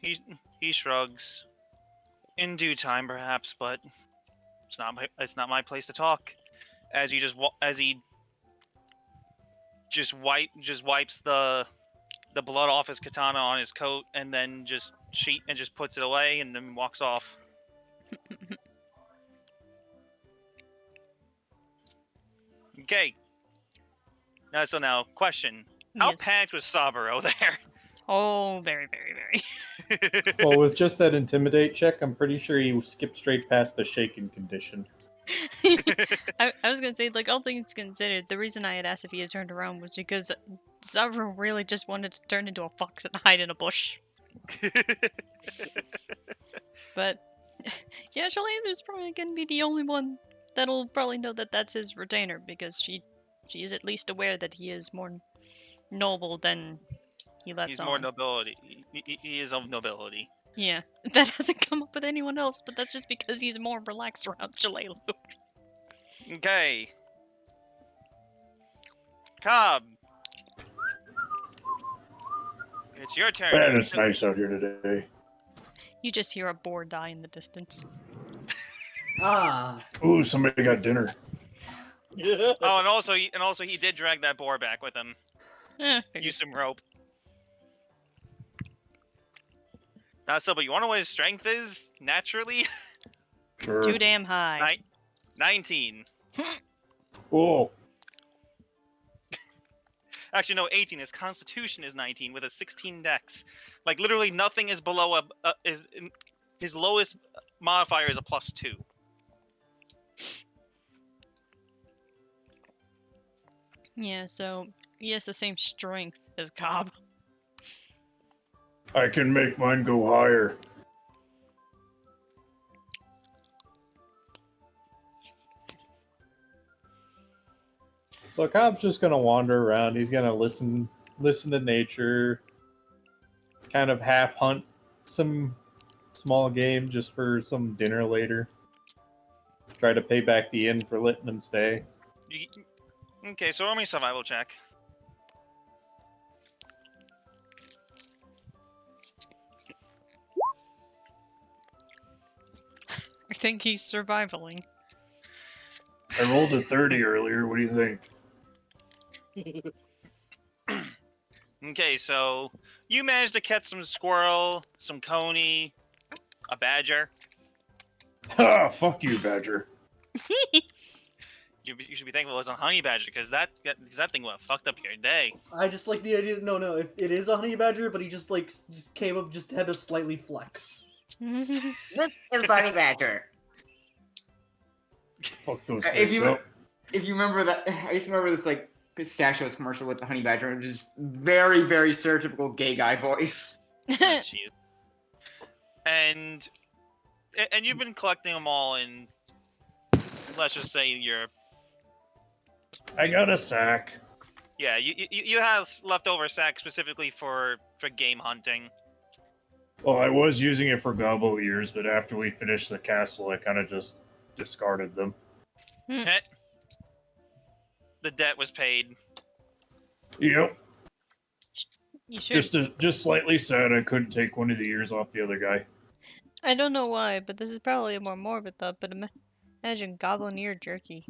He shrugs. In due time, perhaps, but it's not my place to talk. As he wipes the blood off his katana on his coat, and then just puts it away, and then walks off. Okay. Now, question: how Yes. panicked was Saburo there? Oh, very, very, very. Well, with just that intimidate check, I'm pretty sure he skipped straight past the shaken condition. I was gonna say, like, all things considered, the reason I had asked if he had turned around was because Saburo really just wanted to turn into a fox and hide in a bush. But, yeah, Shalander probably gonna be the only one that'll probably know that that's his retainer, because she is at least aware that he is more noble than he lets He's on. more nobility. He is of nobility. Yeah, that hasn't come up with anyone else, but that's just because he's more relaxed around Jalelu. Okay. Cobb. It's your turn. Man, it's nice out here today. You just hear a boar die in the distance. Ah, Ooh, somebody got dinner. Oh, and also he did drag that boar back with him. Figured. Use some rope. Not so, but you want to know what his strength is naturally? Sure. Too damn high. 19. Cool. Actually, no, 18. His constitution is 19 with a 16 dex. Like, literally nothing is below his lowest modifier is a +2. Yeah, so he has the same strength as Cobb. I can make mine go higher. So Cobb's just gonna wander around. He's gonna listen to nature, kind of half hunt some small game just for some dinner later. Try to pay back the inn for letting him stay. Okay, so roll me a survival check. I think he's surviving. I rolled a 30 earlier. What do you think? Okay, so you managed to catch some squirrel, some coney, a badger. Ha! Fuck you, Badger. You should be thankful it was a honey badger, because that thing would have fucked up your day. I just like the idea. No, if it is a honey badger, but he just came up, just had to slightly flex. This is Bunny Badger. Fuck those If things you up. if you remember that, I used to remember this like pistachios commercial with the honey badger, which is very very stereotypical gay guy voice. Oh, jeez. And you've been collecting them all in, let's just say I got a sack. yeah, you have leftover sack specifically for game hunting. Well, I was using it for gobble ears, but after we finished the castle, I kind of just discarded them. Heh. The debt was paid. Yep. You should. Just slightly sad I couldn't take one of the ears off the other guy. I don't know why, but this is probably a more morbid thought, but imagine goblin ear jerky.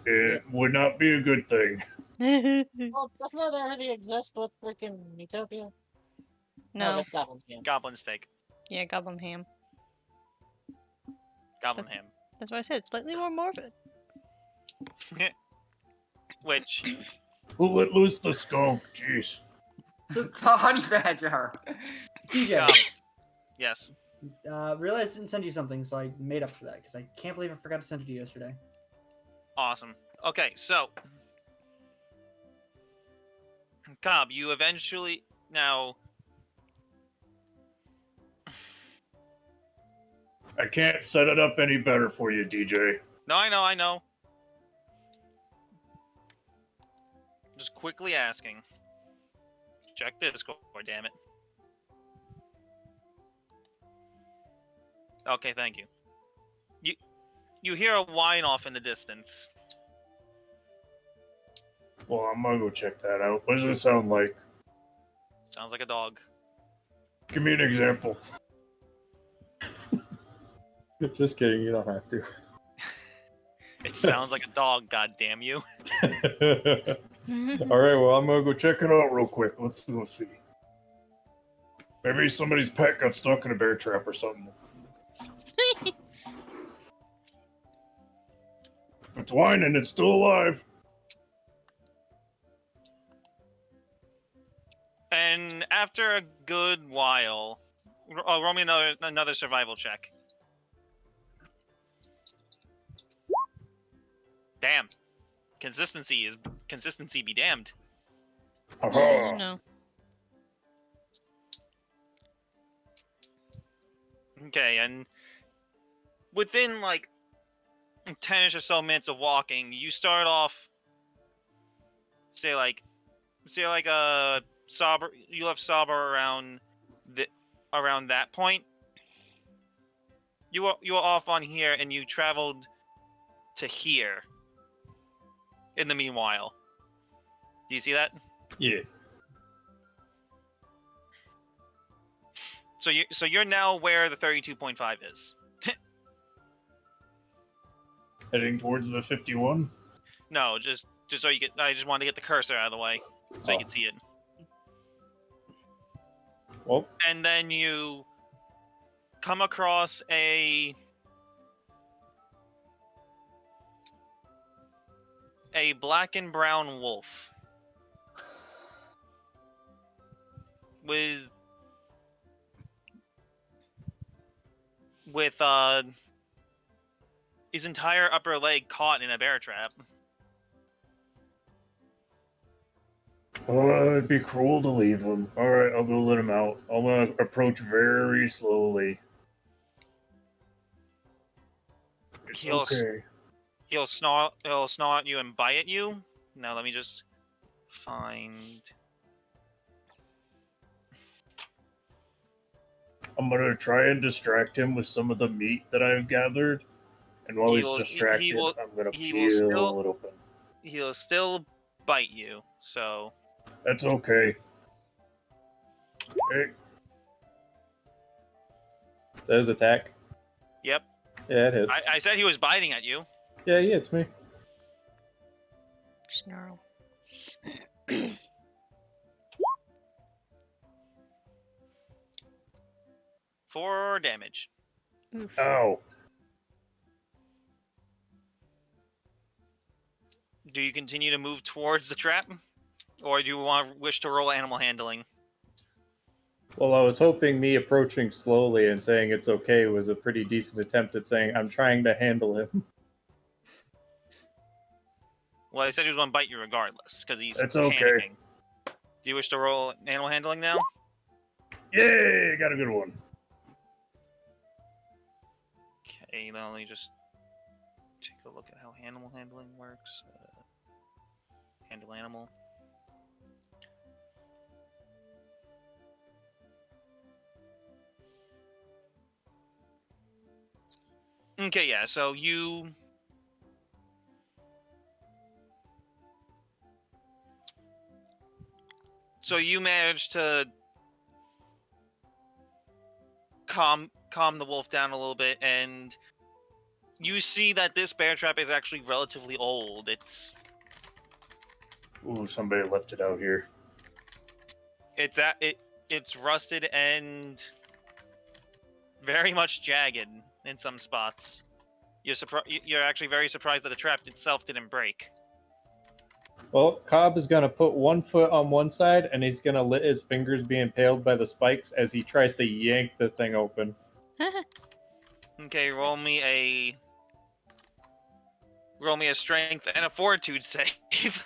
It would not be a good thing. Well, doesn't that already exist with freaking Utopia? No. That's Goblin Camp. Goblin steak. Yeah, goblin ham. Goblin ham. That's why I said slightly more morbid. Which, Who let loose the skunk? Jeez. It's a honey badger. DJ, yes. realized I didn't send you something, so I made up for that because I can't believe I forgot to send it to you yesterday. Awesome. Okay, so Cobb, you eventually now. I can't set it up any better for you, DJ. No, I know. Just quickly asking. Check Discord, damn it. Okay, thank you. You hear a whine off in the distance. Well, I'm gonna go check that out. What does it sound like? Sounds like a dog. Give me an example. Just kidding, you don't have to. It sounds like a dog, god damn you. Alright, well, I'm gonna go check it out real quick. Let's go see. Maybe somebody's pet got stuck in a bear trap or something. If it's whining, it's still alive. And after a good while, roll me another survival check. Damn. Consistency be damned. Aha. No. Okay, and within like 10ish or so minutes of walking, you start off say like Saber, you left Saber around that point. You were off on here and you traveled to here. In the meanwhile, do you see that? Yeah. So you're now where the 32.5 is. Heading towards the 51. No, just so you get. I just wanted to get the cursor out of the way so you can see it. Well, And then you come across a black and brown wolf with his entire upper leg caught in a bear trap. Oh, it'd be cruel to leave him. Alright, I'll go let him out. I'm gonna approach very slowly. It's He'll okay. He'll snarl at you and bite at you. Now let me just find. I'm gonna try and distract him with some of the meat that I've gathered. And while He he's will- distracted, he will- I'm gonna he will peel still- it open. He'll still bite you. So That's okay. Hey, that is attack. yep. Yeah, it hits. I said he was biting at you. Yeah, he hits me. Snarl. 4 damage. Oof. ow. Do you continue to move towards the trap, or do you wish to roll animal handling? Well, I was hoping me approaching slowly and saying it's okay was a pretty decent attempt at saying I'm trying to handle him. Well, I said he was going to bite you regardless because he's It's okay. panicking. Do you wish to roll animal handling now? Yay, got a good one. Okay, let me just take a look at how animal handling works. Handle animal. Okay, yeah, so you managed to calm the wolf down a little bit, and you see that this bear trap is actually relatively old. It's Ooh, somebody left it out here. it's rusted and very much jagged in some spots. You're actually very surprised that the trap itself didn't break. Well, Cobb is going to put one foot on one side, and he's going to let his fingers be impaled by the spikes as he tries to yank the thing open. Okay, roll me a strength and a fortitude save.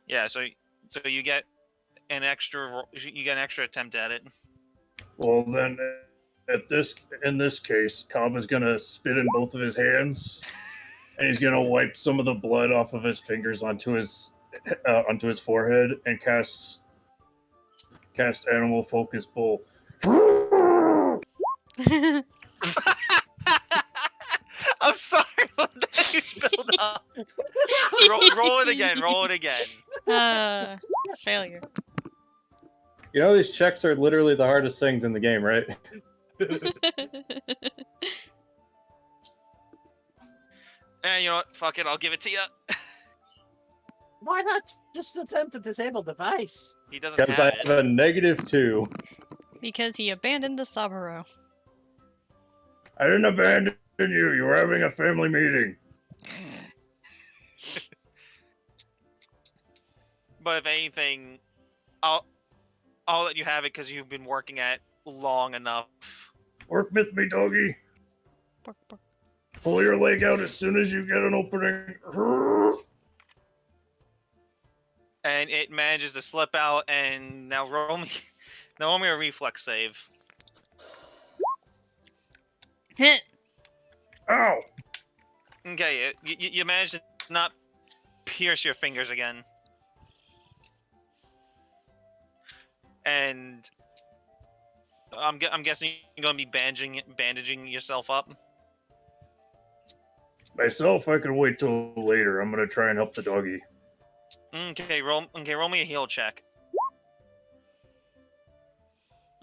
Yeah, so you get an extra attempt at it. Well, then, in this case, Cobb is gonna spit in both of his hands, and he's gonna wipe some of the blood off of his fingers onto his forehead and cast Animal Focus Bull. I'm sorry about that you spilled up. Roll it again. Roll it again. Failure. You know, these checks are literally the hardest things in the game, right? And you know what? Fuck it. I'll give it to you. Why not just attempt to disable device? He doesn't Because I have have it. a -2. Because he abandoned the Saburo. I didn't abandon you. You were having a family meeting. But if anything, I'll let you have it because you've been working at it long enough. Work with me, doggy. Bark, bark. Pull your leg out as soon as you get an opening. And it manages to slip out, and now Now roll me a reflex save. Ow! Okay, you managed to not pierce your fingers again. And I'm guessing you're gonna be bandaging yourself up. Myself, I could wait till later. I'm gonna try and help the doggy. Okay, roll me a heal check.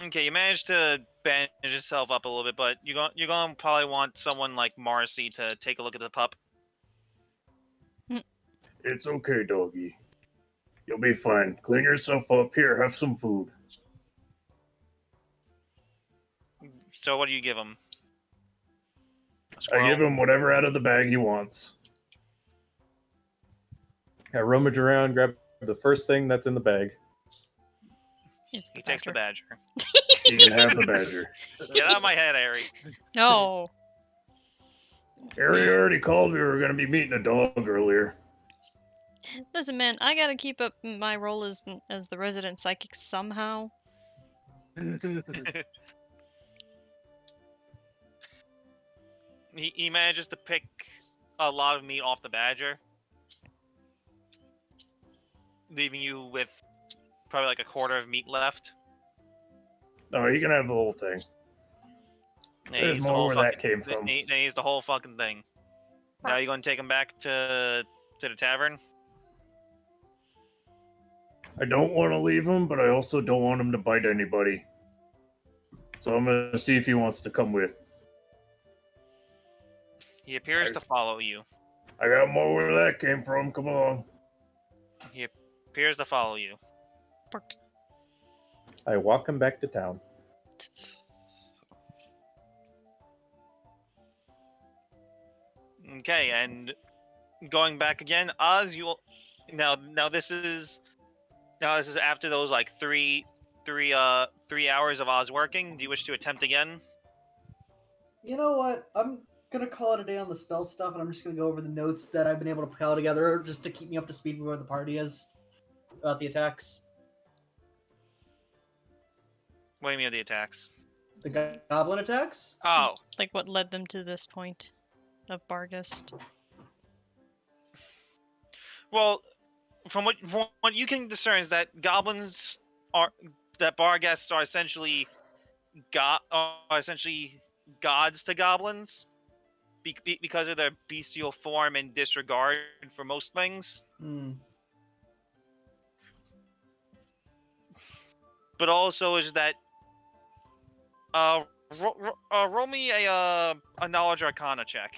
Okay, you managed to bandage yourself up a little bit, but you're gonna probably want someone like Marcy to take a look at the pup. It's okay, doggy. You'll be fine. Clean yourself up. Here, have some food. So what do you give him? A I squirrel? give him whatever out of the bag he wants. I rummage around, grab the first thing that's in the bag. It's the He takes the badger. badger. You can have the badger. Get out of my head, Ari. No. Harry already called we were going to be meeting a dog earlier. Listen, man, I gotta keep up my role as the resident psychic somehow. He manages to pick a lot of meat off the badger, leaving you with probably like a quarter of meat left. No, you can have the whole thing. Now There's he's the more whole where that fucking- came from. Now he's the whole fucking thing. Now you gonna take him back to the tavern? I don't want to leave him, but I also don't want him to bite anybody. So I'm going to see if he wants to come with. He appears to follow you. I got more where that came from. Come along. He appears to follow you. I walk him back to town. Okay, and going back again, Oz, you will now this is after those like three hours of Oz working. Do you wish to attempt again? You know what? I'm gonna call it a day on the spell stuff, and I'm just gonna go over the notes that I've been able to pile together just to keep me up to speed with where the party is about the attacks. What do you mean the attacks? The goblin attacks? Oh, Like what led them to this point of Barghest. well, from what you can discern is that goblins are that Barghests are essentially gods to goblins because of their bestial form and disregard for most things. Hmm. But also is that roll me a knowledge arcana check.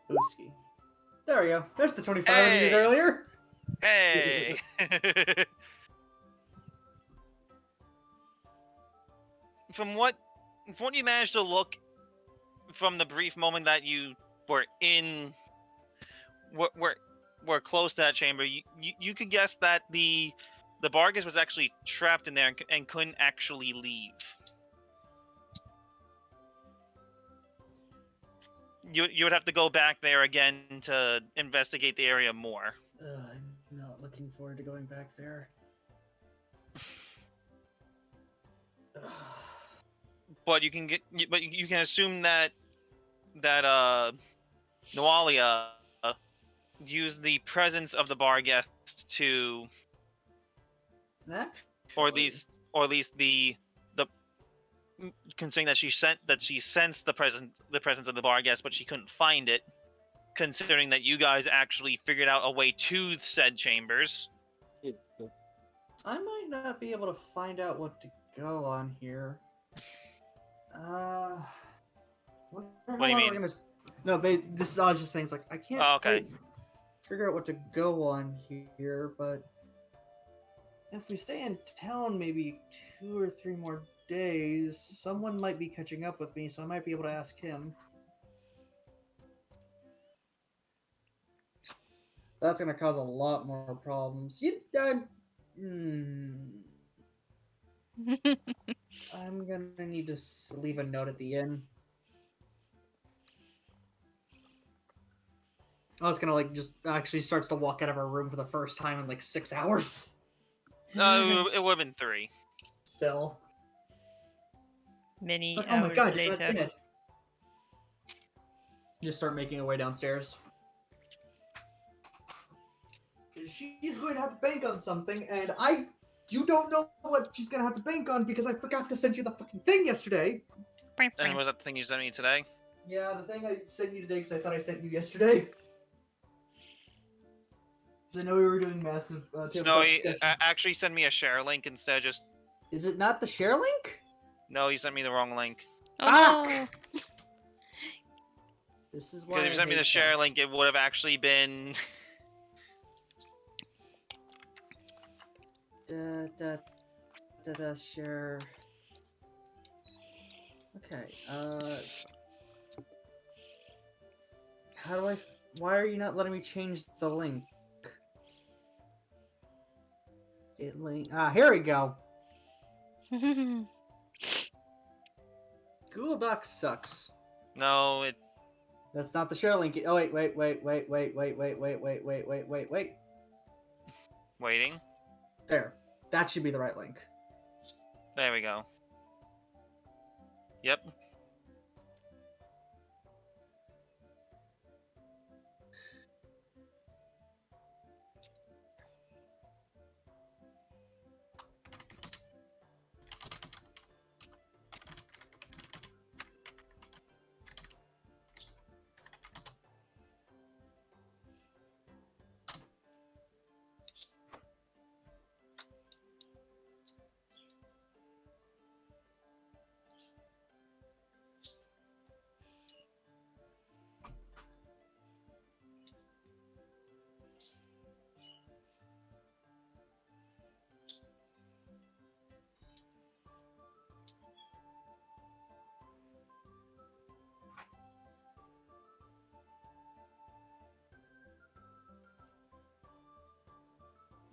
Ooski. There we go. There's the 25 I needed Hey! earlier. Hey. From what you managed to look from the brief moment that you were were close to that chamber, you could guess that the Bargus was actually trapped in there and couldn't actually leave. You would have to go back there again to investigate the area more. I'm not looking forward to going back there. But you can assume that Noalia used the presence of the Barghest to, or at least the considering that she sensed the presence of the Barghest, but she couldn't find it. Considering that you guys actually figured out a way to said chambers. I might not be able to find out what to go on here. What do you mean? No, but this is, I was just saying, it's like, I can't Oh, okay. quite figure out what to go on here, but if we stay in town maybe 2 or 3 more days, someone might be catching up with me, so I might be able to ask him. That's gonna cause a lot more problems. I'm gonna need to leave a note at the inn. Oz kind of like just actually starts to walk out of her room for the first time in like 6 hours. It would have been 3. Still. Many It's like, oh my hours god, you're later. not dead. Just start making her way downstairs. She's going to have to bank on something, and you don't know what she's going to have to bank on because I forgot to send you the fucking thing yesterday. And was that the thing you sent me today? Yeah, the thing I sent you today because I thought I sent you yesterday. Because I know we were doing massive tabletop Snowy, discussions. actually send me a share link instead. Just Is it not the share link? no, you sent me the wrong link. Oh no! This is why Because if you sent me the share link, it would have actually been. Share. Okay. How do I? Why are you not letting me change the link? Here we go. Google Docs sucks. No, it. That's not the share link. Oh wait. Waiting. There. That should be the right link. There we go. Yep.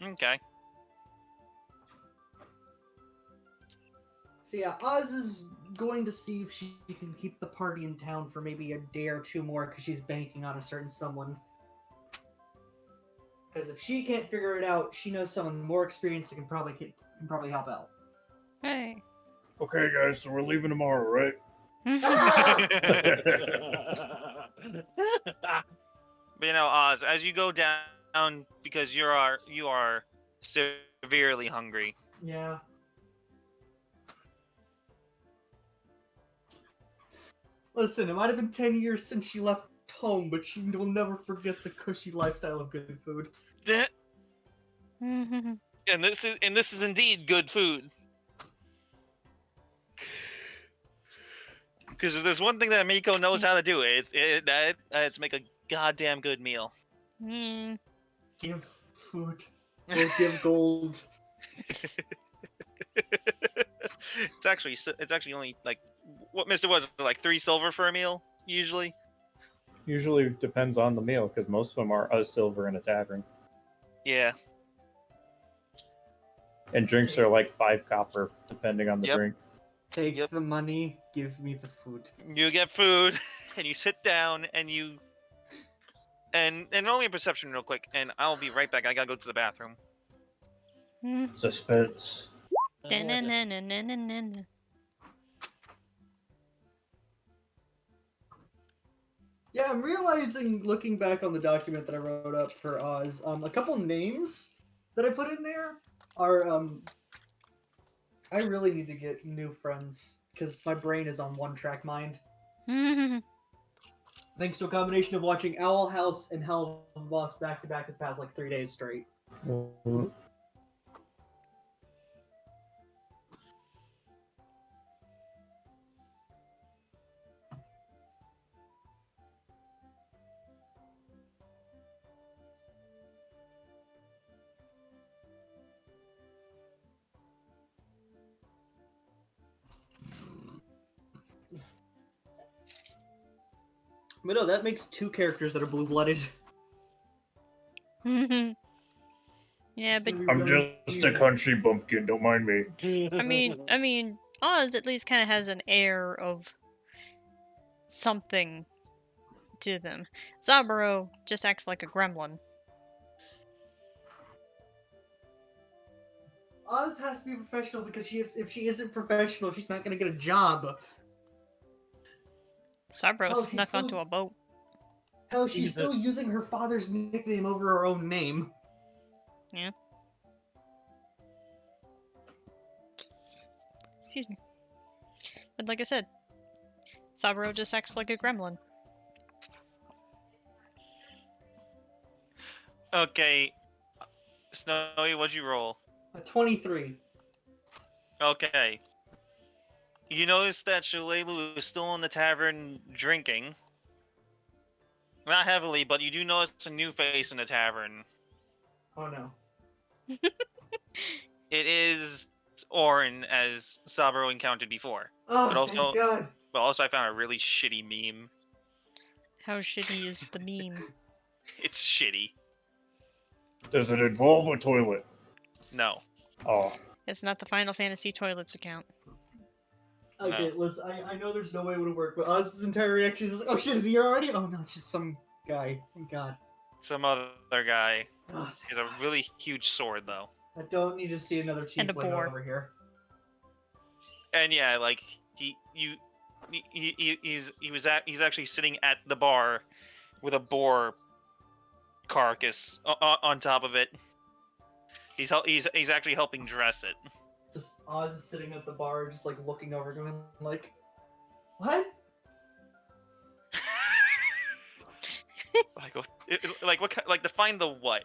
Okay. So yeah, Oz is going to see if she can keep the party in town for maybe a day or two more because she's banking on a certain someone. Because if she can't figure it out, she knows someone more experienced that can probably help out. Hey. Okay, guys, so we're leaving tomorrow, right? But you know, Oz, as you go down, because you are severely hungry. Yeah. Listen, it might have been 10 years since she left home, but she will never forget the cushy lifestyle of good food. And this is indeed good food. Because if there's one thing that Miko knows how to do, it's make a goddamn good meal. Mm. Give food. Or give gold. It's actually only like what Mr. was like 3 silver for a meal usually. Usually depends on the meal because most of them are a silver in a tavern, Yeah. and drinks are like 5 copper depending on the Yep. drink. Take Yep. the money, give me the food. You get food, and you sit down, and you and only a perception real quick, and I'll be right back. I gotta go to the bathroom. Suspense. Da-na-na-na-na-na-na. Yeah, I'm realizing, looking back on the document that I wrote up for Oz, a couple names that I put in there are, I really need to get new friends, because my brain is on one-track mind. Thanks to a combination of watching Owl House and Hell of a Boss back-to-back the past, like, 3 days straight. But no, that makes 2 characters that are blue-blooded. Yeah, but I'm just a country bumpkin, don't mind me. I mean, Oz at least kind of has an air of something to them. Saburo just acts like a gremlin. Oz has to be professional because if she isn't professional, she's not gonna get a job. Saburo Oh, she's snuck so- onto a boat. Hell, she's still using her father's nickname over her own name. Yeah. Excuse me. But like I said, Saburo just acts like a gremlin. Okay. Snowy, what'd you roll? A 23. Okay. You notice that Shalelu is still in the tavern drinking. Not heavily, but you do notice a new face in the tavern. Oh no. It is Orin, as Saburo encountered before. Oh, But also- thank God. But also I found a really shitty meme. How shitty is the meme? It's shitty. Does it involve a toilet? No. Oh, It's not the Final Fantasy toilets account. Okay, listen, I know there's no way it would work, but Oz's entire reaction is like, oh shit, is he here already? Oh no, it's just some guy. Thank God. Some other guy. Oh, He has a really huge sword, though. I don't need to see another And a tiefling boar. over here. And yeah, like he's actually sitting at the bar with a boar carcass on top of it. He's actually helping dress it. Just Oz is sitting at the bar, just like looking over to him, like, what? Like define the what?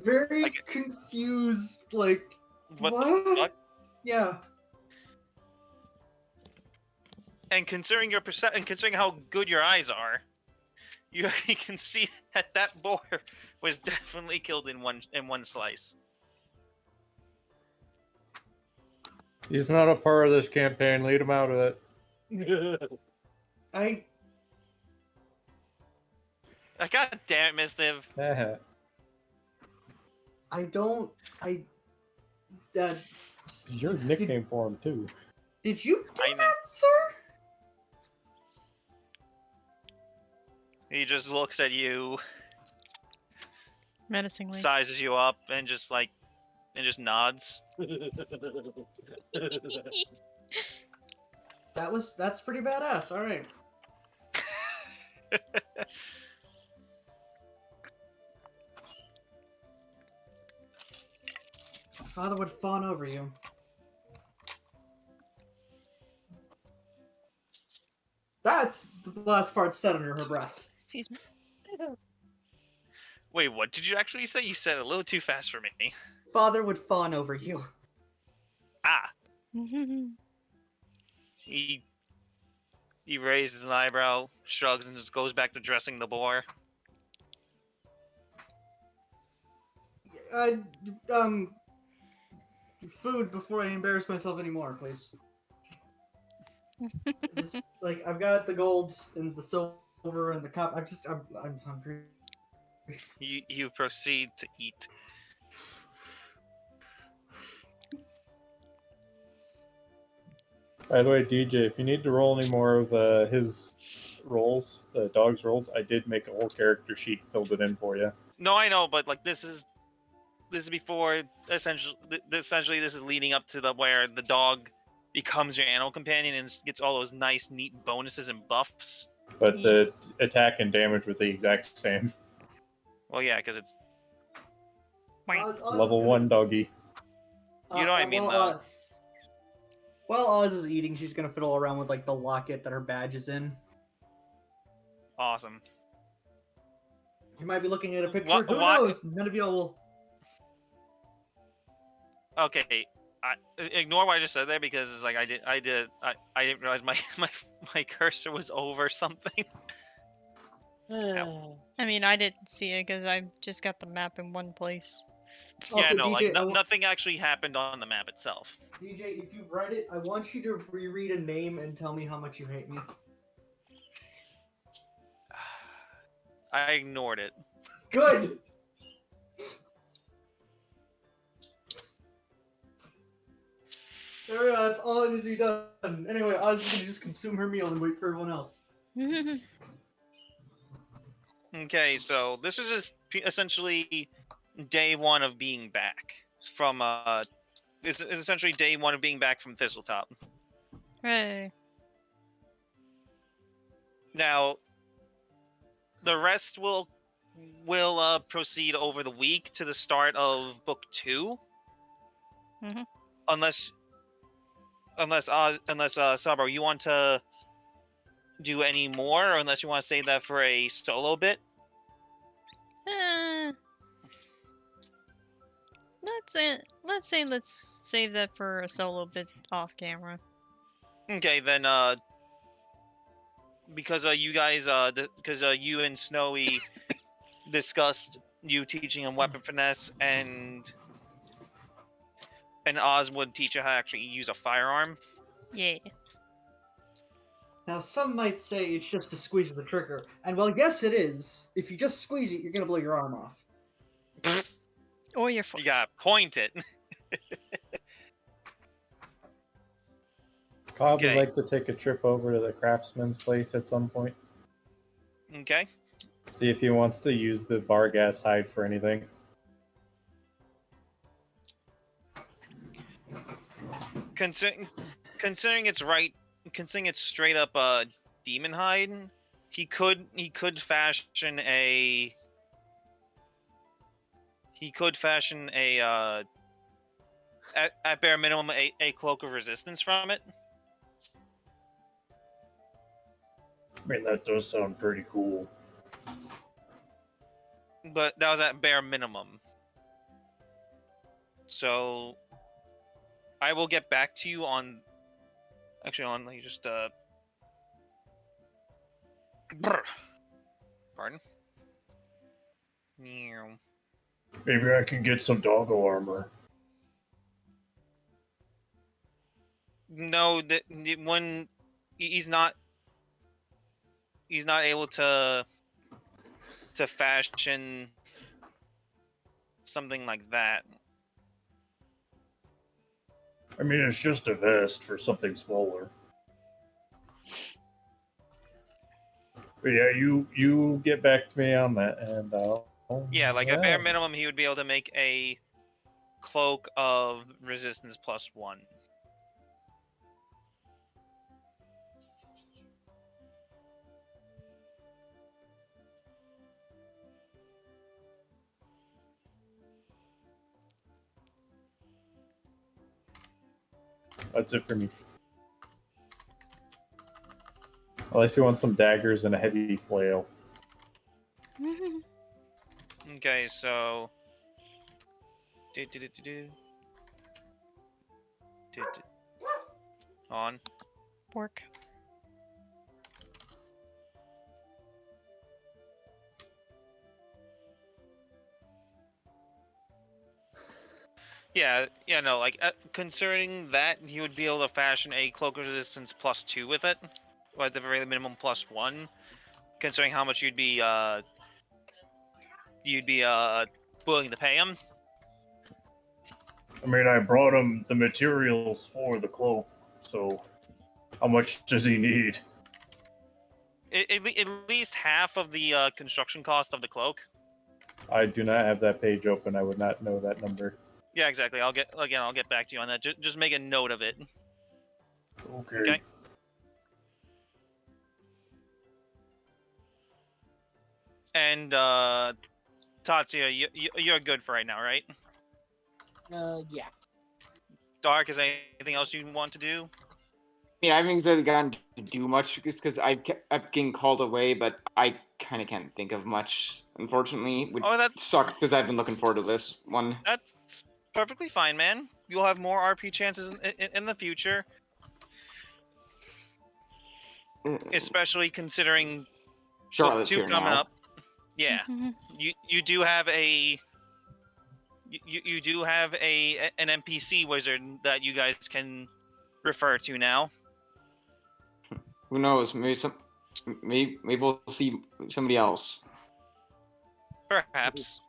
Very Like- confused, like, What what? the fuck? Yeah. And considering your and considering how good your eyes are, you can see that boar was definitely killed in one slice. He's not a part of this campaign. Lead him out of it. I God damn it, Mistiv. Your nickname for him too. Did you do I know. that, sir? He just looks at you, Menacingly. sizes you up, and just nods. That's pretty badass. All right. Father would fawn over you. That's the last part said under her breath. Excuse me. Wait, what did you actually say? You said it a little too fast for me. Father would fawn over you. Ah. He raises an eyebrow, shrugs, and just goes back to dressing the boar. Food before I embarrass myself anymore, please. Just, like, I've got the gold and the silver and the cup. I'm hungry. You proceed to eat. By the way, DJ, if you need to roll any more of his rolls, the dog's rolls, I did make a whole character sheet, filled it in for you. No, I know, but like this is before essentially this is leading up to the where the dog becomes your animal companion and gets all those nice, neat bonuses and buffs. But the attack and damage were the exact same. Well, yeah, because it's It's level 1 doggy. You know what I mean, though. While Oz is eating, she's gonna fiddle around with like the locket that her badge is in. awesome. You might be looking at a picture. What- Who what- knows? None of y'all will. Okay, ignore what I just said there because it's like I didn't realize my cursor was over something. I mean, I didn't see it because I just got the map in one place. Yeah, Also, no, DJ, like nothing actually happened on the map itself. DJ, if you write it, I want you to reread a name and tell me how much you hate me. I ignored it. Good. There we go, that's all that needs to be done. Anyway, Oz is gonna just consume her meal and wait for everyone else. Okay, so this is just essentially day one of being back from this is essentially day one of being back from Thistletop. Hooray. Now, the rest will proceed over the week to the start of book 2. Mhm. Unless Sabro, you want to do any more, or unless you want to save that for a solo bit. Let's save that for a solo bit off camera. Okay, then because you guys because you and Snowy discussed you teaching him weapon finesse, and Oz would teach you how to actually use a firearm. Yeah. Now, some might say it's just a squeeze of the trigger, and well, yes, it is. If you just squeeze it, you're gonna blow your arm off. Or your foot. You gotta point it. Cobb Okay. would like to take a trip over to the craftsman's place at some point. Okay. See if he wants to use the bar gas hide for anything. Considering it's straight up demon hide, he could fashion a at bare minimum a cloak of resistance from it. I mean, that does sound pretty cool. But that was at bare minimum. So I will get back to you on. Actually, let me just Pardon. Meow. Maybe I can get some doggo armor. No, that when he's not able to fashion something like that. I mean, it's just a vest for something smaller. But yeah, you get back to me on that, and Yeah, like at bare minimum, he would be able to make a cloak of resistance +1. That's it for me. Unless you want some daggers and a heavy flail. Okay, so. On. Work. Yeah, no, like, concerning that, he would be able to fashion a cloak of resistance +2 with it, or at the very minimum +1, considering how much you'd be willing to pay him. I mean, I brought him the materials for the cloak, so how much does he need? At least half of the construction cost of the cloak. I do not have that page open. I would not know that number. Yeah, exactly. I'll get back to you on that. Just make a note of it. Okay. Okay. And Tatsuya, you're good for right now, right? Yeah. Dark, is there anything else you want to do? Yeah, I haven't exactly gotten to do much just because I'm getting called away, but I kind of can't think of much, unfortunately. Which Oh, that sucks because I've been looking forward to this one. That's perfectly fine, man. You'll have more RP chances in the future, especially considering Charlotte's book 2 here coming now. up. Yeah, you do have a you do have an NPC wizard that you guys can refer to now. Who knows? Maybe we'll see somebody else. Perhaps.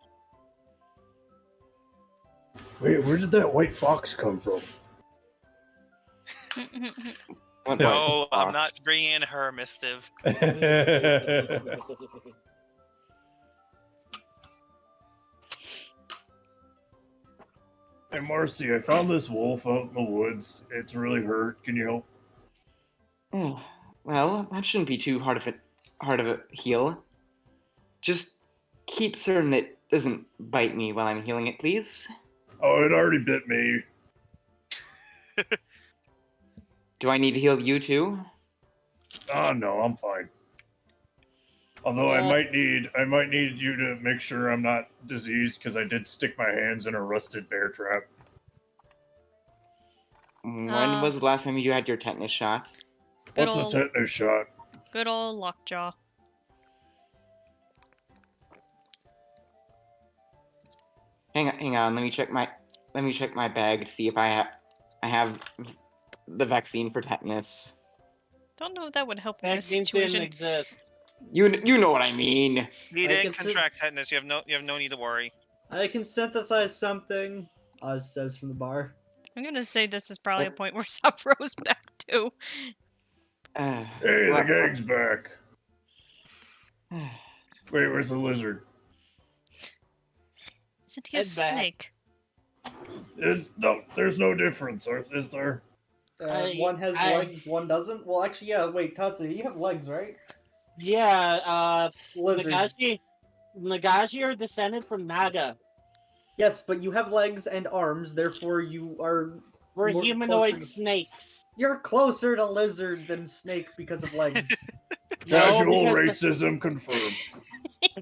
Wait, where did that white fox come from? What No, white I'm not fox? bringing in her, Mistiv. Hey, Marcy, I found this wolf out in the woods. It's really hurt. Can you help? Oh, well, that shouldn't be too hard of a heal. Just keep certain it doesn't bite me while I'm healing it, please. Oh, it already bit me. Do I need to heal you too? Oh, no, I'm fine. Although I might need you to make sure I'm not diseased because I did stick my hands in a rusted bear trap. When was the last time you had your tetanus shot? What's a tetanus shot? Good old Lockjaw. Hang on. Let me check my bag to see if I have the vaccine for tetanus. Don't know if that would help in this Vaccines didn't situation. exist. You know what I mean. You I didn't can contract tetanus. You have no need to worry. I can synthesize something, Oz says from the bar. I'm gonna say this is probably a point where Sabro's back too. Hey, the gang's back. Wait, where's the lizard? Isn't he a Head back. snake? There's no difference, is there? One has legs, one doesn't? Well, actually, yeah, wait, Tatsu, you have legs, right? Yeah, Lizard. Nagashi are descended from Naga. Yes, but you have legs and arms, therefore you are... We're more humanoid closer to- snakes. You're closer to lizard than snake because of legs. Casual because racism confirmed.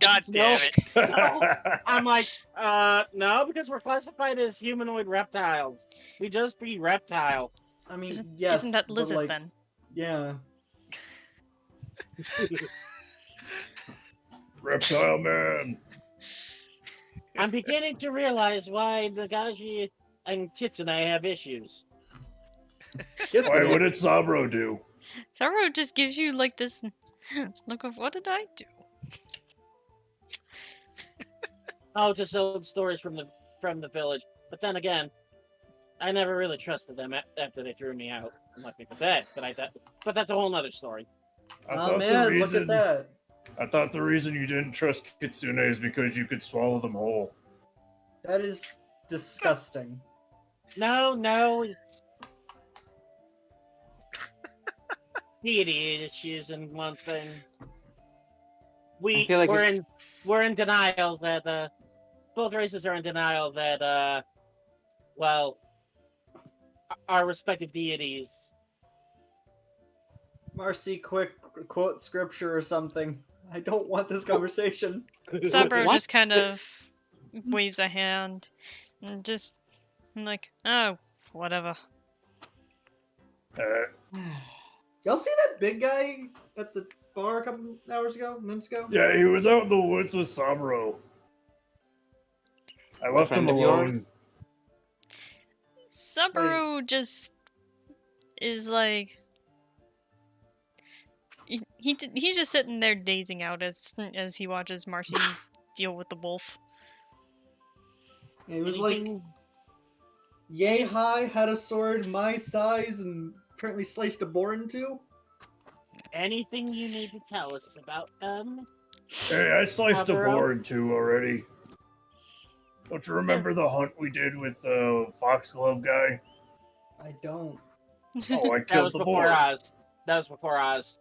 God damn it. I'm like, no, because we're classified as humanoid reptiles. We just be reptile. I mean, Isn't, yes, isn't that but, lizard like, then? Yeah. Reptile man. I'm beginning to realize why Nagashi and Kitsune have issues. Why, what did Sabro do? Sabro just gives you like this look of what did I do? Oh, just old stories from the village. But then again, I never really trusted them after they threw me out. I'm not for that, but that's a whole nother story. Oh man, look at that. I thought the reason you didn't trust Kitsune is because you could swallow them whole. That is disgusting. No, it's deity issues and one thing. I feel like we're in denial that both races are in denial that well, our respective deities. Marcy, quick, quote scripture or something. I don't want this conversation. Sabro What? just kind of waves a hand and just like, oh, whatever. Y'all see that big guy at the bar a couple minutes ago? Yeah, he was out in the woods with Sabro. I left him Friend of alone. yours? Sabro just is like he's just sitting there dazing out as he watches Marcy deal with the wolf. Yeah, he was like, yay high, had a sword my size, and apparently sliced a boar in two. Anything you need to tell us about them? Hey, I sliced a Sabro? boar in two already. Don't you remember the hunt we did with the foxglove guy? I don't. Oh, I That killed was the before boar. Oz. That was before Oz.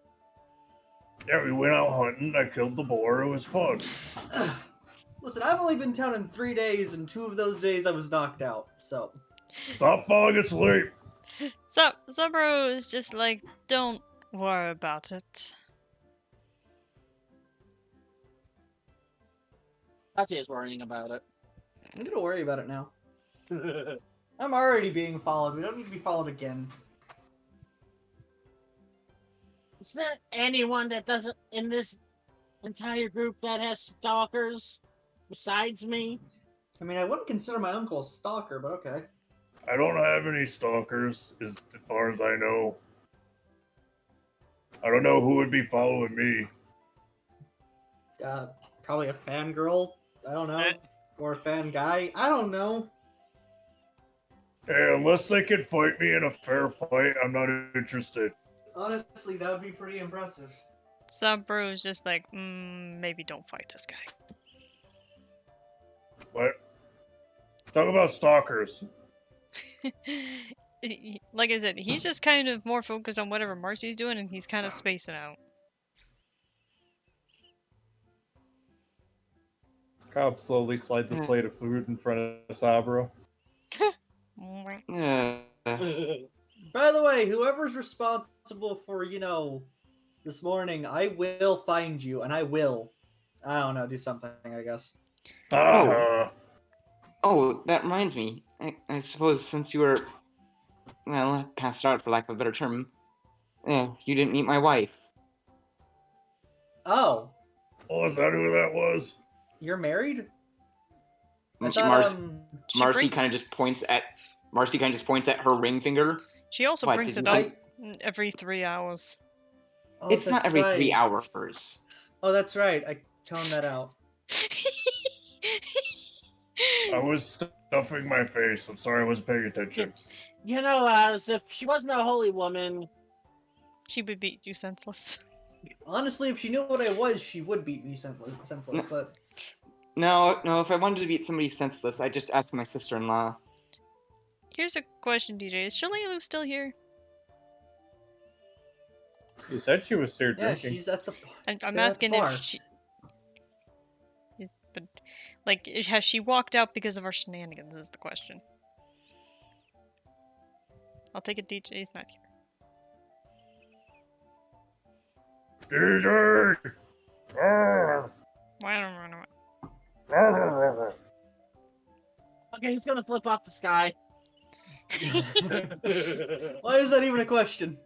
Yeah, we went out hunting. I killed the boar. It was fun. Listen, I've only been in town in 3 days, and 2 of those days I was knocked out, so... Stop falling asleep. Sabro is just like, don't worry about it. Tachi is worrying about it. I'm gonna worry about it now. I'm already being followed. We don't need to be followed again. Is there anyone that doesn't in this entire group that has stalkers besides me? I mean, I wouldn't consider my uncle a stalker, but okay. I don't have any stalkers, as far as I know. I don't know who would be following me. Probably a fangirl. I don't know. Or a fan guy. I don't know. Hey, unless they can fight me in a fair fight, I'm not interested. Honestly, that would be pretty impressive. Sabro is just like, maybe don't fight this guy. What? Talk about stalkers. Like I said, he's just kind of more focused on whatever Marcy's doing, and he's kind of spacing out. Cobb slowly slides a plate of food in front of Sabro. By the way, whoever's responsible for, this morning, I will find you, and I will, I don't know, do something, I guess. Oh, that reminds me. I suppose since you were, well, passed out for lack of a better term, you didn't meet my wife. Oh, Oh, is that who that was? you're married? I And thought, Marcy kind of just points at her ring finger. She also What, brings did it up I- every 3 hours. Oh, It's not that's every right. 3 hours. Oh, that's right. I toned that out. I was stuffing my face. I'm sorry I wasn't paying attention. As if she wasn't a holy woman. She would beat you senseless. Honestly, if she knew what I was, she would beat me senseless, but... No, if I wanted to beat somebody senseless, I'd just ask my sister-in-law. Here's a question, DJ. Is Shalelu still here? You said she was here Yeah, drinking. she's at the... I'm They're at the asking bar. if she... But, like, has she walked out because of our shenanigans is the question. I'll take it DJ's not here. DJ! Okay, he's gonna flip off the sky. Why is that even a question?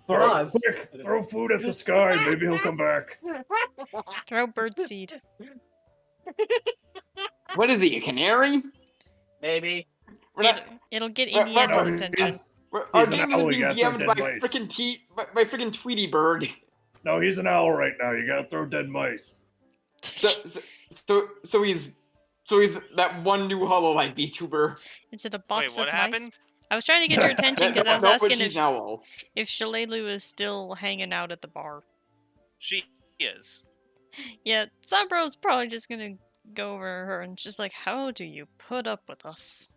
Throw food at the sky. Maybe he'll come back. Throw bird seed. What is he, a canary? Maybe. It'll get Right, Indiana's right, attention. Our He's an game owl, is you being gotta throw DM'd by dead mice. frickin' Tweety Bird. No, he's an owl right now. You gotta throw dead mice. So he's that one new Hololive VTuber. Is it a Wait, box what of happened? mice? I was trying to get your attention because I was No, but asking she's an owl. if Shalelu is still hanging out at the bar. She is. Yeah, Sabro's probably just gonna go over her and just like, how do you put up with us?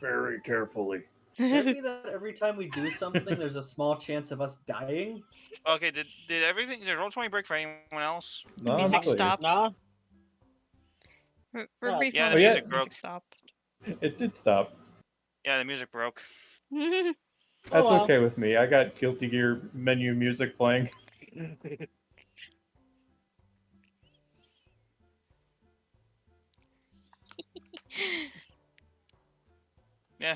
Very carefully. Can't it be that every time we do something, there's a small chance of us dying? Okay, did Roll20 break for anyone else? No, I'm Music clear. stopped. No? Reaper, Yeah, the music music broke. stopped. It did stop. Yeah, the music broke. That's well. okay with me. I got Guilty Gear menu music playing. Yeah,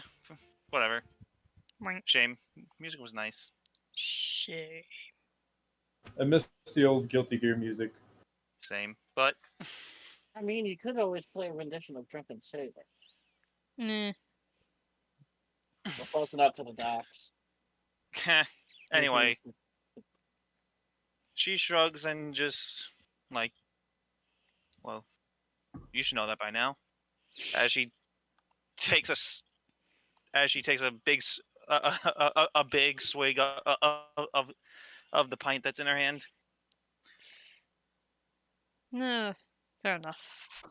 whatever. Right. Shame. Music was nice. Shit. I miss the old Guilty Gear music. Same. But I mean, you could always play a rendition of Drunken Sailor. Nah. We're close enough to the docks. anyway, she shrugs and just like, well, you should know that by now. As she takes a big swig of the pint that's in her hand. No. Fair enough.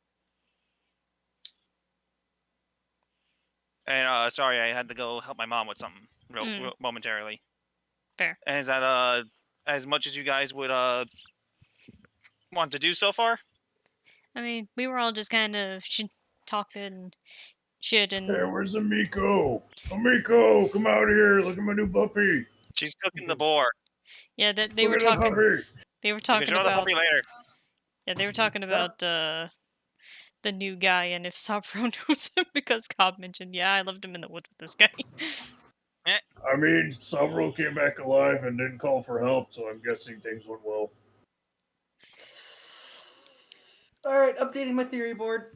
And sorry, I had to go help my mom with something real momentarily. Fair. And is that as much as you guys would want to do so far? I mean, we were all just kind of talking and shit and... Hey, where's Amiko? Amiko, come out here. Look at my new puppy. She's cooking the boar. Yeah, they were Look at the talking... puppy. They were You can talking show the about... puppy later. Yeah, they were talking about the new guy and if Sabro knows him because Cobb mentioned, yeah, I left him in the wood with this guy. I mean, Sabro came back alive and didn't call for help, so I'm guessing things went well. Alright, updating my theory board.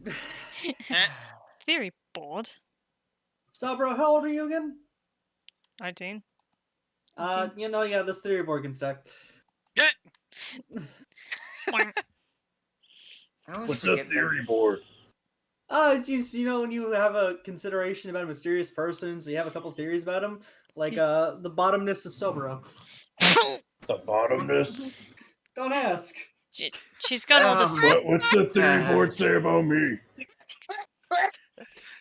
Theory board. Sabro, how old are you again? 19. Yeah, this theory board can stack. What's a theory board? Just, when you have a consideration about a mysterious person, so you have a couple theories about him, like the bottomness of Sabro. The bottomness? Don't ask. She's got all this. What's the theory board say about me?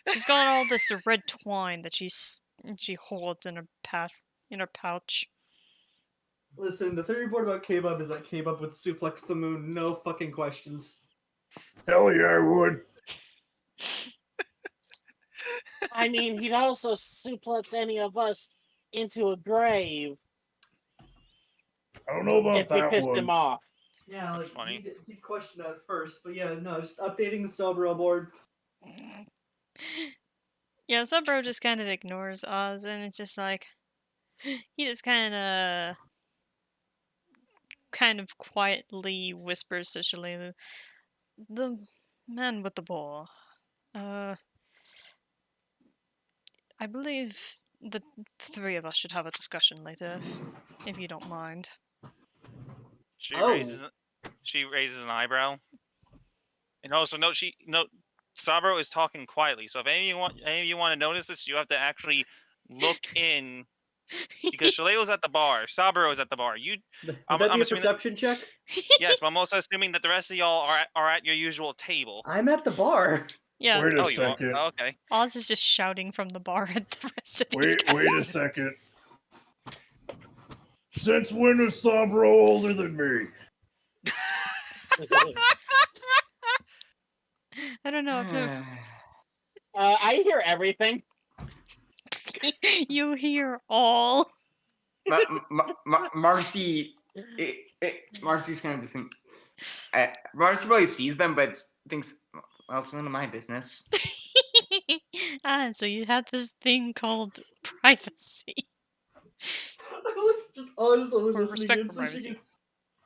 She's got all this red twine that she holds in her pouch. Listen, the theory board about K-Bub is that K-Bub would suplex the moon, no fucking questions. Hell yeah, I would. I mean, he'd also suplex any of us into a grave I don't know about if we that pissed one. him off. Yeah, That's like, funny. he'd question that first, but yeah, no, just updating the Sobro board. Yeah, Subro just kind of ignores Oz, and it's just like he just kind of quietly whispers to Shalelu, "The man with the boar. I believe the three of us should have a discussion later, if you don't mind." She Oh. raises an eyebrow. And also note Sabro is talking quietly. So if any of you want to notice this, you have to actually look in because Shaleo's at the bar. Sabro is at the bar. Would I'm that be a assuming perception check? yes, but I'm also assuming that the rest of y'all are at your usual table. I'm at the bar. Yeah, Wait a Oh, you are? second. Oh, okay. Oz is just shouting from the bar at the rest of these guys. Wait a second. Since when is Sabro older than me? I don't know. I hear everything. You hear all. Marcy, Marcy's kind of just think. Marcy probably sees them, but thinks, well, it's none of my business. So you have this thing called privacy. Just Oz is only Or listening respect in, for so she privacy. can.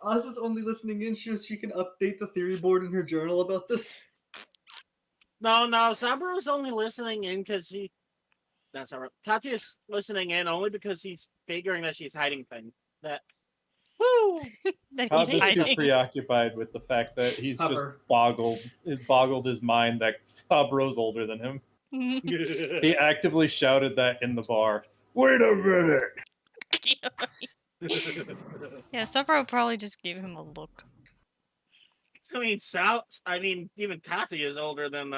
Oz is only listening in so she can update the theory board in her journal about this. No, Sabro's only listening in because he. That's all right. Katya's listening in only because he's figuring that she's hiding things. That. Woo! That Cobb he's is too hiding. preoccupied with the fact that he's just Pepper. boggled his mind that Sabro's older than him. He actively shouted that in the bar. Wait a minute. Yeah, Sabro probably just gave him a look. I mean, even Katya is older than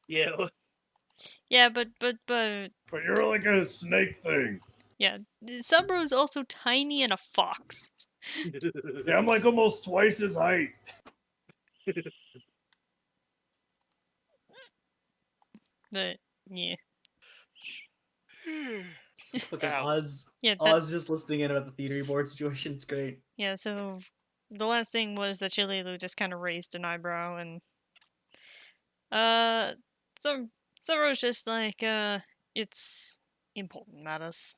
you. Yeah, but But you're like a snake thing. yeah, Sabro's also tiny and a fox. Yeah, I'm like almost twice his height. But yeah, Fucking Ow. Oz. yeah, Oz just listening in about the theory board situation. It's great. yeah. So the last thing was that Chililu just kind of raised an eyebrow, and so Sabro's just like, it's important matters.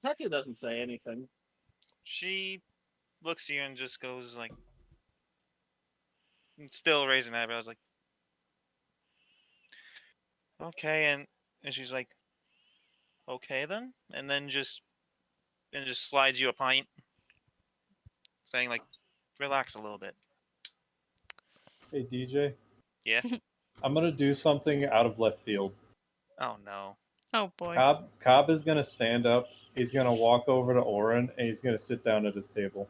Katya doesn't say anything. She looks at you and just goes like, still raising an eyebrow. I was like, okay, and she's like, okay then, and then just slides you a pint, saying like, relax a little bit. Hey, DJ? Yeah? I'm going to do something out of left field. Oh no. Oh boy. Cobb is going to stand up, he's going to walk over to Oren, and he's going to sit down at his table.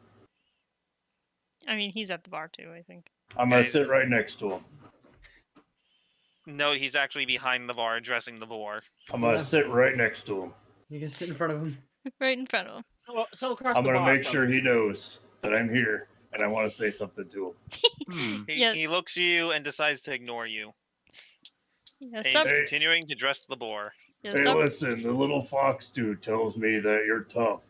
I mean, he's at the bar too, I think. I'm gonna sit right next to him. No, he's actually behind the bar addressing the boar. I'm gonna sit right next to him. You can sit in front of him. Right in front of him. So across I'm the gonna bar make from sure him. he knows that I'm here and I want to say something to him. Yeah. He looks at you and decides to ignore you. Yeah, And he's Sub- Hey. continuing to dress the boar. yeah, Hey, Sub- listen, the little fox dude tells me that you're tough.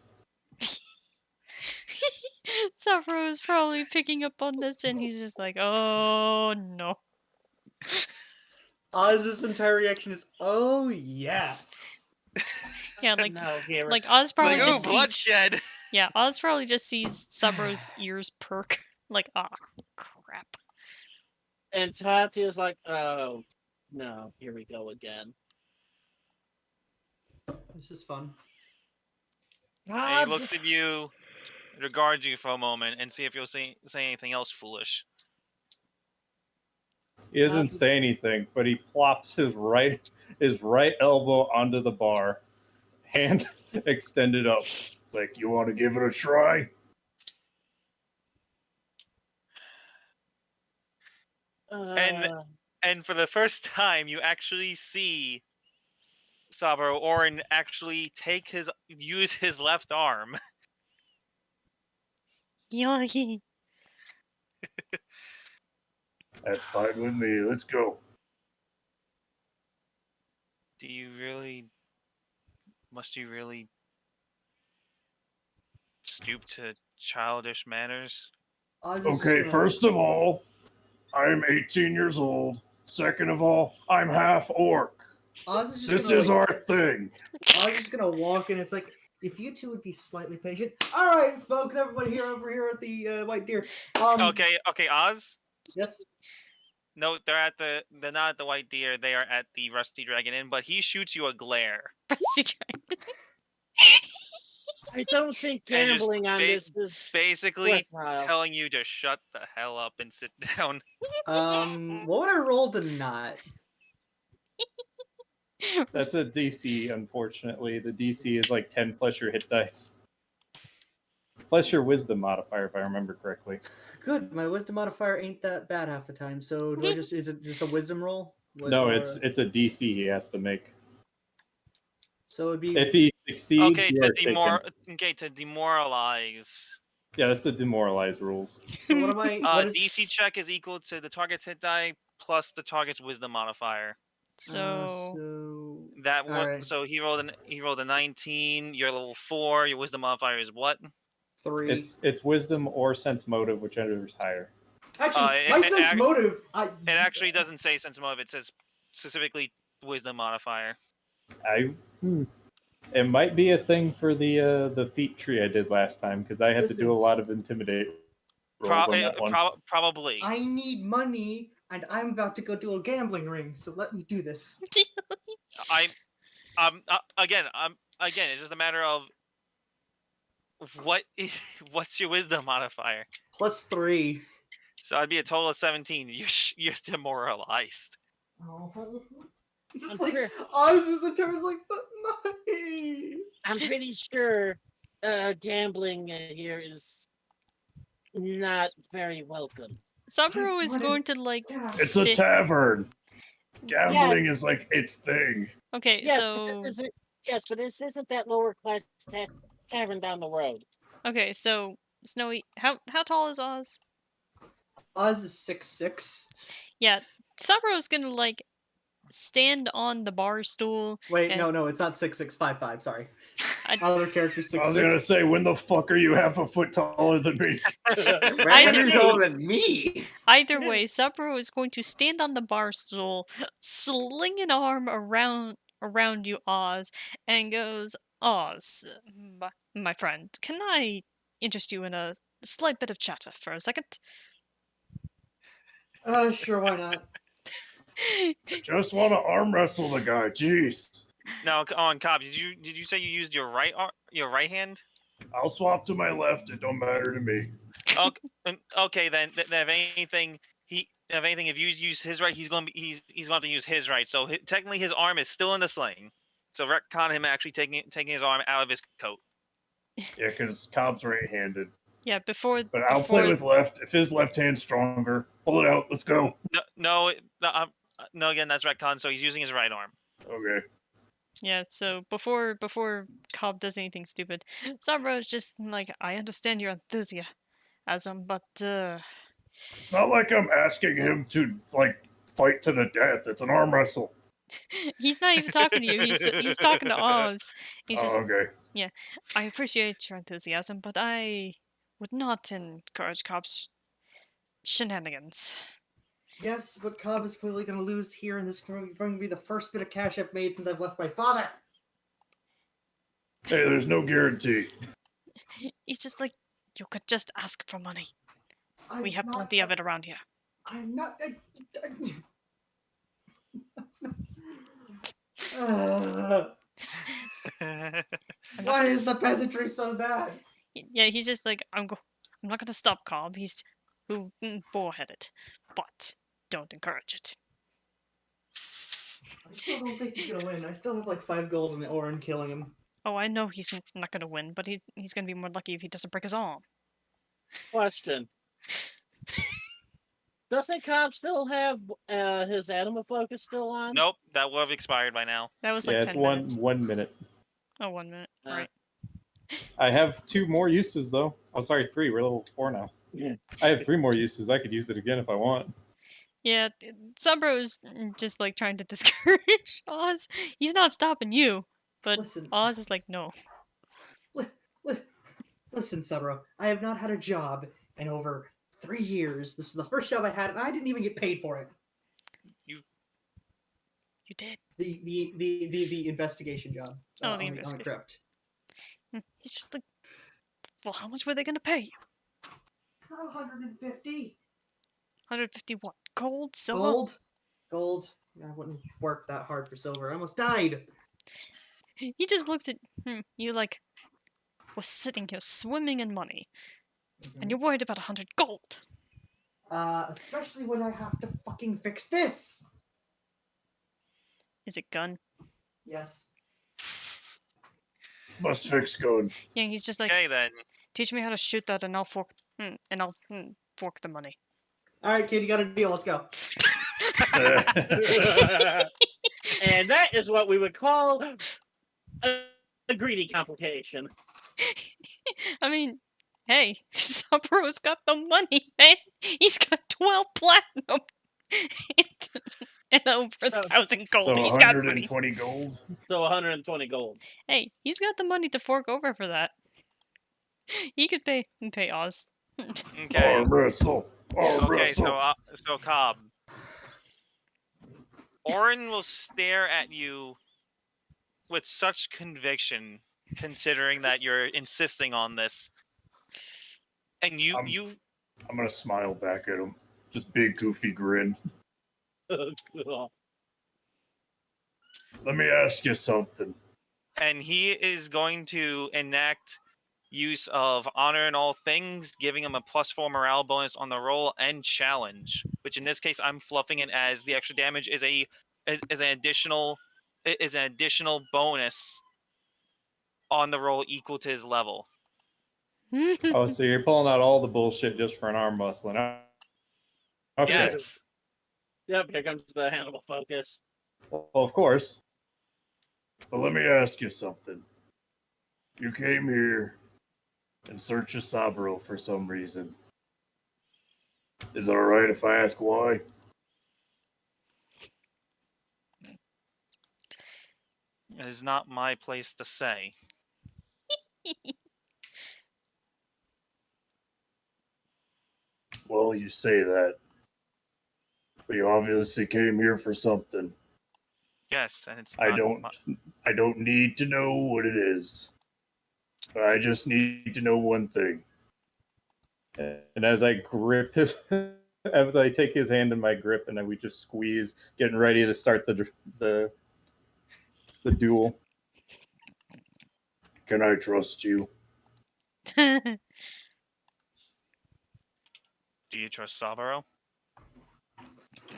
Sabro is probably picking up on this, and he's just like, oh no. Oz's entire reaction is, oh yes. Yeah, like No, here. like Oz probably Like, oh, just sees. bloodshed! Yeah, Oz probably just sees Sabro's ears perk. Like, ah, crap. And Katya's like, oh no, here we go again. This is fun. And he looks at you, regards you for a moment, and see if you'll say anything else foolish. He doesn't say anything, but he plops his right elbow onto the bar, hand extended up. It's like, you want to give it a try? And for the first time, you actually see Saburo Orin actually use his left arm. Yogi. That's fine with me. Let's go. Must you really stoop to childish manners? Oz is just Okay, gonna- first of all, I'm 18 years old. Second of all, I'm half orc. Oz is just This gonna, is like, our thing. Oz is just gonna walk in. It's like, if you two would be slightly patient. All right, folks, everybody over here at the White Deer. Okay, Oz. Yes. No, they're not at the White Deer. They are at the Rusty Dragon Inn. But he shoots you a glare. Rusty Dragon. I don't think And just gambling on this is basically worthwhile. telling you to shut the hell up and sit down. What would I roll to not? That's a DC, unfortunately. The DC is like 10 plus your hit dice. Plus your wisdom modifier, if I remember correctly. Good. My wisdom modifier ain't that bad half the time. So is it just a wisdom roll? No, it's a DC he has to make. So it'd be If he succeeds, Okay, you are taken. to demoralize. Yeah, that's the demoralized rules. So what am I? What is, DC check is equal to the target's hit die plus the target's wisdom modifier. So That one. alright. So he rolled a 19. You're level 4. Your wisdom modifier is what? 3. It's wisdom or sense motive, whichever is higher. Actually, my sense motive. It actually doesn't say sense motive. It says specifically wisdom modifier. It might be a thing for the feat tree I did last time because I had to do a lot of intimidate rolls on that one. Probably. I need money, and I'm about to go do a gambling ring. So let me do this. Again, it's just a matter of what's your wisdom modifier? +3. So I'd be a total of 17. You're demoralized. Oh. I'm Just like, sure- Oz is in terms like, but money. I'm pretty sure gambling here is not very welcome. Saburo is What going to like. Yeah. It's a tavern. Gambling is like its thing. Okay, Yes, so but this isn't that lower class tavern down the road. okay, so Snowy, how tall is Oz? Oz is 6'6". Yeah, Saburo's gonna like stand on the bar stool. Wait, and- no, it's not 6'6", 5'5". Sorry. I- Other character 6'6". I was gonna say, when the fuck are you half a foot taller than me? You're taller than me. Either way, Saburo is going to stand on the bar stool, sling an arm around you, Oz, and goes, Oz, my friend, can I interest you in a slight bit of chatter for a second? Sure, why not? Just want to arm wrestle the guy. Jeez. Now, on Cobb, did you say you used your right hand? I'll swap to my left. It don't matter to me. Okay, then if anything, if you use his right, he's going to have to use his right. So technically, his arm is still in the sling. So retcon him actually taking his arm out of his coat. Yeah, because Cobb's right-handed. Yeah, before. But I'll play with left. If his left hand's stronger, pull it out. Let's go. No. Again, that's retcon. So he's using his right arm. Okay. Yeah, so before Cobb does anything stupid, Saburo's just like, I understand your enthusiasm, but It's not like I'm asking him to like fight to the death. It's an arm wrestle. he's not even talking to you. He's talking to Oz. He's just okay. Yeah, I appreciate your enthusiasm, but I would not encourage Cobb's shenanigans. Yes, but Cobb is clearly going to lose here, and this is going to be the first bit of cash I've made since I've left my father. Hey, there's no guarantee. He's just like, you could just ask for money. We have I'm plenty of it around here. I'm not. Why is the peasantry so bad? Yeah, he's just like, I'm not gonna stop Cobb. He's bullheaded, but don't encourage it. I still don't think he's gonna win. I still have like 5 gold in the Orin killing him. Oh, I know he's not going to win, but he's going to be more lucky if he doesn't break his arm. Question. Doesn't Cobb still have his animal focus still on? Nope, that would have expired by now. That was Yeah, like it's 10 minutes. 1 minute. Oh, 1 minute. Right. I have 2 more uses though. Oh, sorry, 3. We're level 4 now. Yeah. I have 3 more uses. I could use it again if I want. Yeah, Sumbro's just like trying to discourage Oz. He's not stopping you, but Listen, Oz is like, no. listen, Sabro. I have not had a job in over 3 years. This is the first job I had, and I didn't even get paid for it. You did. The investigation job. Oh, the on the investigation. crypt. He's just like, well, how much were they going to pay you? 150 150 what? Gold? Silver? Gold. I wouldn't work that hard for silver. I almost died. He just looks at you like, we're sitting here swimming in money, and you're worried about 100 gold. Especially when I have to fucking fix this. Is it gun? Yes. Must fix gun. Yeah, he's just like, Okay then. teach me how to shoot that, and I'll fork, fork the money. All right, kid, you got a deal. Let's go. And that is what we would call a greedy complication. I mean, hey, Sabro's got the money, man. He's got 12 platinum and over 1,000 gold. So He's got money. 120 gold. So 120 gold. Hey, he's got the money to fork over for that. He could pay Oz. Okay. Arm wrestle. Arm Okay, wrestle. so Cobb. Orin will stare at you with such conviction, considering that you're insisting on this. And I'm gonna smile back at him. Just big goofy grin. Cool. Let me ask you something. and he is going to enact use of honor in all things, giving him a +4 morale bonus on the roll and challenge, which in this case I'm fluffing it as the extra damage is an additional bonus on the roll equal to his level. Oh, so you're pulling out all the bullshit just for an arm wrestling. Okay. Yes. Yep, here comes the Hannibal focus. Well, of course. But let me ask you something. You came here in search of Sabro for some reason. Is it alright if I ask why? It is not my place to say. Well, you say that. But you obviously came here for something. Yes, and it's I not don't need to know what it is. I just need to know one thing. And as I grip his, as I take his hand in my grip, and then we just squeeze, getting ready to start the duel. Can I trust you? Do you trust Sabro?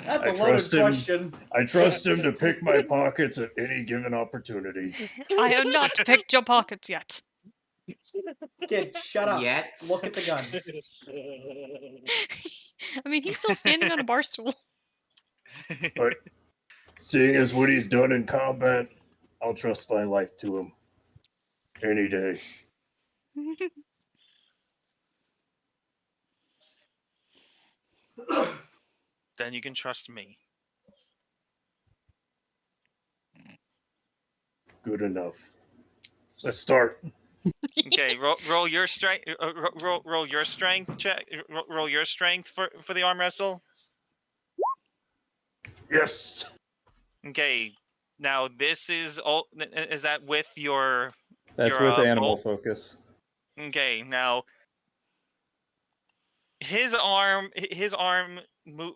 That's I a loaded trust him. question. I trust him to pick my pockets at any given opportunity. I have not picked your pockets yet. Kid, shut up. Yet. Look at the gun. I mean, he's still standing on a bar stool. But seeing as what he's done in combat, I'll trust my life to him. Any day. Then you can trust me. Good enough. Let's start. Okay, roll your strength. Roll your strength check. Roll your strength for the arm wrestle. Yes. Okay, now this is all. Is that with your? That's your, with animal bolt? focus. Okay, now his arm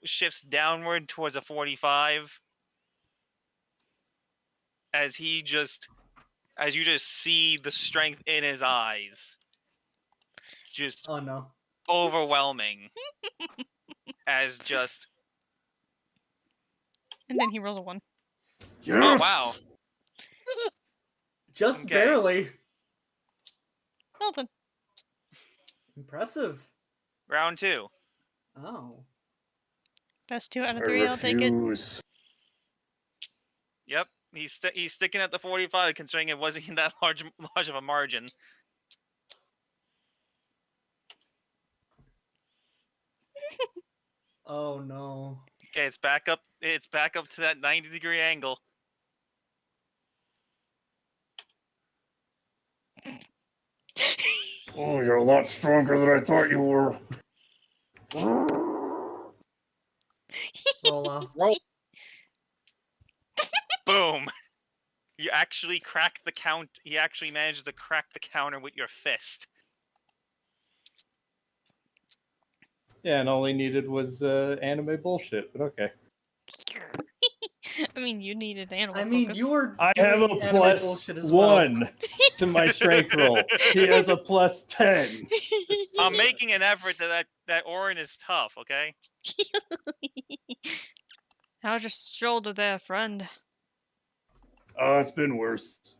shifts downward towards a 45 as you just see the strength in his eyes, just Oh no. overwhelming. As just And then he rolled a 1. Yes. wow. Just Okay. barely. Well then. Impressive. Round 2. Oh. Best 2 out I of 3, I'll take it. refuse. Yep, he's sticking at the 45, considering it wasn't that large of a margin. Oh no. Okay, it's back up. It's back up to that 90-degree angle. Oh, you're a lot stronger than I thought you were. Roll off. Roll. Boom! You actually cracked the count. He actually manages to crack the counter with your fist. Yeah, and all he needed was anime bullshit, but okay. I mean, you needed animal I mean, focus. you were. I have a doing anime plus bullshit as well. 1 to my strength roll. He has a plus 10. I'm making an effort that Orin is tough, okay? How's your shoulder there, friend? Oh, it's been worse.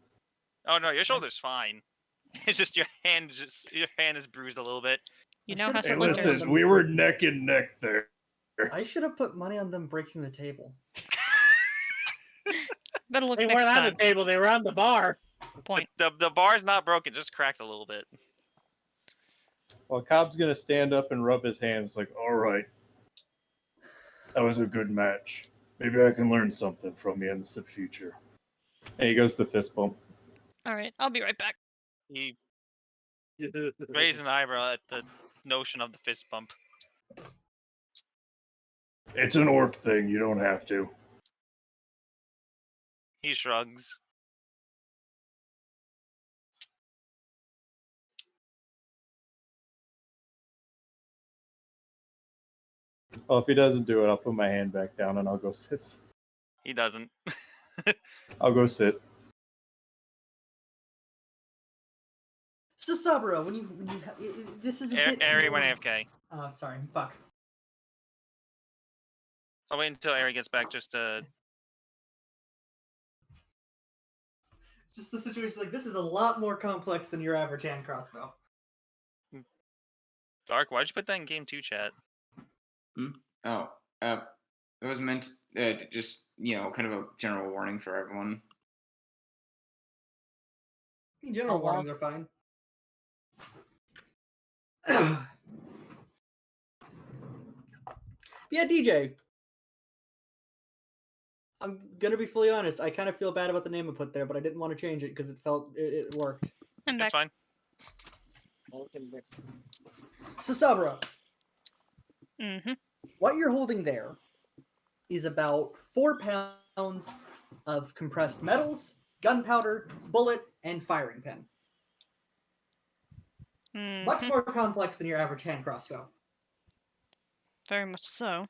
Oh no, your shoulder's fine. It's just your hand is bruised a little bit. You now have Hey, splinters. listen, we were neck and neck there. I should have put money on them breaking the table. Better look They next weren't on time. the table, they were on the bar. Point. The bar's not broken, just cracked a little bit. Well, Cobb's gonna stand up and rub his hands like, All right. That was a good match. Maybe I can learn something from you in the future. and he goes to fist bump. Alright, I'll be right back. He raised an eyebrow at the notion of the fist bump. It's an orc thing. You don't have to. He shrugs. Well, if he doesn't do it, I'll put my hand back down and I'll go sit. He doesn't. I'll go sit. So Saburo, when you this is a bit. Ari more- went AFK. Oh, sorry. Fuck. I'll wait until Ari gets back just to... Just the situation, like, this is a lot more complex than your average hand crossbow. Dark, why'd you put that in game 2 chat? Oh, it was meant just, kind of a general warning for everyone. In general, Oh, wow. warnings are fine. Yeah, DJ. I'm gonna be fully honest. I kind of feel bad about the name I put there, but I didn't want to change it because it felt it worked. I'm back. That's fine. So Saburo, Mm-hmm. what you're holding there is about 4 pounds of compressed metals, gunpowder, bullet, and firing pin. Much more complex than your average hand crossbow. Very much so.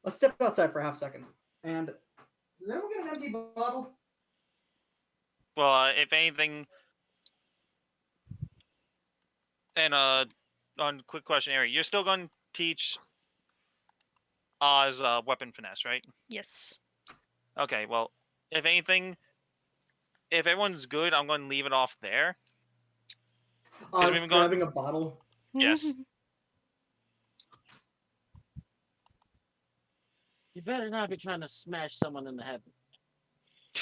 Let's step outside for a half second. And does anyone get an empty bottle? Well, if anything... And, on quick question, Ari, you're still going to teach Oz weapon finesse, right? Yes. Okay, well, if anything, if everyone's good, I'm going to leave it off there. Oz we've been going- grabbing a bottle. Yes. You better not be trying to smash someone in the head.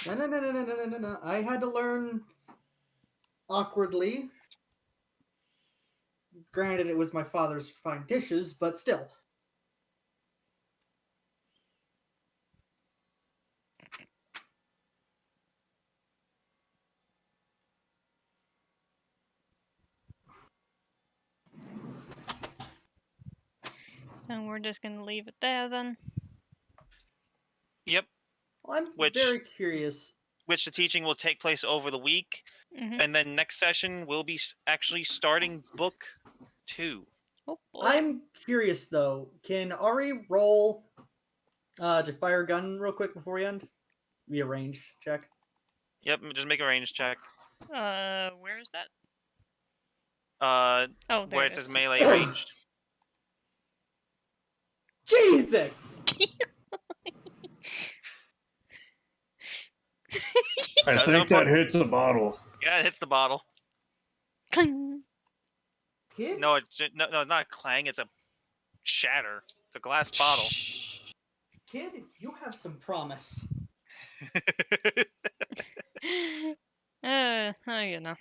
No. I had to learn awkwardly. Granted, it was my father's fine dishes, but still. So we're just gonna leave it there then. Yep. Well, I'm Which- very curious. Which the teaching will take place over the week, Mm-hmm. and then next session we'll be actually starting book 2. Oh boy. I'm curious though. Can Ari roll to fire a gun real quick before we end? Be a range check. Yep, just make a range check. Where is that? Oh, Oh, there where it it says is. melee ranged. Jesus! I Does think have a that hits a bottle. Yeah, it hits the bottle. Cling. Kid? No, it's not a clang. It's a shatter. It's a glass bottle. Kid, you have some promise. Oh, you know.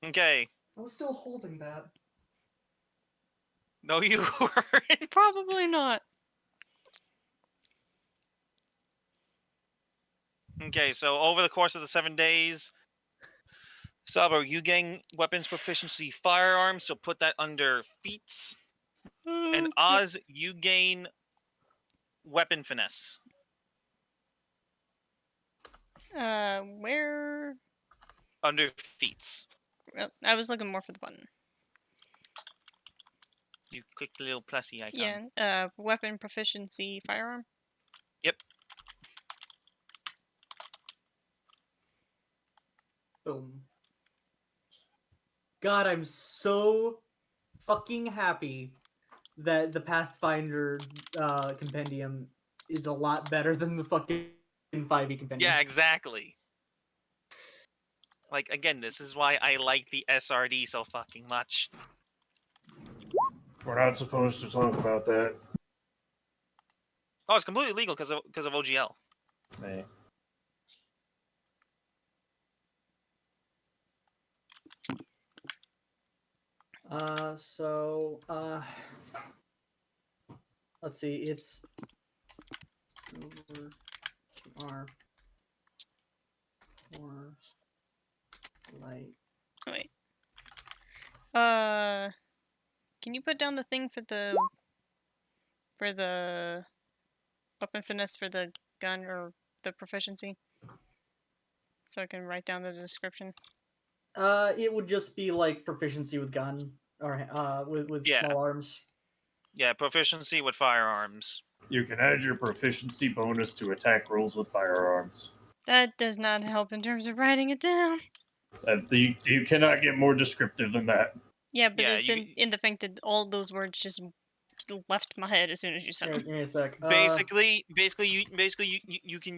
Okay. I was still holding that. No, you weren't. Probably not. Okay, so over the course of the 7 days, Sabo, you gain weapons proficiency firearms, so put that under feats. And Oz, you gain weapon finesse. Where? Under feats. Oh, I was looking more for the button. You click the little plussy icon. Yeah. Weapon proficiency firearm. Yep. Boom. God, I'm so fucking happy that the Pathfinder compendium is a lot better than the fucking 5e compendium. Yeah, exactly. Like, again, this is why I like the SRD so fucking much. We're not supposed to talk about that. Oh, it's completely legal because of OGL. Hey. Let's see, it's over R or light. Wait. Can you put down the thing for the weapon finesse for the gun or the proficiency? So I can write down the description. It would just be like proficiency with gun or with Yeah. small arms. Yeah, proficiency with firearms. You can add your proficiency bonus to attack rolls with firearms. That does not help in terms of writing it down. You cannot get more descriptive than that. Yeah, but Yeah, it's you- in the fact that all those words just left my head as soon as you said Here, them. give me a sec. Basically, you can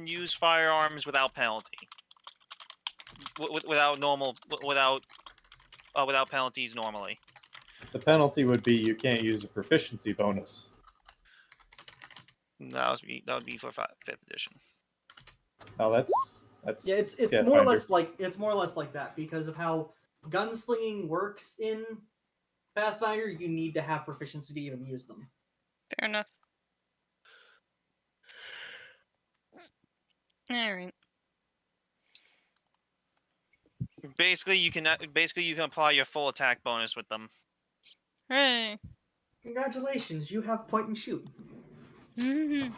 use firearms without penalty. Without penalties normally. The penalty would be you can't use a proficiency bonus. That would be for 5th edition. Oh, that's Yeah, it's yeah, more or Finder. less like that because of how gunslinging works in Pathfinder. You need to have proficiency to even use them. Fair enough. Alright. Basically, you can apply your full attack bonus with them. Hey. Congratulations, you have point and shoot. Mhm.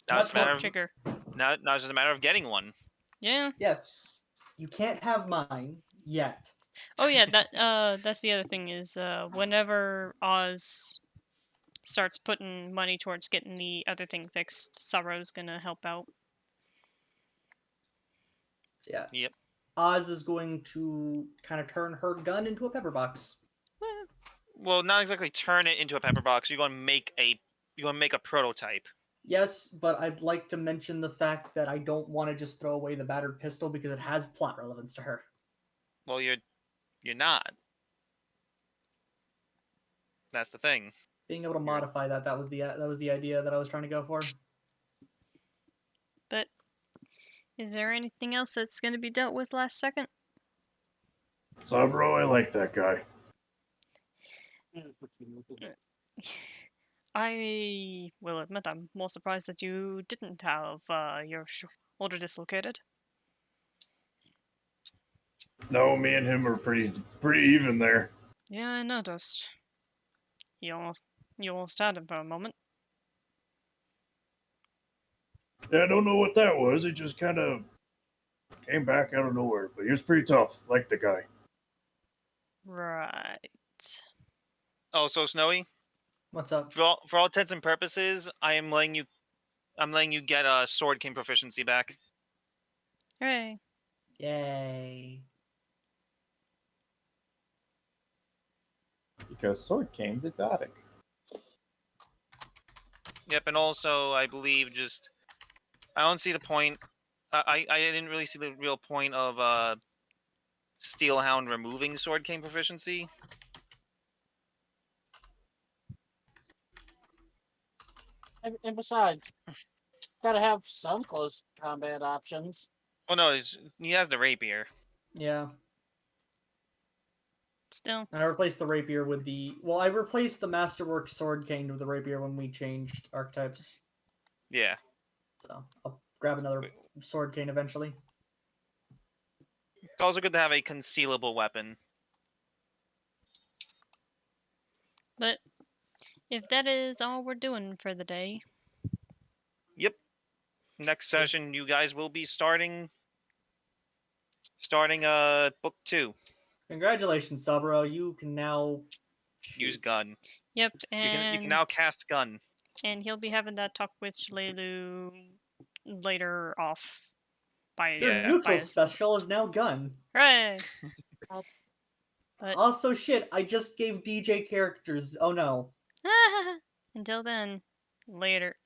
Now it's a matter of Trigger. now it's just a matter of getting one. Yeah. Yes, you can't have mine yet. Oh yeah, that's the other thing is whenever Oz starts putting money towards getting the other thing fixed, Saro's gonna help out. So, yeah. Yep. Oz is going to kind of turn her gun into a pepper box. Well, not exactly turn it into a pepper box. You're going to make a prototype. Yes, but I'd like to mention the fact that I don't want to just throw away the battered pistol because it has plot relevance to her. Well, you're not. That's the thing. Being able to modify that was the idea that I was trying to go for. But is there anything else that's gonna be dealt with last second? Sabro, I like that guy. I will admit I'm more surprised that you didn't have your shoulder dislocated. No, me and him are pretty even there. Yeah, I noticed. You almost had him for a moment. Yeah, I don't know what that was. It just kind of came back out of nowhere. But he was pretty tough. Like the guy. Right. Oh, so Snowy, What's up? for all intents and purposes, I'm letting you get a sword king proficiency back. Hooray. Yay. Because Sword Cane's exotic. Yep, and also I believe I don't see the point I didn't really see the real point of Steelhound removing Sword Cane proficiency. And besides, gotta have some close combat options. Well, no, he has the rapier. Yeah. Still, And I replaced the rapier with the. Well, I replaced the Masterwork Sword Cane with the rapier when we changed archetypes. Yeah. So I'll grab another Sword Cane eventually. It's also good to have a concealable weapon. but if that is all we're doing for the day, Yep. Next session, you guys will be starting book 2. Congratulations, Saburo. You can now Use shoot. gun. yep, You and can now cast gun. and he'll be having that talk with Shalelu later off. By Your Yeah. neutral by his- special is now gun. Hooray! But Also, shit, I just gave DJ characters. Oh no. until then, later.